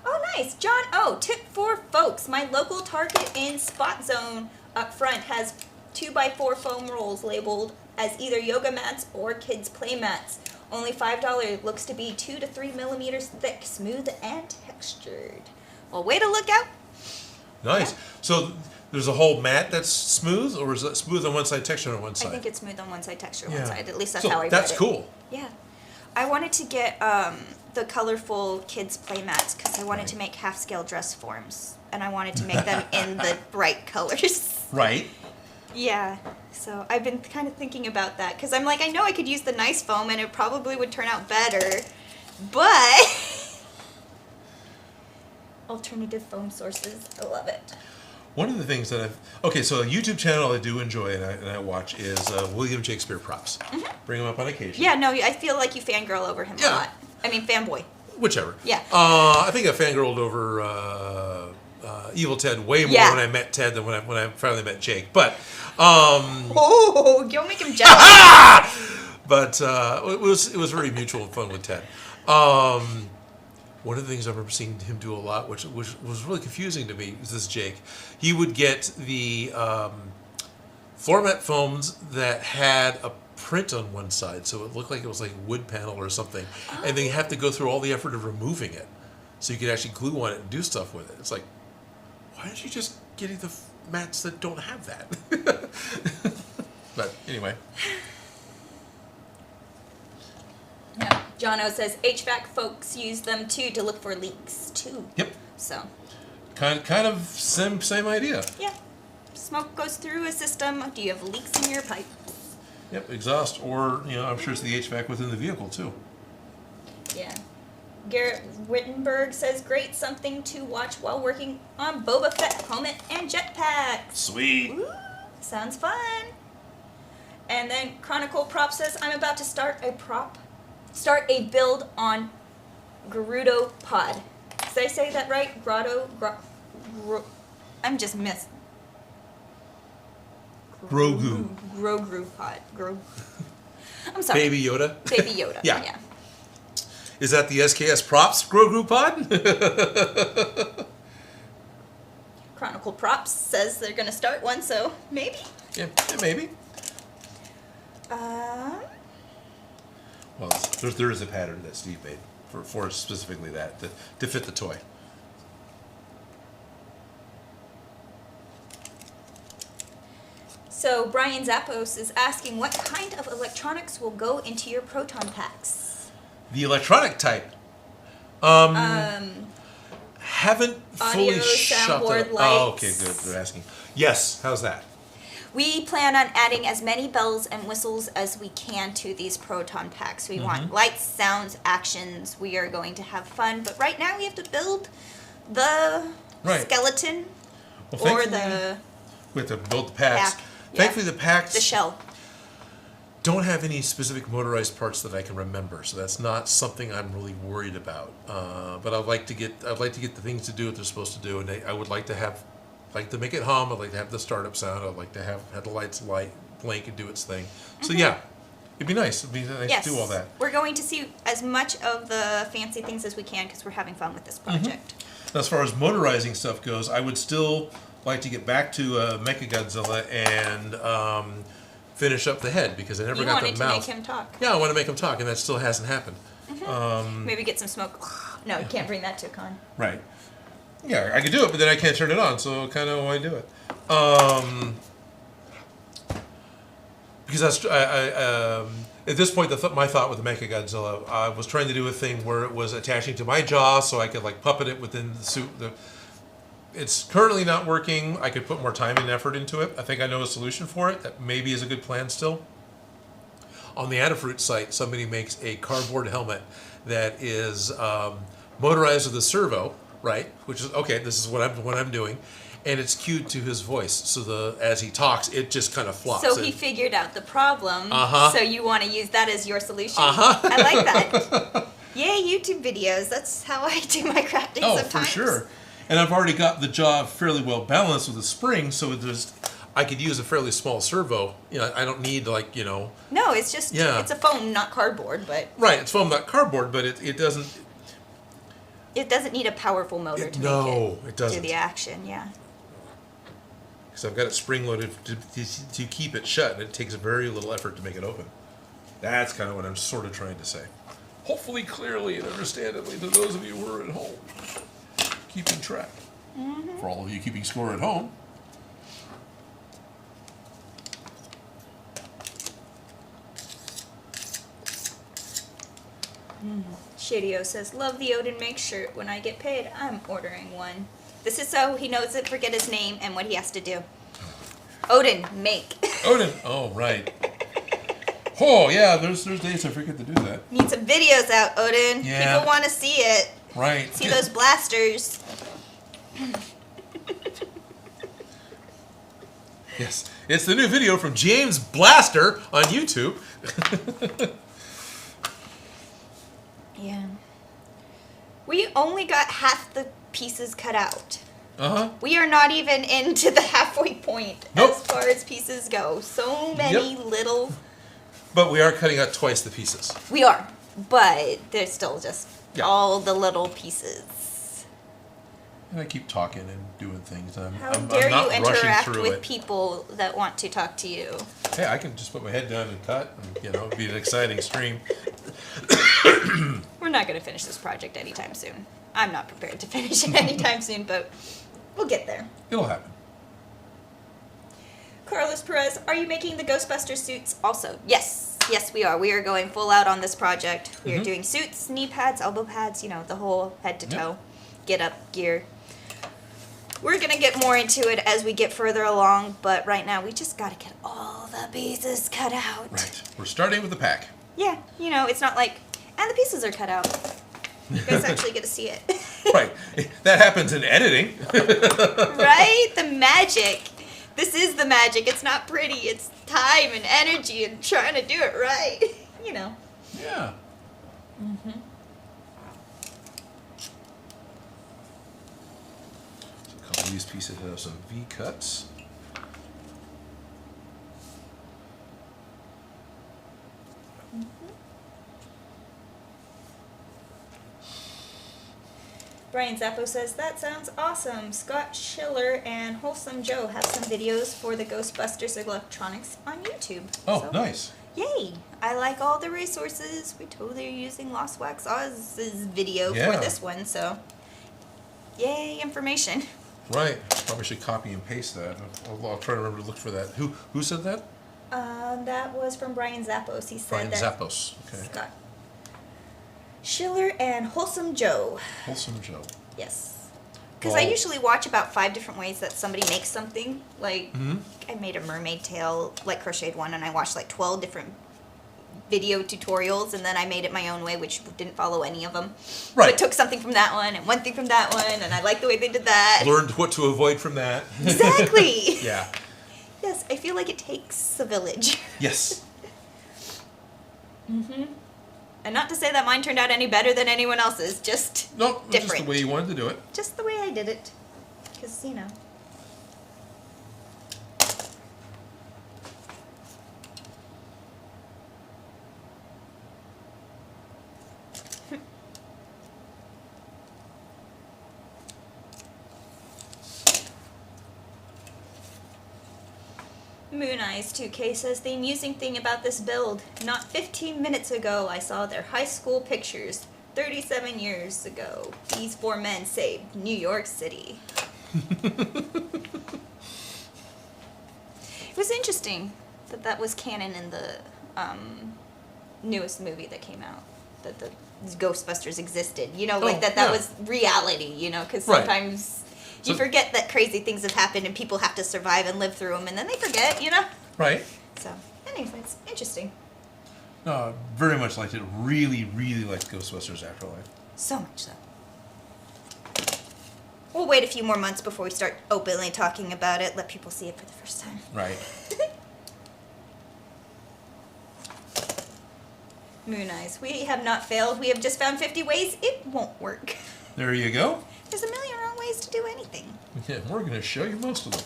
B: Oh, nice. John O. Tip for folks. My local Target in Spot Zone up front has 2x4 foam rolls labeled as either yoga mats or kids' play mats. Only $5. Looks to be 2 to 3 millimeters thick, smooth and textured. Well, way to look out.
A: Nice. Yeah. So there's a whole mat that's smooth, or is it smooth on one side, texture on one side?
B: I think it's smooth on one side, texture on one side. At least that's
A: so
B: how I read it.
A: That's cool.
B: Yeah. I wanted to get the colorful kids' play mats because I wanted to make half-scale dress forms. And I wanted to make them in the bright colors.
A: Right.
B: Yeah. So I've been kind of thinking about that because I'm like, I know I could use the nice foam and it probably would turn out better. But alternative foam sources, I love it.
A: One of the things that so a YouTube channel I do enjoy and I watch is William Shakespeare Props. Mm-hmm. Bring him up on occasion.
B: Yeah, no, I feel like you fangirl over him a lot. I mean, fanboy.
A: Whichever.
B: Yeah.
A: I think I fangirled over Evil Ted way more when I met Ted than when I finally met Jake. But
B: oh, don't make him jealous.
A: But it was very mutual and fun with Ted. One of the things I remember seeing him do a lot, which was really confusing to me, was this Jake. He would get the floor mat foams that had a print on one side, so it looked like it was like a wood panel or something, and then you have to go through all the effort of removing it, so you could actually glue on it and do stuff with it. It's like, why aren't you just getting the mats that don't have that? But anyway.
B: Yeah. Jono says HVAC folks use them too to look for leaks too.
A: Yep.
B: So.
A: Kind of same idea.
B: Yeah. Smoke goes through a system. Do you have leaks in your pipes?
A: Yep, exhaust, or I'm sure it's the HVAC within the vehicle too.
B: Yeah. Garrett Wittenberg says, great, something to watch while working on Boba Fett helmet and jetpack.
A: Sweet.
B: Ooh, sounds fun. And then Chronicle Prop says, I'm about to start a build on Gerudo Pod. Did I say that right? I'm just missed.
A: Grogu
B: Pod. I'm sorry.
A: Baby Yoda.
B: Baby Yoda. Yeah.
A: Is that the SKS Props Grogu Pod?
B: Chronicle Props says they're going to start one, so maybe.
A: Yeah, maybe. Well, there is a pattern that Steve made for specifically that to fit the toy.
B: So Brian Zappos is asking, what kind of electronics will go into your proton packs?
A: The electronic type. Haven't
B: audio,
A: fully shut
B: soundboard,
A: it.
B: lights.
A: Oh, okay, good. They're asking. Yes. How's that?
B: We plan on adding as many bells and whistles as we can to these Proton Packs. We want lights, sounds, actions. We are going to have fun. But right now we have to build the skeleton or the...
A: We have to build the packs.
B: Pack.
A: Thankfully, the packs...
B: The shell.
A: Don't have any specific motorized parts that I can remember, so that's not something I'm really worried about. But I'd like to get the things to do what they're supposed to do, and I would like to make it hum. I'd like to have the startup sound. I'd like to have the lights blink and do its thing. So yeah, it'd be nice. It'd be nice to do all that.
B: We're going to see as much of the fancy things as we can because we're having fun with this project.
A: As far as motorizing stuff goes, I would still like to get back to Mechagodzilla and finish up the head because I never got the mouth.
B: You wanted to make him talk.
A: Yeah, I want to make him talk, and that still hasn't happened.
B: Maybe get some smoke. No, you can't bring that to a con.
A: Right. Yeah, I could do it, but then I can't turn it on, so kind of why do it? Because at this point, my thought with the Mechagodzilla, I was trying to do a thing where it was attaching to my jaw, so I could like puppet it within the suit. It's currently not working. I could put more time and effort into it. I think I know a solution for it. That maybe is a good plan still. On the Adafruit site, somebody makes a cardboard helmet that is motorized with a servo, right? Which is okay. This is what I'm doing, and it's cued to his voice. So as he talks, it just kind of flops.
B: So he figured out the problem. So you want to use that as your solution. I like that. Yay, YouTube videos. That's how I do my crafting sometimes.
A: Oh, for sure. And I've already got the jaw fairly well balanced with a spring, so I could use a fairly small servo. I don't need No,
B: it's just it's a foam, not cardboard, but
A: right, it's foam, not cardboard, but it doesn't.
B: It doesn't need a powerful motor to make
A: it doesn't
B: do the action. Yeah.
A: Because I've got it spring loaded to keep it shut, and it takes very little effort to make it open. That's kind of what I'm sort of trying to say. Hopefully, clearly and understandably to those of you who are at home. Keeping track. For all of you keeping score at home.
B: Shadio says, love the Odin Makes shirt. When I get paid, I'm ordering one. This is so he knows it, forget his name and what he has to do. Odin Make.
A: Odin. Oh, right. Oh, yeah, there's days I forget to do that.
B: Need some videos out, Odin.
A: Yeah.
B: People want to see it.
A: Right.
B: See those blasters.
A: Yes. It's the new video from James Blaster on YouTube.
B: Yeah. We only got half the pieces cut out. We are not even into the halfway point as far as pieces go. So many little...
A: But we are cutting out twice the pieces.
B: We are. But there's still just all the little pieces.
A: And I keep talking and doing things.
B: How dare you interact with people that want to talk to you?
A: Hey, I can just put my head down and cut, and it'd be an exciting stream.
B: We're not going to finish this project anytime soon. I'm not prepared to finish it anytime soon, but we'll get there.
A: It'll happen.
B: Carlos Perez, are you making the Ghostbusters suits also? Yes. Yes, we are. We are going full out on this project. We are doing suits, knee pads, elbow pads, the whole head to toe, get up gear. We're going to get more into it as we get further along, but right now we just got to get all the pieces cut out.
A: Right. We're starting with the pack.
B: Yeah, it's not like, and the pieces are cut out. You guys actually get to see it.
A: Right. That happens in editing.
B: Right? The magic. This is the magic. It's not pretty. It's time and energy and trying to do it right.
A: Yeah. So a couple of these pieces have some V-cuts.
B: Brian Zappo says, that sounds awesome. Scott Schiller and Wholesome Joe have some videos for the Ghostbusters electronics on YouTube.
A: Oh, nice.
B: Yay. I like all the resources. We totally are using Lost Wax Oz's video for this one, so yay, information.
A: Right. Probably should copy and paste that. I'll try to remember to look for that. Who said that?
B: That was from Brian Zappos. He said
A: Brian
B: that
A: Zappos. Okay.
B: Scott Schiller and Wholesome Joe.
A: Wholesome Joe.
B: Yes. Because I usually watch about 5 different ways that somebody makes something. Like, I made a mermaid tail, like crocheted one, and I watched like 12 different video tutorials, and then I made it my own way, which didn't follow any of them.
A: Right.
B: But took something from that one and one thing from that one, and I liked the way they did that.
A: Learned what to avoid from that.
B: Exactly.
A: Yeah.
B: Yes, I feel like it takes a village.
A: Yes.
B: And not to say that mine turned out any better than anyone else's, just
A: Nope,
B: different.
A: just the way you wanted to do it.
B: Just the way I did it. Because, you know. Moon Eyes 2K says the amusing thing about this build, not 15 minutes ago I saw their high school pictures. 37 years ago, these 4 men saved New York City. It was interesting that that was canon in the newest movie that came out, that the Ghostbusters existed. You know, like that was reality, you know, because sometimes you forget that crazy things have happened and people have to survive and live through them, and then they forget, you know?
A: Right.
B: So, anyways, it's interesting.
C: No, very much liked it. Really, really liked Ghostbusters Afterlife.
B: So much so. We'll wait a few more months before we start openly talking about it, let people see it for the first time.
C: Right.
B: Moon Eyes, we have not failed. We have just found 50 ways it won't work.
C: There you go.
B: There's a million wrong ways to do anything.
C: Yeah, we're going to show you most of them.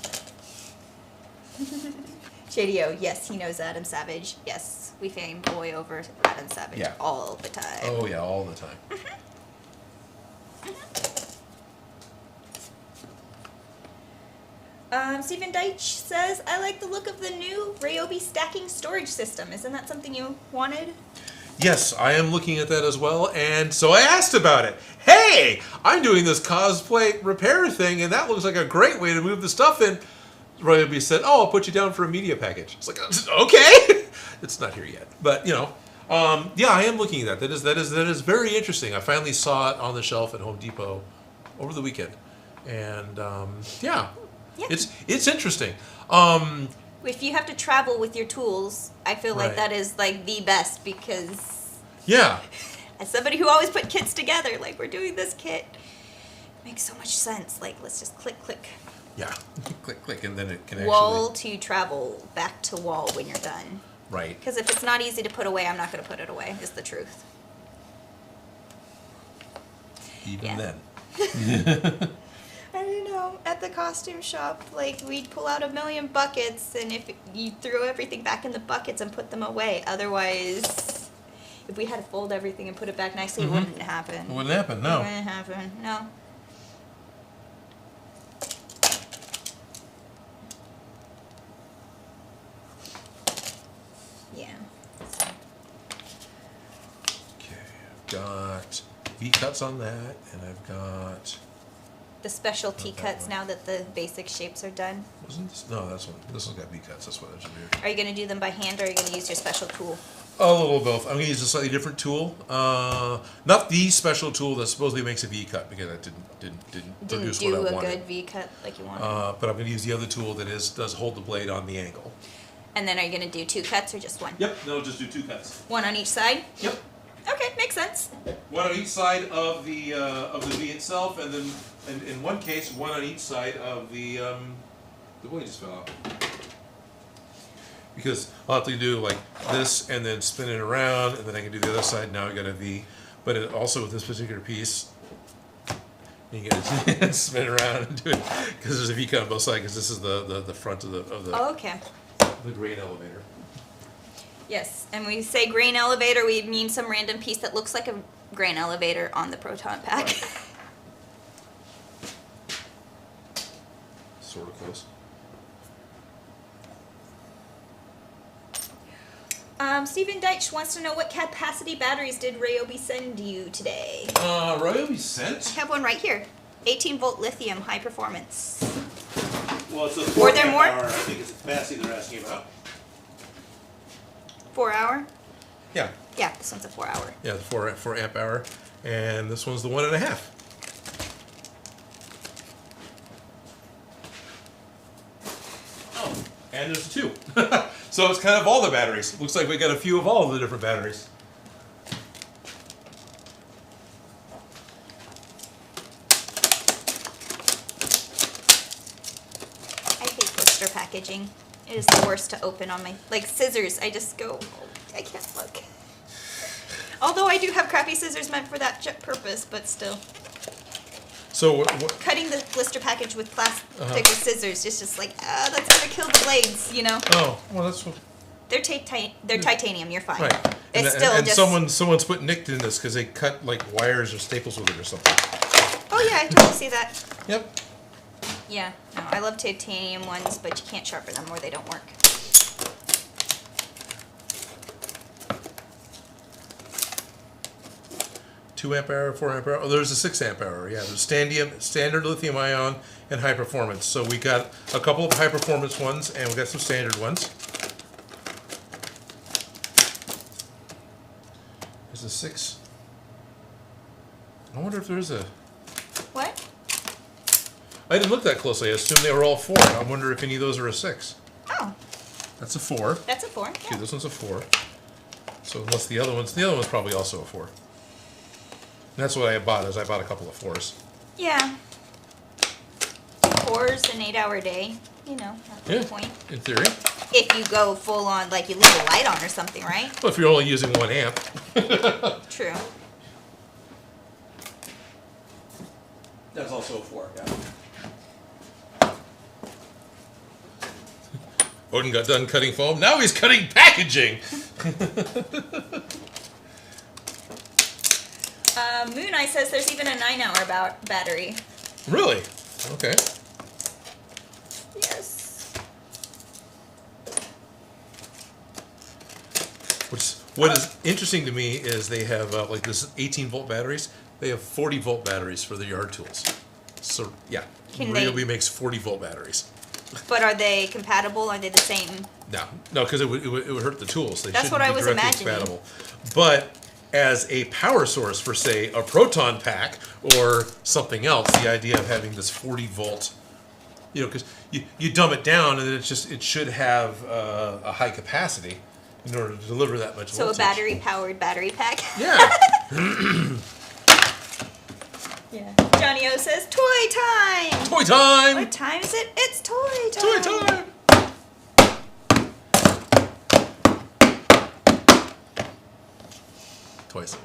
B: JDO, yes, he knows Adam Savage. Yes, we fame boy over Adam Savage all the time.
C: Oh, yeah, all the time.
B: Stephen Deitch says, I like the look of the new Ryobi stacking storage system. Isn't that something you wanted?
A: Yes, I am looking at that as well, and so I asked about it. Hey, I'm doing this cosplay repair thing, and that looks like a great way to move the stuff in. Ryobi said, "Oh, I'll put you down for a media package." It's like, okay, it's not here yet, but you know, yeah, I am looking at that. That is very interesting. I finally saw it on the shelf at Home Depot over the weekend, and yeah, it's interesting.
B: If you have to travel with your tools, I feel like that is like the best, because as somebody who always put kits together, like we're doing this kit, it makes so much sense. Like, let's just click, click.
A: Yeah, click, click, and then it can
B: wall to travel, back to wall when you're done.
A: Right.
B: Because if it's not easy to put away, I'm not going to put it away, is the truth.
C: Even then.
B: I don't know, at the costume shop, like, we'd pull out 1,000,000 buckets, and if you threw everything back in the buckets and put them away, otherwise, if we had to fold everything and put it back nicely, it wouldn't happen.
C: It wouldn't happen, no.
B: It wouldn't happen, no. Yeah.
A: Okay, I've got V-cuts on that, and I've got...
B: The specialty cuts now that the basic shapes are done.
A: Wasn't this? No, this one's got V-cuts. That's what I should do.
B: Are you going to do them by hand, or are you going to use your special tool?
A: A little of both. I'm going to use a slightly different tool. Not the special tool that supposedly makes a V-cut, because that didn't produce what I wanted.
B: Didn't do a good V-cut like you wanted.
A: But I'm going to use the other tool that does hold the blade on the angle.
B: And then are you going to do 2 cuts or just one?
A: Yep. No, just do 2 cuts.
B: 1 on each side?
A: Yep.
B: Okay, makes sense.
A: 1 on each side of the V itself, and then in one case, 1 on each side of the blade just fell out. Because I'll have to do like this and then spin it around, and then I can do the other side. Now I got a V. But it also with this particular piece, you got to spin it around and do it, because there's a V cut on both sides. Because this is the front of the
B: Oh, okay.
A: the grain elevator.
B: Yes, and we say grain elevator, we mean some random piece that looks like a grain elevator on the Proton Pack.
A: Right. Sort of close.
B: Stephen Deitch wants to know what capacity batteries did Ryobi send you today?
A: Ryobi sent?
B: I have one right here. 18-volt lithium, high performance.
A: Well, it's a
B: Were there more?
A: hour. I think it's the capacity they're asking about.
B: 4 hour?
A: Yeah.
B: Yeah, this one's a 4 hour.
A: Yeah, the 4 amp hour, and this one's the 1.5. And there's 2. So it's kind of all the batteries. Looks like we got a few of all of the different batteries.
B: I hate blister packaging. It is the worst to open on my, like scissors. I just go, oh, I can't look. Although I do have crappy scissors meant for that purpose, but still.
A: So what
B: Cutting the blister package with plastic with scissors is just like, that's gonna kill the blades, you know?
A: Oh, well that's what...
B: They're titanium, you're fine.
A: Right.
B: It's still
A: and
B: just...
A: someone's put nicked in this because they cut like wires or staples with it or something.
B: Oh yeah, I totally see that.
A: Yep.
B: Yeah, no, I love titanium ones, but you can't sharpen them or they don't work.
A: Two amp hour, 4 amp hour. Oh, there's a 6 amp hour. Yeah, there's standard lithium ion and high performance. So we got a couple of high performance ones and we got some standard ones. There's a 6. I wonder if there's a...
B: What?
A: I didn't look that closely. I assumed they were all 4. I wonder if any of those are a 6.
B: Oh.
A: That's a 4.
B: That's a 4. Yeah.
A: Okay, this one's a 4. So unless the other one's probably also a 4. And that's what I bought. I bought a couple of 4s.
B: Yeah. 4's an 8-hour day. You know, at that point.
A: In theory.
B: If you go full on, like you leave a light on or something, right?
A: Well, if you're only using 1 amp.
B: True.
C: That's also a 4, yeah.
A: Odin got done cutting foam. Now he's cutting packaging.
B: Moon Eye says there's even a 9-hour battery.
A: Really? Okay.
B: Yes.
A: What is interesting to me is they have like this 18-volt batteries. They have 40-volt batteries for the yard tools. So yeah, Ryobi makes 40-volt batteries.
B: But are they compatible? Are they the same?
A: No, because it would hurt the tools. They
B: That's what I was imagining.
A: Compatible. But as a power source for, say, a proton pack or something else, the idea of having this 40-volt, you know, because you dumb it down and then it should have a high capacity in order to deliver that much voltage.
B: So a battery-powered battery pack?
A: Yeah.
B: Yeah. Johnny O says, toy time!
A: Toy time!
B: What time is it? It's toy time!
A: Toy time! Toys.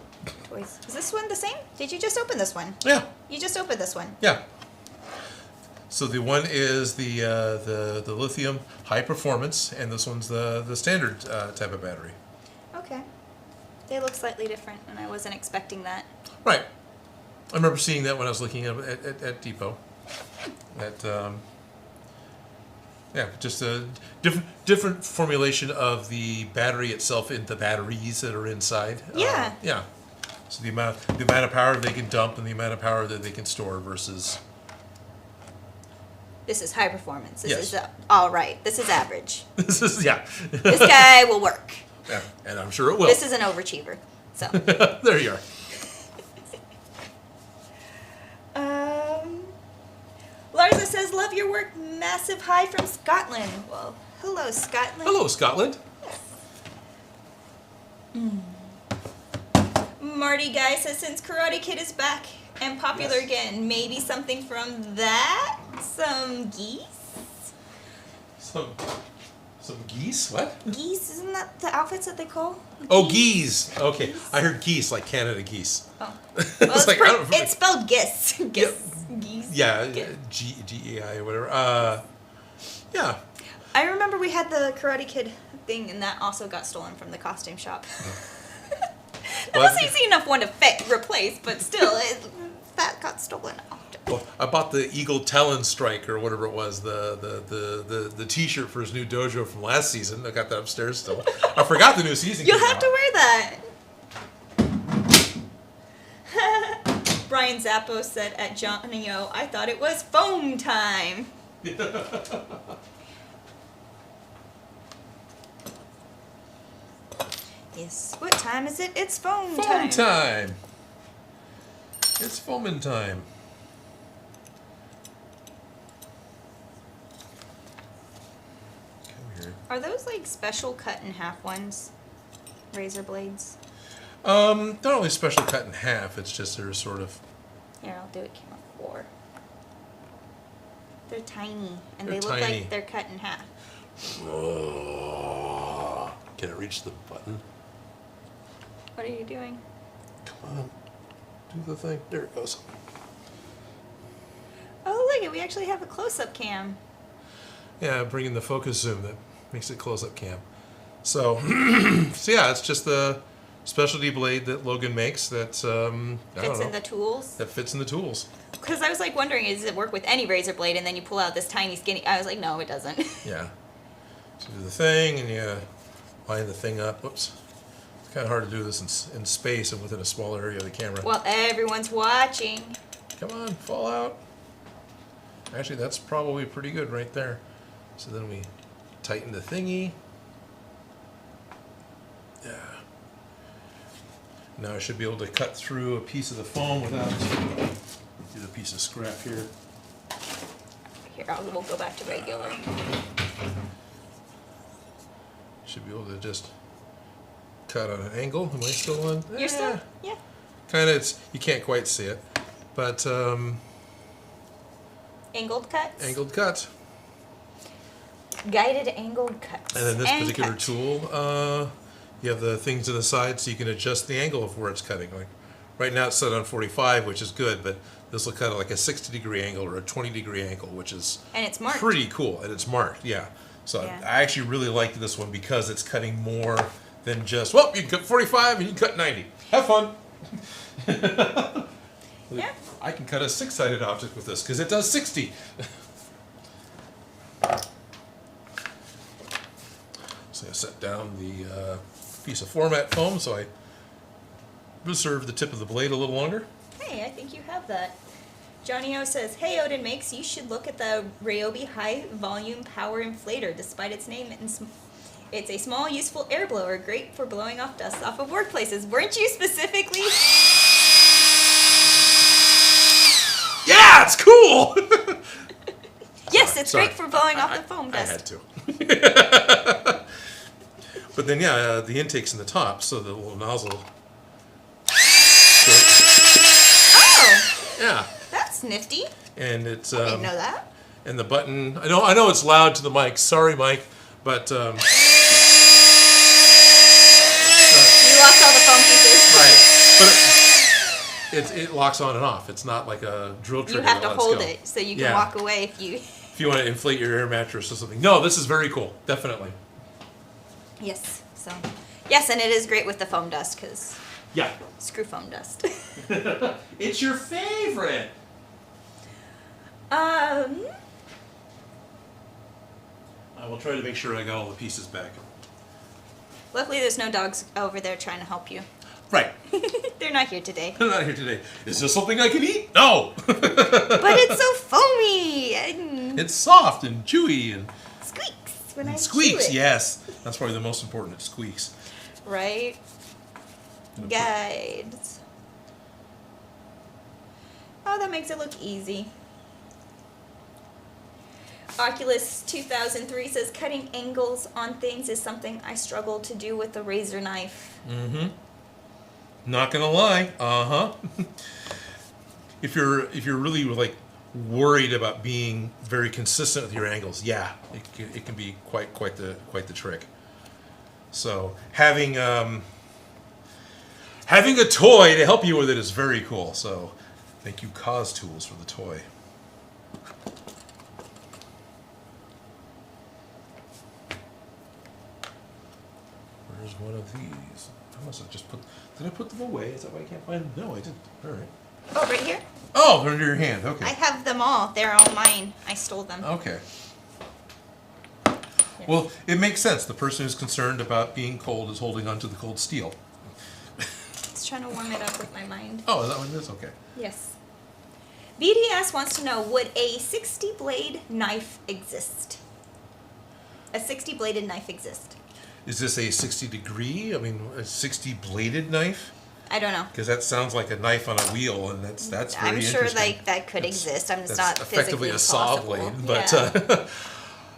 B: Toys. Is this one the same? Did you just open this one?
A: Yeah.
B: You just opened this one.
A: Yeah. So the one is the lithium high performance, and this one's the standard type of battery.
B: Okay. They look slightly different, and I wasn't expecting that.
A: Right. I remember seeing that when I was looking at Depot. Yeah, just a different formulation of the battery itself in the batteries that are inside.
B: Yeah.
A: Yeah. So the amount of power they can dump and the amount of power that they can store versus.
B: This is high performance. This
A: Yes.
B: is all right. This is average.
A: This is
B: This guy will work.
A: Yeah, and I'm sure it will.
B: This is an overachiever. So.
A: There you are.
B: Larza says, love your work. Massive hi from Scotland. Well, hello, Scotland.
A: Hello, Scotland.
B: Marty Guy says, since Karate Kid is back and popular again, maybe something from that? Some geese?
A: Some geese? What?
B: Geese? Isn't that the outfits that they call?
A: Oh, geese. Okay, geese? I heard geese like Canada geese.
B: Oh. Well, it's spelled Giss. Giss. Geese.
A: Yeah,
B: Giss.
A: G-E-I or whatever. Yeah.
B: I remember we had the Karate Kid thing, and that also got stolen from the costume shop. That was easy enough one to replace, but still, that got stolen often.
A: Well, I bought the Eagle Talon Strike or whatever it was, the T-shirt for his new dojo from last season. I got that upstairs still. I forgot the new season.
B: You'll have to wear that. Brian Zappo said at Johnny O, I thought it was foam time. Yes. What time is it? It's foam time.
A: Foam time. It's foaming time. Okay, we
C: here.
B: Are those like special cut in half ones? Razor blades?
C: Not only special cut in half, it's just they're sort of...
B: Here, I'll do it camera 4. They're tiny, and
C: They're
B: they look
C: tiny.
B: like they're cut in half.
A: Can it reach the button?
B: What are you doing?
A: Come on. Do the thing. There it goes.
B: Oh, look, we actually have a close-up cam.
A: Yeah, bring in the focus zoom that makes it close-up cam. So, so yeah, it's just the specialty blade that Logan makes that
B: Fits in the tools.
A: that fits in the tools.
B: Because I was like wondering, does it work with any razor blade? And then you pull out this tiny skinny. I was like, no, it doesn't.
A: Yeah. So do the thing, and you line the thing up. Whoops. It's kind of hard to do this in space and within a small area of the camera.
B: Well, everyone's watching.
A: Come on, fall out. Actually, that's probably pretty good right there. So then we tighten the thingy. Yeah. Now I should be able to cut through a piece of the foam without... Get a piece of scrap here.
B: Here, we'll go back to regular.
A: Should be able to just cut on an angle. Am I still on?
B: You're still, yeah.
A: Kind of, you can't quite see it, but
B: Angled cuts.
A: angled cuts.
B: Guided angled cuts.
A: And then this particular
B: cut.
A: tool, you have the things to the side so you can adjust the angle of where it's cutting. Like right now it's set on 45, which is good, but this will cut at like a 60-degree angle or a 20-degree angle, which is
B: And it's marked.
A: pretty cool. And it's marked, yeah. So
B: Yeah.
A: I actually really liked this one because it's cutting more than just, well, you can cut 45 and you can cut 90. Have fun.
B: Yeah.
A: I can cut a 6-sided object with this because it does 60. So I set down the piece of format foam so I reserve the tip of the blade a little longer.
B: Hey, I think you have that. Johnny O says, "Hey, Odin Makes, you should look at the Ryobi High Volume Power Inflator. Despite its name, it's a small, useful air blower, great for blowing off dust off of workplaces." Weren't you specifically?
A: Yeah, it's cool!
B: Yes, it's
A: Sorry.
B: great for blowing off the foam
A: I
B: dust.
A: had to. But then, yeah, the intake's in the top, so the little nozzle.
B: Oh,
A: Yeah,
B: that's nifty.
A: and it's
B: I didn't know that.
A: and the button. I know it's loud to the mic. Sorry, Mike, but
B: You lost all the foam pieces.
A: right. But it locks on and off. It's not like a drill trigger.
B: You have to
A: that lets
B: hold
A: go.
B: it so you can
A: Yeah.
B: walk away if you.
A: If you want to inflate your air mattress or something. No, this is very cool. Definitely.
B: Yes. So, yes, and it is great with the foam dust because
A: Yeah.
B: screw foam dust.
A: It's your favorite.
C: I will try to make sure I got all the pieces back.
B: Luckily, there's no dogs over there trying to help you.
C: Right.
B: They're not here today.
C: I'm not here today. Is this something I can eat? No.
B: But it's so foamy and
C: It's soft and chewy and
B: squeaks when I chew
C: squeaks.
B: it.
C: Yes, that's probably the most important. It squeaks.
B: Right? Guides. Oh, that makes it look easy. Oculus 2003 says, "Cutting angles on things is something I struggle to do with the razor knife."
C: Mm-hmm. Not gonna lie.
A: If you're really like worried about being very consistent with your angles, yeah, it can be quite the trick. So having a toy to help you with it is very cool. So thank you, Cause Tools, for the toy. Where's one of these? I must have just put. Did I put them away? Is that why I can't find them? No, I didn't. All right.
B: Oh, right here?
A: Oh, they're under your hand.
B: I
A: Okay.
B: have them all. They're all mine. I stole them.
A: Okay. Well, it makes sense. The person who's concerned about being cold is holding onto the cold steel.
B: Just trying to warm it up with my mind.
A: Oh, is that what it is? Okay.
B: Yes. BDS wants to know, would a 60-blade knife exist? A 60-bladed knife exist?
A: Is this a 60-degree? I mean, a 60-bladed knife?
B: I don't know.
A: Because that sounds like a knife on a wheel, and that's very
B: I'm sure
A: interesting.
B: like that could exist. I'm just
A: That's
B: not
A: effectively
B: physically
A: a saw
B: possible.
A: blade, but
B: Yeah.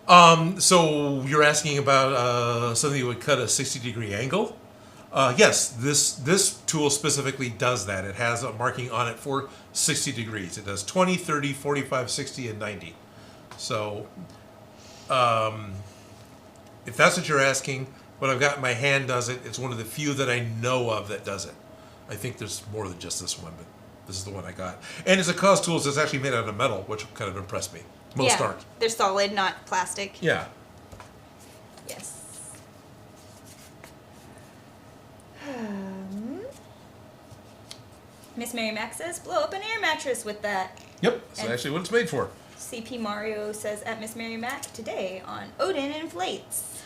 A: So you're asking about something that would cut a 60-degree angle? Yes, this tool specifically does that. It has a marking on it for 60 degrees. It does 20, 30, 45, 60, and 90. So if that's what you're asking, what I've got in my hand does it. It's one of the few that I know of that does it. I think there's more than just this one, but this is the one I got. And it's a cause tool, so it's actually made out of metal, which kind of impressed me. Most aren't.
B: They're solid, not plastic.
A: Yeah.
B: Yes. Miss Mary Mac says, blow up an air mattress with that.
A: Yep, that's
B: And-
A: actually what it's made for.
B: CP Mario says at Miss Mary Mac today on Odin Inflates.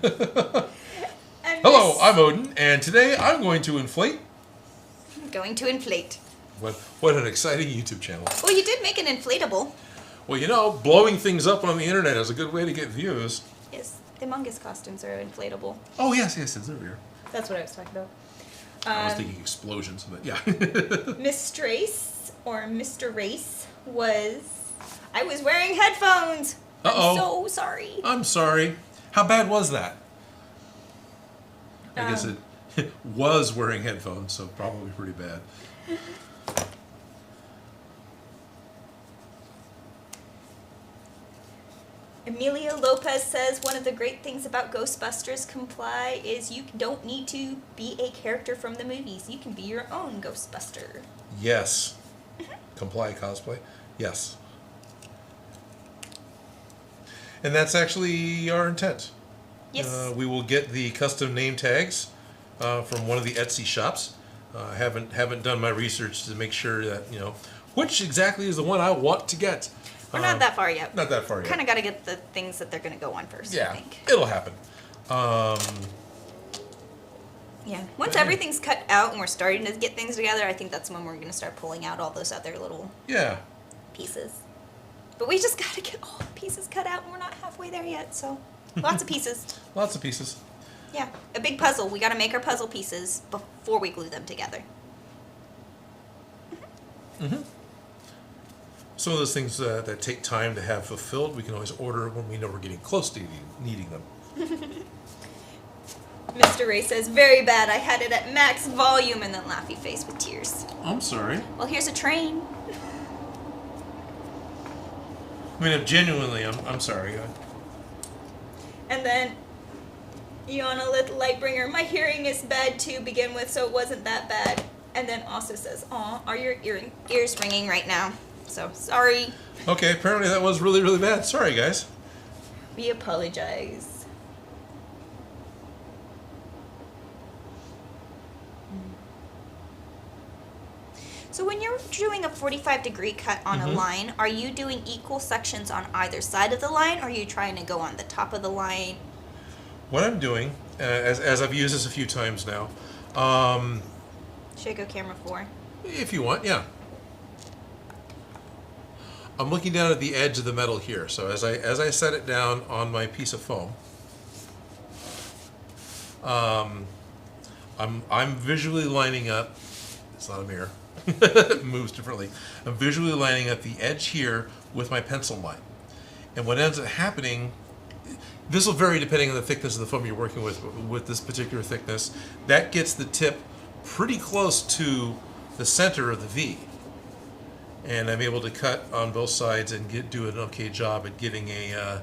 B: And
A: Hello, I'm Odin, and today I'm going to inflate.
B: going to inflate.
A: What an exciting YouTube channel.
B: Well, you did make an inflatable.
A: Well, you know, blowing things up on the internet is a good way to get views.
B: Yes, the Mungus costumes are inflatable.
A: Oh, yes, there we are.
B: That's what I was talking about.
A: I was thinking explosions, but yeah.
B: Miss Trace, or Mr. Race, I was wearing headphones.
A: Uh-oh.
B: I'm so sorry.
A: I'm sorry. How bad was that? I guess it was wearing headphones, so probably pretty bad.
B: Amelia Lopez says one of the great things about Ghostbusters Comply is you don't need to be a character from the movies. You can be your own Ghostbuster.
A: Yes. Comply cosplay? Yes. And that's actually our intent.
B: Yes.
A: We will get the custom name tags from one of the Etsy shops. I haven't done my research to make sure that, which exactly is the one I want to get.
B: We're not that far yet.
A: Not that far yet.
B: Kind of got to get the things that they're going to go on first, I
A: Yeah,
B: think.
A: it'll happen.
B: Yeah. Once everything's cut out and we're starting to get things together, I think that's when we're going to start pulling out all those other little pieces. But we just got to get all the pieces cut out, and we're not halfway there yet, so lots of pieces.
A: Lots of pieces.
B: Yeah, a big puzzle. We got to make our puzzle pieces before we glue them together.
A: Mm-hmm. Some of those things that take time to have fulfilled, we can always order when we know we're getting close to needing them.
B: Mr. Ray says, very bad. I had it at max volume, and then laughy face with tears.
A: I'm sorry.
B: Well, here's a train.
A: I mean, genuinely, I'm sorry.
B: And then Iana Lightbringer, my hearing is bad to begin with, so it wasn't that bad. And then also says, aw, are your ears ringing right now? So, sorry.
A: Okay, apparently that was really, really bad. Sorry, guys.
B: We apologize. So when you're doing a 45-degree cut on a line, are you doing equal sections on either side of the line, or are you trying to go on the top of the line?
A: What I'm doing, as I've used this a few times now,
B: Should I go camera 4?
A: if you want, yeah. I'm looking down at the edge of the metal here. So as I set it down on my piece of foam, I'm visually lining up. It's not a mirror. It moves differently. I'm visually lining up the edge here with my pencil line. And what ends up happening, this will vary depending on the thickness of the foam you're working with. With this particular thickness, that gets the tip pretty close to the center of the V. And I'm able to cut on both sides and do an okay job at getting a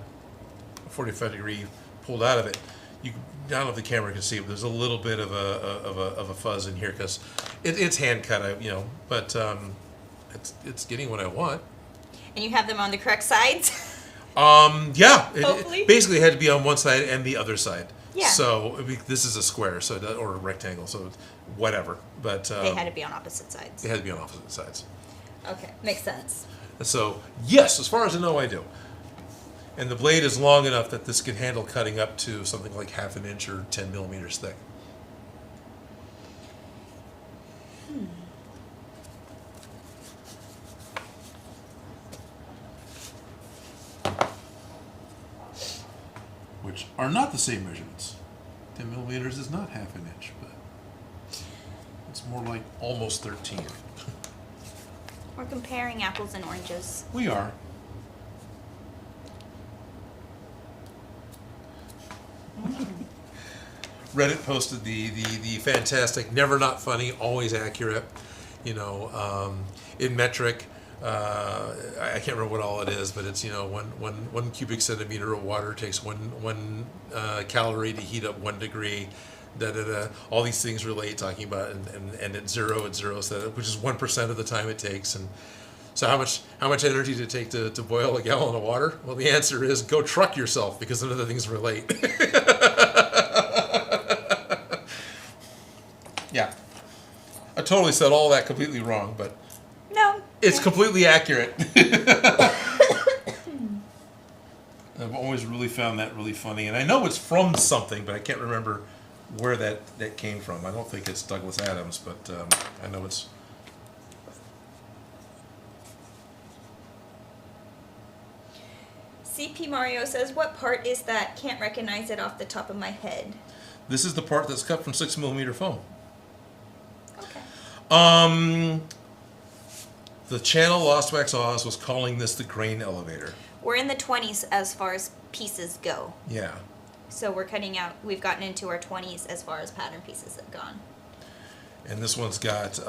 A: 45 degree pulled out of it. I don't know if the camera can see, but there's a little bit of a fuzz in here because it's hand cut, but it's getting what I want.
B: And you have them on the correct sides?
A: Yeah.
B: Hopefully.
A: It basically had to be on one side and the other side.
B: Yeah.
A: So this is a square, or a rectangle, so whatever. But
B: They had to be on opposite sides.
A: They had to be on opposite sides.
B: Okay, makes sense.
A: So yes, as far as I know, I do. And the blade is long enough that this can handle cutting up to something like 1/2 inch or 10 millimeters thick. Which are not the same measurements. 10 millimeters is not 1/2 inch, but it's more like almost 13.
B: We're comparing apples and oranges.
A: We are. Reddit posted the fantastic, never not funny, always accurate, in metric. I can't remember what all it is, but it's, one cubic centimeter of water takes one calorie to heat up 1 degree. All these things relate, talking about, and at zero, so which is 1% of the time it takes. And so how much energy did it take to boil a gallon of water? Well, the answer is go truck yourself, because none of the things relate. Yeah. I totally said all that completely wrong, but
B: No.
A: it's completely accurate. I've always really found that really funny, and I know it's from something, but I can't remember where that came from. I don't think it's Douglas Adams, but I know it's...
B: CP Mario says, what part is that? Can't recognize it off the top of my head.
A: This is the part that's cut from 6mm foam.
B: Okay.
A: The channel Lost Wax Oz was calling this the grain elevator.
B: We're in the 20s as far as pieces go.
A: Yeah.
B: So we've gotten into our 20s as far as pattern pieces have gone.
A: And this one's got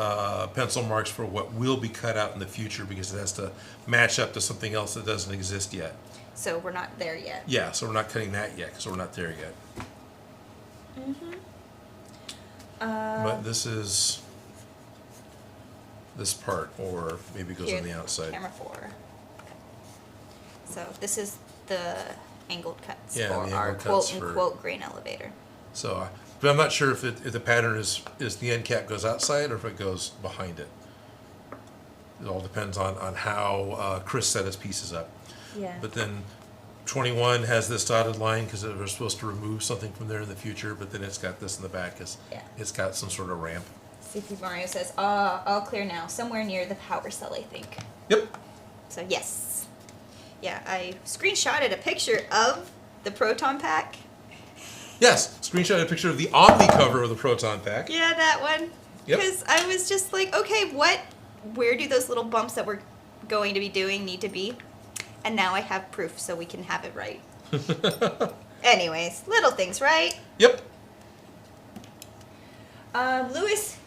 A: pencil marks for what will be cut out in the future, because it has to match up to something else that doesn't exist yet.
B: So we're not there yet.
A: Yeah, so we're not cutting that yet, because we're not there yet.
B: Mm-hmm.
A: But this is this part, or maybe it goes on the outside.
B: Camera 4. So this is the angled cuts
A: Yeah,
B: for
A: the
B: our
A: angled cuts
B: quote-unquote grain elevator.
A: So, but I'm not sure if the pattern is the end cap goes outside or if it goes behind it. It all depends on how Chris set his pieces up.
B: Yeah.
A: But then 21 has this dotted line because they're supposed to remove something from there in the future, but then it's got this in the back because it's got some sort of ramp.
B: CP Mario says, all clear now. Somewhere near the power cell, I think.
A: Yep.
B: So, yes. Yeah, I screenshotted a picture of the Proton Pack.
A: Yes, screenshot a picture of the Omni cover of the Proton Pack.
B: Yeah, that one.
A: Yep.
B: Because I was just like, okay, where do those little bumps that we're going to be doing need to be? And now I have proof so we can have it right. Anyways, little things, right?
A: Yep.
B: Louis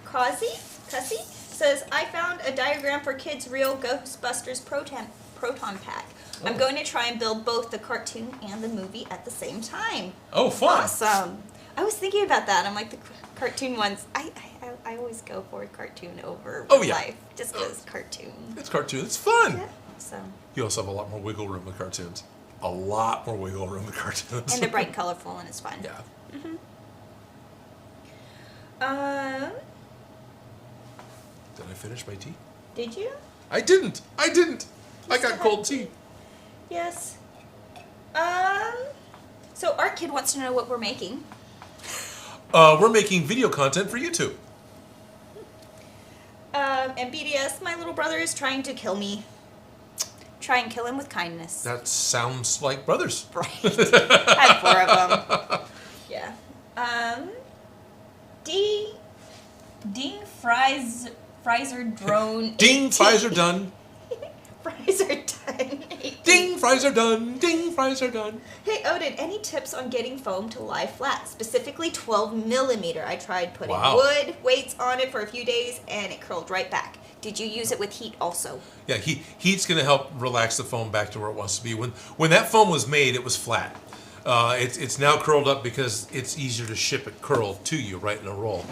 B: Cussy says, I found a diagram for kids' real Ghostbusters Proton Pack.
A: Oh.
B: I'm going to try and build both the cartoon and the movie at the same time.
A: Oh, fun.
B: Awesome. I was thinking about that. I'm like, the cartoon ones, I always go for cartoon over life. Just because cartoon.
A: It's cartoon. It's fun.
B: Yeah, so.
A: You also have a lot more wiggle room with cartoons. A lot more wiggle room with cartoons.
B: And they're bright and colorful, and it's fun.
A: Yeah.
B: Mm-hmm.
A: Did I finish my tea?
B: Did you?
A: I didn't. I got cold tea.
B: Yes. So our kid wants to know what we're making.
A: We're making video content for YouTube.
B: And BDS, my little brother is trying to kill me. Try and kill him with kindness.
A: That sounds like brothers.
B: Right. I have 4 of them. Yeah. Ding Frizer drone.
A: Ding, fries are done.
B: Fries are done.
A: Ding, fries are done. Ding, fries are done.
B: Hey, Odin, any tips on getting foam to lie flat? Specifically 12 millimeter. I tried putting wood weights on it for a few days and it curled right back. Did you use it with heat also? Yeah,
A: heat's going to help relax the foam back to where it wants to be. When that foam was made, it was flat. It's now curled up because it's easier to ship it curled to you right in a roll.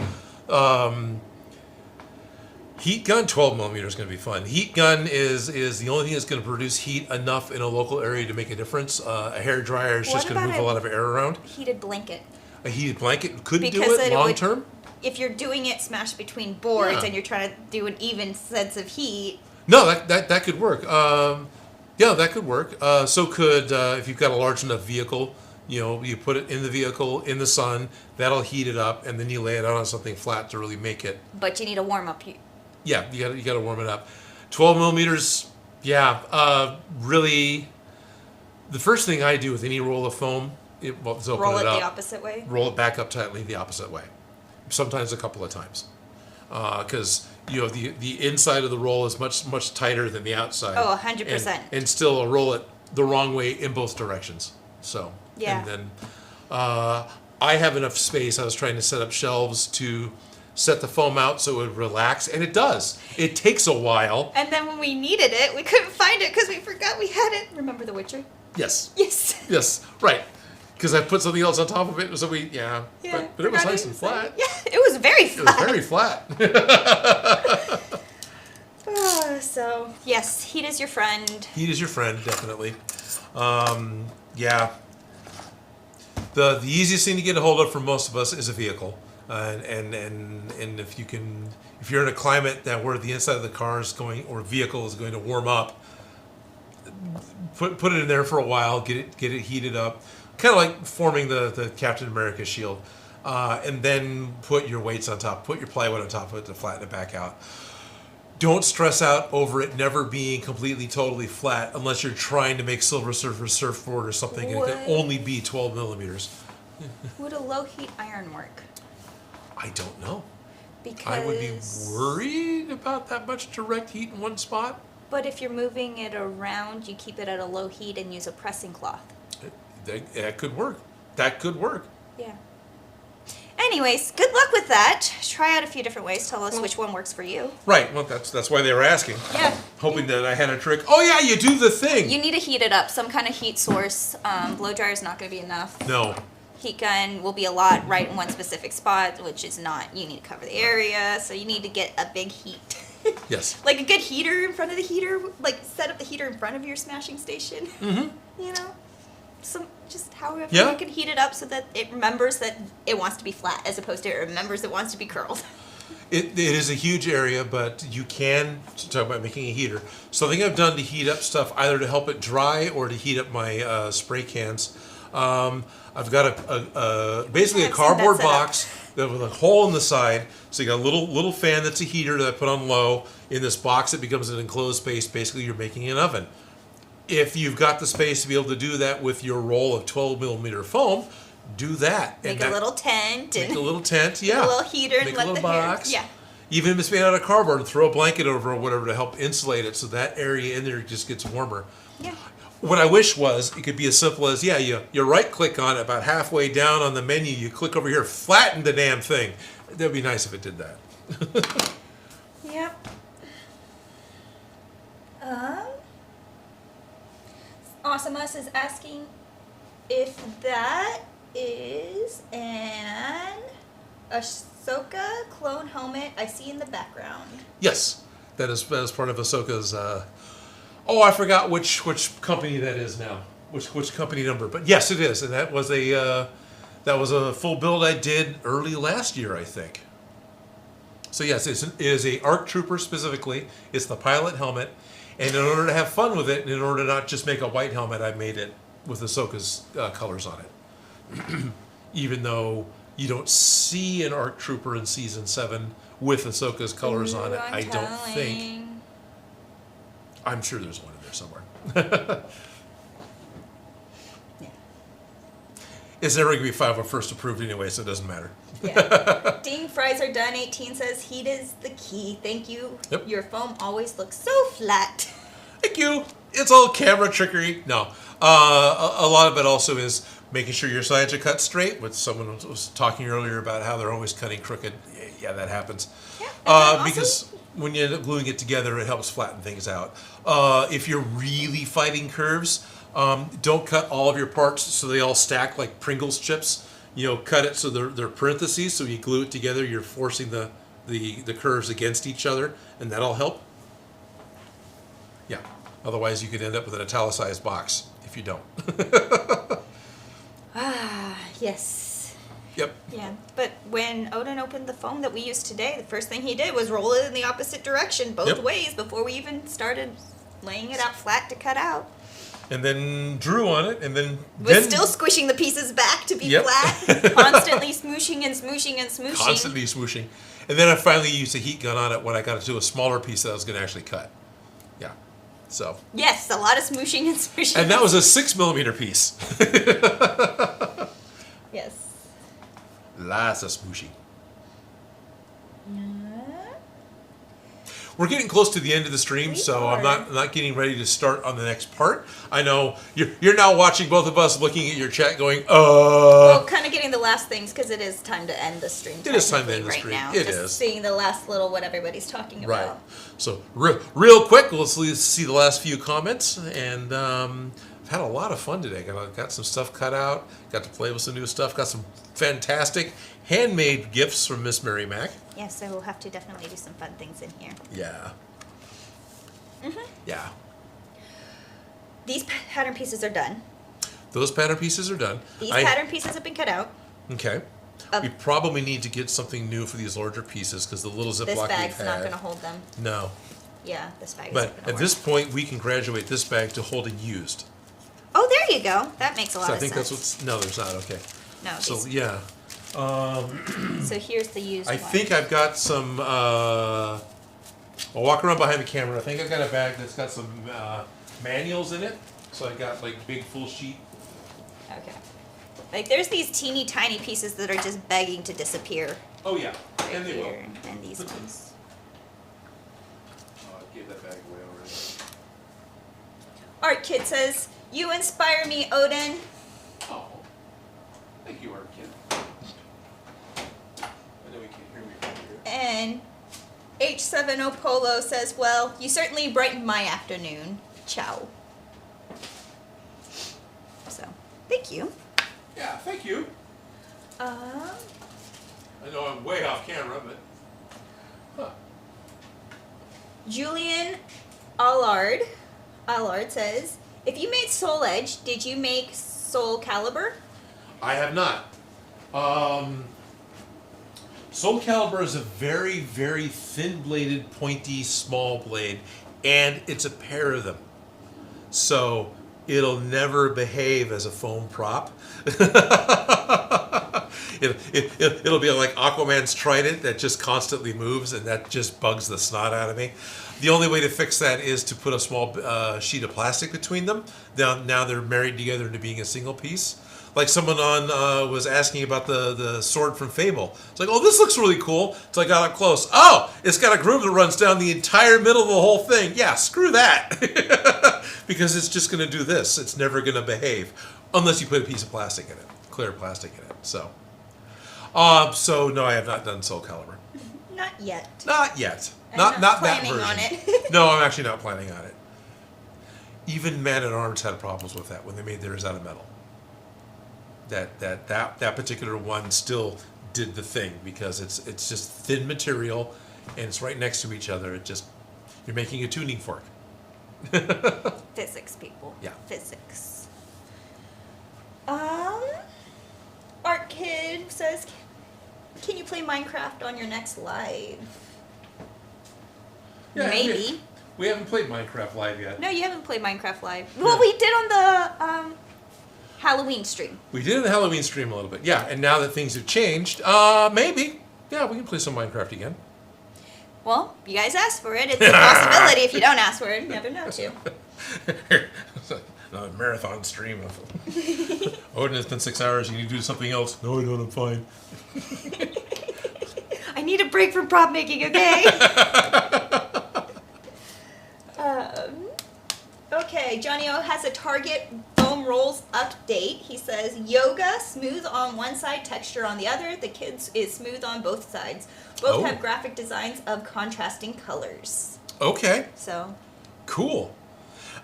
A: Heat gun, 12 millimeter is going to be fun. Heat gun is the only thing that's going to produce heat enough in a local area to make a difference. A hair dryer is just going to move a lot of air around.
B: Heated blanket.
A: A heated blanket couldn't do it long term.
B: If you're doing it smashed between boards and you're trying to do an even sense of heat.
A: No, that could work. Yeah, that could work. So could if you've got a large enough vehicle. You put it in the vehicle in the sun. That'll heat it up, and then you lay it out on something flat to really make it.
B: But you need a warm up.
A: Yeah, you got to warm it up. 12 millimeters. Yeah, really. The first thing I do with any roll of foam is open
B: roll
A: it
B: it
A: up.
B: the opposite way.
A: Roll it back up tightly the opposite way. Sometimes a couple of times, because the inside of the roll is much tighter than the outside.
B: Oh, 100%.
A: And still roll it the wrong way in both directions. So
B: yeah.
A: And then I have enough space. I was trying to set up shelves to set the foam out so it would relax, and it does. It takes a while.
B: And then when we needed it, we couldn't find it because we forgot we had it. Remember The Witcher?
A: Yes.
B: Yes.
A: Yes, right. Because I put something else on top of it, so
B: Yeah,
A: but it was nice and flat.
B: Yeah, it was very flat.
A: It was very flat.
B: So, yes, heat is your friend.
A: Heat is your friend, definitely. Yeah. The easiest thing to get a hold of for most of us is a vehicle. And if you're in a climate that where the inside of the car is going or vehicle is going to warm up, put it in there for a while, get it heated up, kind of like forming the Captain America shield, and then put your weights on top, put your plywood on top of it to flatten it back out. Don't stress out over it never being completely, totally flat unless you're trying to make Silver Surfer surfboard or something, and it can only be 12 millimeters.
B: Would a low heat iron work?
A: I don't know.
B: Because
A: I would be worried about that much direct heat in one spot.
B: But if you're moving it around, you keep it at a low heat and use a pressing cloth.
A: That could work. That could work.
B: Yeah. Anyways, good luck with that. Try out a few different ways. Tell us which one works for you.
A: Right. Well, that's why they were asking.
B: Yeah.
A: Hoping that I had a trick. Oh yeah, you do the thing.
B: You need to heat it up. Some kind of heat source. Blow dryer is not going to be enough.
A: No.
B: Heat gun will be a lot right in one specific spot, which is not. You need to cover the area, so you need to get a big heat.
A: Yes.
B: Like a good heater in front of the heater. Like set up the heater in front of your smashing station.
A: Mm-hmm.
B: You know. Just however
A: Yeah.
B: you can heat it up so that it remembers that it wants to be flat as opposed to it remembers it wants to be curled.
A: It is a huge area, but you can talk about making a heater. Something I've done to heat up stuff, either to help it dry or to heat up my spray cans. I've got basically a cardboard box with a hole in the side. So you got a little fan that's a heater that I put on low. In this box, it becomes an enclosed space. Basically, you're making an oven. If you've got the space to be able to do that with your roll of 12 millimeter foam, do that.
B: Make a little tent.
A: Make a little tent, yeah.
B: Make a little heater and
A: make
B: let
A: a little
B: the
A: box.
B: hair. Yeah.
A: Even if it's made out of cardboard, and throw a blanket over or whatever to help insulate it so that area in there just gets warmer.
B: Yeah.
A: What I wish was it could be as simple as, you right click on it about halfway down on the menu, you click over here, flatten the damn thing. That'd be nice if it did that.
B: Yep. Awesome Us is asking if that is an Ahsoka clone helmet I see in the background.
A: Yes, that is part of Ahsoka's. I forgot which company that is now. Which company number? But yes, it is, and that was a full build I did early last year, I think. So yes, it is a ARC Trooper specifically. It's the pilot helmet, and in order to have fun with it, and in order to not just make a white helmet, I made it with Ahsoka's colors on it. Even though you don't see an ARC Trooper in Season 7 with Ahsoka's colors on it, I don't think. I'm sure there's one in there somewhere.
B: Yeah.
A: It's never going to be 501st approved anyway, so it doesn't matter.
B: Yeah. Ding Fries are done. 18 says heat is the key. Thank you.
A: Yep.
B: Your foam always looks so flat.
A: Thank you. It's all camera trickery. No. A lot of it also is making sure your sides are cut straight, which someone was talking earlier about how they're always cutting crooked. Yeah, that happens.
B: Yeah,
A: because when you end up gluing it together, it helps flatten things out. If you're really fighting curves, don't cut all of your parts so they all stack like Pringles chips. Cut it so they're parentheses, so you glue it together, you're forcing the curves against each other, and that'll help. Yeah. Otherwise, you could end up with an italicized box if you don't.
B: Yes.
A: Yep.
B: Yeah, but when Odin opened the foam that we used today, the first thing he did was roll it in the opposite direction, both ways, before we even started laying it out flat to cut out.
A: And then drew on it, and then
B: Still squishing the pieces back to be flat, constantly smooshing and smooshing and smooshing.
A: Constantly smooshing. And then I finally used a heat gun on it when I got it to a smaller piece that I was going to actually cut. Yeah. So.
B: Yes, a lot of smooshing and smooshing.
A: And that was a 6 millimeter piece.
B: Yes.
A: Lots of smooshing. We're getting close to the end of the stream, so I'm not getting ready to start on the next part. I know you're now watching both of us looking at your chat going,
B: Well, kind of getting getting the last things because it is time to end the stream.
A: It is time to end the
B: right
A: stream.
B: now.
A: It
B: Just
A: is.
B: seeing the last little what everybody's talking
A: Right.
B: about.
A: So real quick, let's see the last few comments, and I've had a lot of fun today. Got some stuff cut out. Got to play with some new stuff. Got some fantastic handmade gifts from Miss Mary Mac.
B: Yeah, so we'll have to definitely do some fun things in here.
A: Yeah. Yeah.
B: These pattern pieces are done.
A: Those pattern pieces are done.
B: These pattern pieces have been cut out.
A: Okay. We probably need to get something new for these larger pieces because the little Ziploc
B: This
A: we've
B: bag's
A: had.
B: not going to hold them.
A: No.
B: Yeah, this bag is
A: But
B: not going to
A: at this point, we can graduate this bag to holding used.
B: Oh, there you go. That makes a lot
A: So
B: of sense.
A: I think that's what's... No, there's not. Okay.
B: No,
A: So,
B: these,
A: yeah.
B: so here's the used
A: I
B: one.
A: think I've got some... I'll walk around behind the camera. I think I've got a bag that's got some manuals in it. So I got like big full sheet.
B: Okay. Like there's these teeny tiny pieces that are just begging to disappear.
A: Oh, yeah.
B: Right
A: And they will.
B: here, and these ones.
A: Oh, I gave that bag away already.
B: Art Kid says, "You inspire me, Odin."
A: Oh. Thank you, Art Kid. I know we can't hear me from here.
B: And H70 Polo says, "Well, you certainly brightened my afternoon. Ciao." So, thank you.
A: Yeah, thank you. I know I'm way off camera, but... Huh.
B: Julian Allard says, "If you made Soul Edge, did you make Soul Calibur?"
A: I have not. Soul Calibur is a very, very thin-bladed, pointy, small blade, and it's a pair of them. So it'll never behave as a foam prop. It'll be like Aquaman's trident that just constantly moves, and that just bugs the snot out of me. The only way to fix that is to put a small sheet of plastic between them. Now they're married together into being a single piece. Like someone was asking about the sword from Fable. It's like, oh, this looks really cool. Until I got up close. Oh, it's got a groove that runs down the entire middle of the whole thing. Yeah, screw that. Because it's just going to do this. It's never going to behave. Unless you put a piece of plastic in it. Clear plastic in it. So no, I have not done Soul Calibur.
B: Not yet.
A: Not yet.
B: I'm
A: Not that
B: planning
A: version.
B: on it.
A: No, I'm actually not planning on it. Even Man at Arms had problems with that when they made theirs out of metal. That particular one still did the thing because it's just thin material and it's right next to each other. You're making a tuning fork.
B: Physics, people.
A: Yeah.
B: Physics. Art Kid says, "Can you play Minecraft on your next live?"
A: Yeah,
B: Maybe.
A: We haven't played Minecraft live yet.
B: No, you haven't played Minecraft live. Well, we did on the Halloween stream.
A: We did in the Halloween stream a little bit. Yeah, and now that things have changed, maybe. Yeah, we can play some Minecraft again.
B: Well, you guys asked for it. It's a possibility. If you don't ask for it, you never know to.
A: Another marathon stream of Odin, it's been 6 hours. You need to do something else. No, I don't. I'm fine.
B: I need a break from prop making, okay? Okay, Johnny O has a Target foam rolls update. He says, "Yoga, smooth on one side, texture on the other. The Kids is smooth on both sides. Both have graphic designs of contrasting colors."
A: Okay.
B: So,
A: Cool.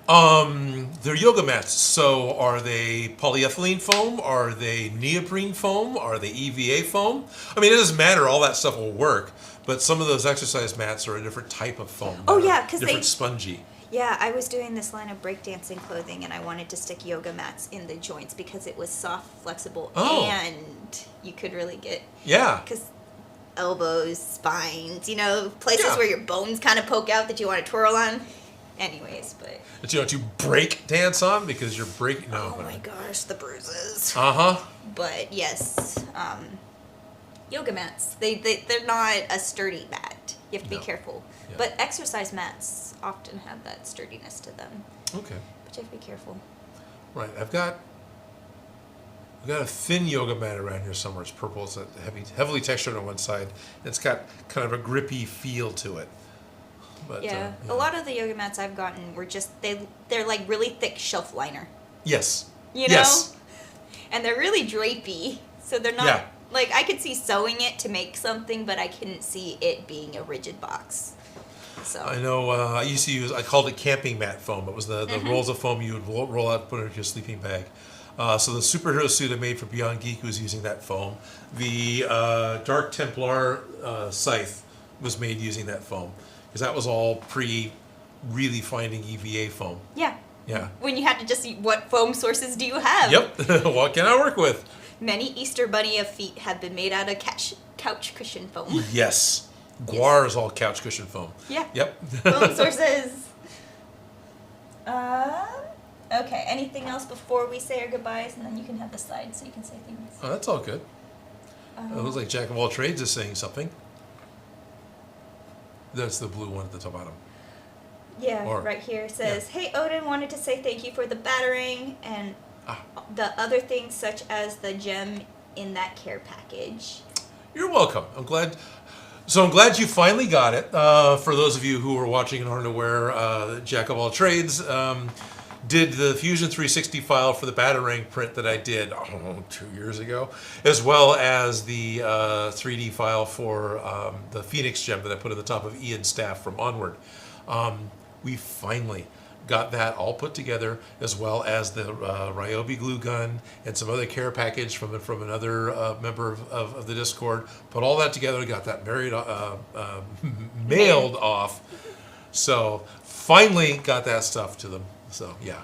A: They're yoga mats. So are they polyethylene foam? Are they neoprene foam? Are they EVA foam? I mean, it doesn't matter. All that stuff will work. But some of those exercise mats are a different type of foam.
B: Oh, yeah, 'cause
A: different
B: they-
A: spongy.
B: yeah, I was doing this line of breakdancing clothing, and I wanted to stick yoga mats in the joints because it was soft, flexible, and you could really get...
A: Yeah.
B: Because elbows, spines, places
A: Yeah.
B: where your bones kind of poke out that you want to twirl on. Anyways, but...
A: But you know what you break dance on because you're breaking. No.
B: Oh my gosh, the bruises.
A: Uh-huh.
B: But yes, yoga mats, they're not a sturdy mat. You have to be
A: No.
B: careful.
A: Yeah.
B: But exercise mats often have that sturdiness to them.
A: Okay.
B: But you have to be careful.
A: Right. I've got a thin yoga mat around here somewhere. It's purple. It's heavily textured on one side. It's got kind of a grippy feel to it. But,
B: Yeah, a lot of the yoga mats I've gotten were just, they're like really thick shelf liner.
A: Yes.
B: You know?
A: Yes.
B: And they're really drapey. So they're not,
A: Yeah.
B: like, I could see sewing it to make something, but I couldn't see it being a rigid box. So.
A: I know I called it camping mat foam. It was the rolls of foam you would roll out and put into your sleeping bag. So the superhero suit I made for Beyond Geek was using that foam. The Dark Templar scythe was made using that foam. Because that was all really finding EVA foam.
B: Yeah.
A: Yeah.
B: When you had to just see what foam sources do you have?
A: Yep. What can I work with?
B: Many Easter Bunny of feet have been made out of couch cushion foam.
A: Yes. Guar is all couch cushion foam.
B: Yeah.
A: Yep.
B: Foam sources. Okay, anything else before we say our goodbyes? And then you can have the slide so you can say things.
A: Oh, that's all good. It looks like Jack of all trades is saying something. That's the blue one at the top bottom.
B: Yeah,
A: Or-
B: right here it says, Hey Odin, wanted to say thank you for the battering and the other things such as the gem in that care package.
A: You're welcome. I'm glad you finally got it. For those of you who are watching and aren't aware, Jack of all trades did the Fusion 360 file for the Batarang print that I did 2 years ago, as well as the 3D file for the Phoenix gem that I put at the top of Ian's staff from Onward. We finally got that all put together, as well as the Ryobi glue gun and some other care package from another member of the Discord. Put all that together and got that mailed off. So finally got that stuff to them. So yeah.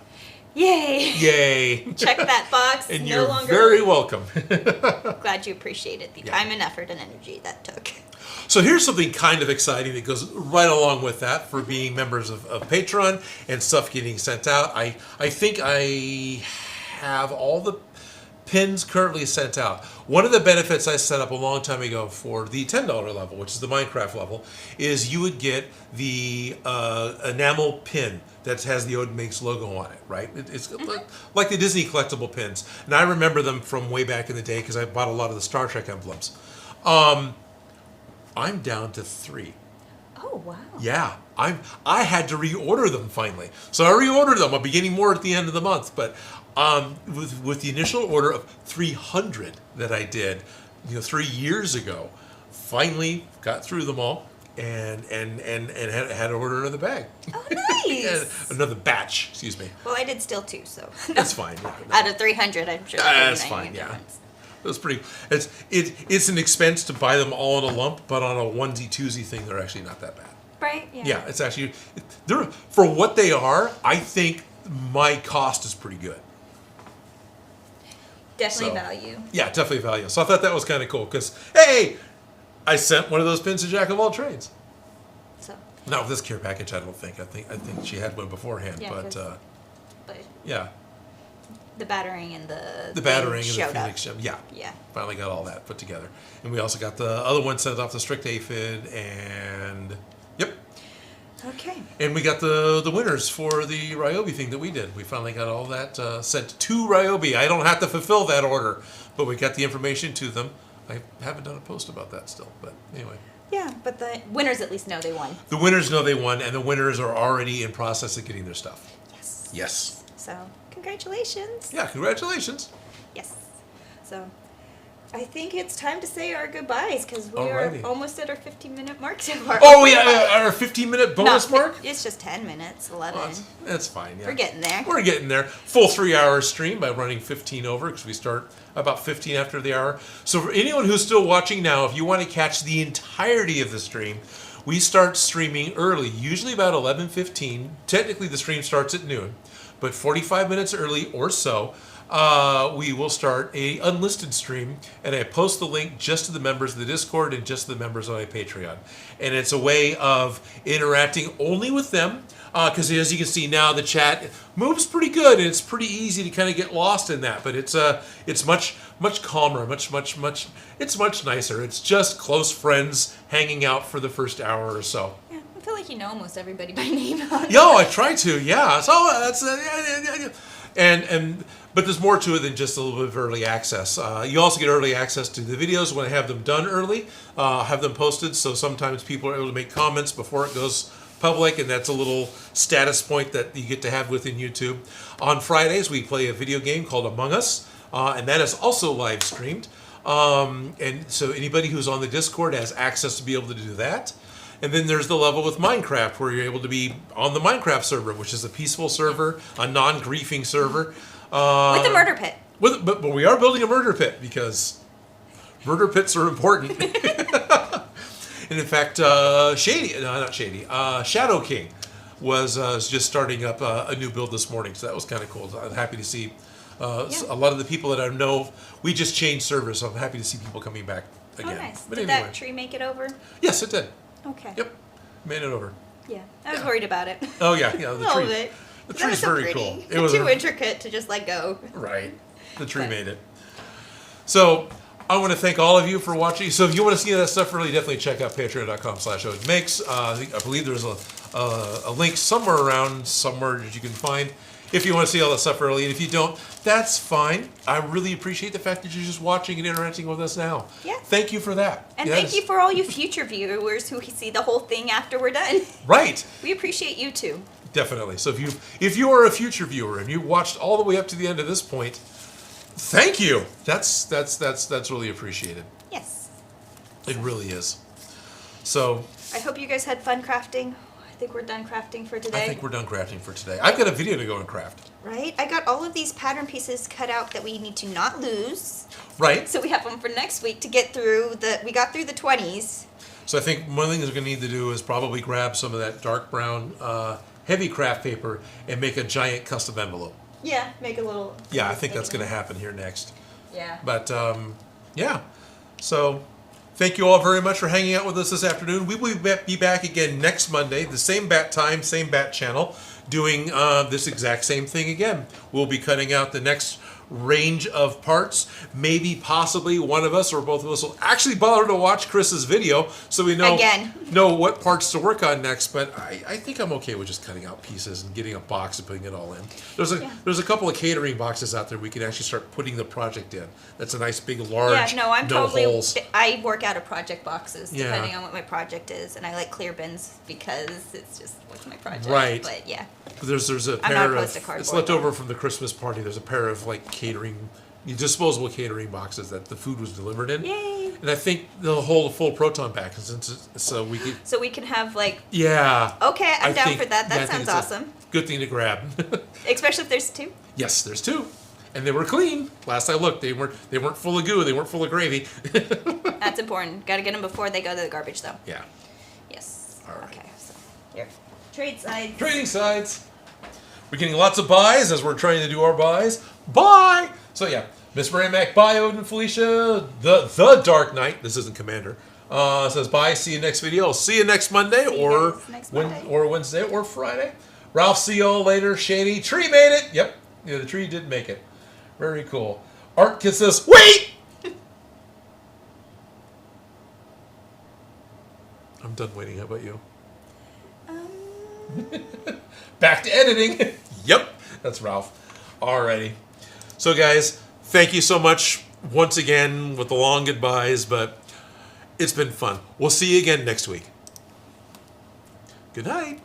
B: Yay!
A: Yay!
B: Check that box.
A: And
B: no
A: you're
B: longer
A: very welcome.
B: glad you appreciated the time and effort and energy that took.
A: So here's something kind of exciting that goes right along with that for being members of Patreon and stuff getting sent out. I think I have all the pins currently sent out. One of the benefits I set up a long time ago for the $10 level, which is the Minecraft level, is you would get the enamel pin that has the Odin Makes logo on it, right? It's like the Disney collectible pins. And I remember them from way back in the day because I bought a lot of the Star Trek emblems. I'm down to 3.
B: Oh, wow.
A: Yeah, I had to reorder them finally. So I reordered them. I'll be getting more at the end of the month. But with the initial order of 300 that I did, 3 years ago, finally got through them all and had to order another bag.
B: Oh, nice.
A: Another batch, excuse me.
B: Well, I did still 2, so.
A: That's fine. Yeah,
B: Out of 300, I'm sure.
A: that's fine, yeah. It was pretty. It's an expense to buy them all in a lump, but on a onesie twosie thing, they're actually not that bad.
B: Right?
A: Yeah, it's actually they're for what they are. I think my cost is pretty good.
B: Definitely value.
A: Yeah, definitely value. So I thought that was kind of cool because hey, I sent one of those pins to Jack of all trades.
B: So.
A: Not with this care package, I don't think. I think she had one beforehand,
B: Yeah,
A: but yeah.
B: The battering and the
A: battering and the
B: showed
A: Phoenix
B: up.
A: gem. Yeah.
B: Yeah.
A: Finally got all that put together. And we also got the other one sent off the strict aphid and yep.
B: Okay.
A: And we got the winners for the Ryobi thing that we did. We finally got all that sent to Ryobi. I don't have to fulfill that order, but we got the information to them. I haven't done a post about that still, but anyway.
B: Yeah, but the winners at least know they won.
A: The winners know they won, and the winners are already in process of getting their stuff.
B: Yes.
A: Yes.
B: So, congratulations.
A: Yeah, congratulations.
B: Yes. So, I think it's time to say our goodbyes because we
A: Alrighty.
B: are almost at our 15-minute mark so far.
A: Oh, yeah, our 15-minute bonus mark?
B: It's just 10 minutes, 11.
A: Well, that's fine, yeah.
B: We're getting there.
A: We're getting there. Full 3-hour stream by running 15 over because we start about 15 after the hour. So for anyone who's still watching now, if you want to catch the entirety of the stream, we start streaming early, usually about 11:15. Technically, the stream starts at noon, but 45 minutes early or so, we will start a unlisted stream, and I post the link just to the members of the Discord and just to the members on my Patreon. And it's a way of interacting only with them, because as you can see now, the chat moves pretty good, and it's pretty easy to kind of get lost in that. But it's much calmer, much it's much nicer. It's just close friends hanging out for the first hour or so.
B: Yeah, I feel like you know almost everybody by name.
A: Yo, I try to, yeah. So that's but there's more to it than just a little bit of early access. You also get early access to the videos when I have them done early, have them posted. So sometimes people are able to make comments before it goes public, and that's a little status point that you get to have within YouTube. On Fridays, we play a video game called Among Us, and that is also live streamed. And so anybody who's on the Discord has access to be able to do that. And then there's the level with Minecraft where you're able to be on the Minecraft server, which is a peaceful server, a non-griefing server.
B: With a murder pit.
A: But we are building a murder pit because murder pits are important. And in fact, Shadow King was just starting up a new build this morning, so that was kind of cool. I'm happy to see a lot of the people that I know. We just changed servers, so I'm happy to see people coming back again.
B: Oh, nice.
A: But
B: Did
A: anyway.
B: that tree make it over?
A: Yes, it did.
B: Okay.
A: Yep, made it over.
B: Yeah, I was worried about it.
A: Oh yeah, the
B: A little
A: tree.
B: bit.
A: The
B: That
A: tree's
B: was so
A: very
B: pretty.
A: cool.
B: It's too intricate to just let go.
A: Right. The tree
B: But-
A: made it. So I want to thank all of you for watching. So if you want to see that stuff, really definitely check out patreon.com/Odin Makes. I believe there's a link somewhere that you can find if you want to see all that stuff early. And if you don't, that's fine. I really appreciate the fact that you're just watching and interacting with us now.
B: Yeah.
A: Thank you for that.
B: And
A: Yes.
B: thank you for all you future viewers who see the whole thing after we're done.
A: Right.
B: We appreciate you too.
A: Definitely. So if you are a future viewer and you watched all the way up to the end of this point, thank you. That's really appreciated.
B: Yes.
A: It really is. So
B: I hope you guys had fun crafting. I think we're done crafting for today.
A: I think we're done crafting for today. I've got a video to go and craft.
B: Right? I got all of these pattern pieces cut out that we need to not lose.
A: Right.
B: So we have them for next week to get through we got through the 20s.
A: So I think one thing we're going to need to do is probably grab some of that dark brown heavy craft paper and make a giant custom envelope.
B: Yeah, make a little.
A: Yeah, I think that's going to happen here next.
B: Yeah.
A: But yeah, so thank you all very much for hanging out with us this afternoon. We will be back again next Monday, the same bat time, same bat channel, doing this exact same thing again. We'll be cutting out the next range of parts. Maybe possibly one of us or both of us will actually bother to watch Chris's video so we know what parts to work on next. But I think I'm okay with just cutting out pieces and getting a box and putting it all in. There's a couple of catering boxes out there we can actually start putting the project in. That's a nice big large
B: I'm totally.
A: holes.
B: I work out of project boxes
A: Yeah.
B: depending on what my project is, and I like clear bins because it's just what's my project.
A: Right.
B: But yeah.
A: There's a
B: I'm not
A: pair
B: opposed to
A: of
B: cardboard,
A: it's left
B: though.
A: over from the Christmas party. There's a pair of like catering, disposable catering boxes that the food was delivered in.
B: Yay.
A: And I think they'll hold a full proton pack, so we could.
B: So we can have like.
A: Yeah.
B: Okay, I'm
A: I
B: down
A: think-
B: for that.
A: yeah, I
B: That
A: think
B: sounds
A: it's a
B: awesome.
A: Good thing to grab.
B: Especially if there's two.
A: Yes, there's two, and they were clean. Last I looked, they weren't full of goo. They weren't full of gravy.
B: That's important. Got to get them before they go to the garbage, though.
A: Yeah.
B: Yes.
A: All right.
B: Okay. So here, trade side.
A: Trading sides. We're getting lots of buys as we're trying to do our buys. Bye! So yeah, Miss Mary Mac, bye, Odin and Felicia. The Dark Knight, this isn't Commander, says bye, see you next video. See you next Monday
B: See you
A: or
B: guys next Monday.
A: or Wednesday or Friday. Ralph, see you all later. Shady, tree made it. Yep, yeah, the tree did make it. Very cool. Art Kid says, wait! I'm done waiting. How about you? Back to editing. Yep, that's Ralph. Alrighty. So guys, thank you so much once again with the long goodbyes, but it's been fun. We'll see you again next week. Good night.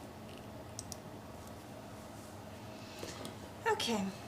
B: Okay.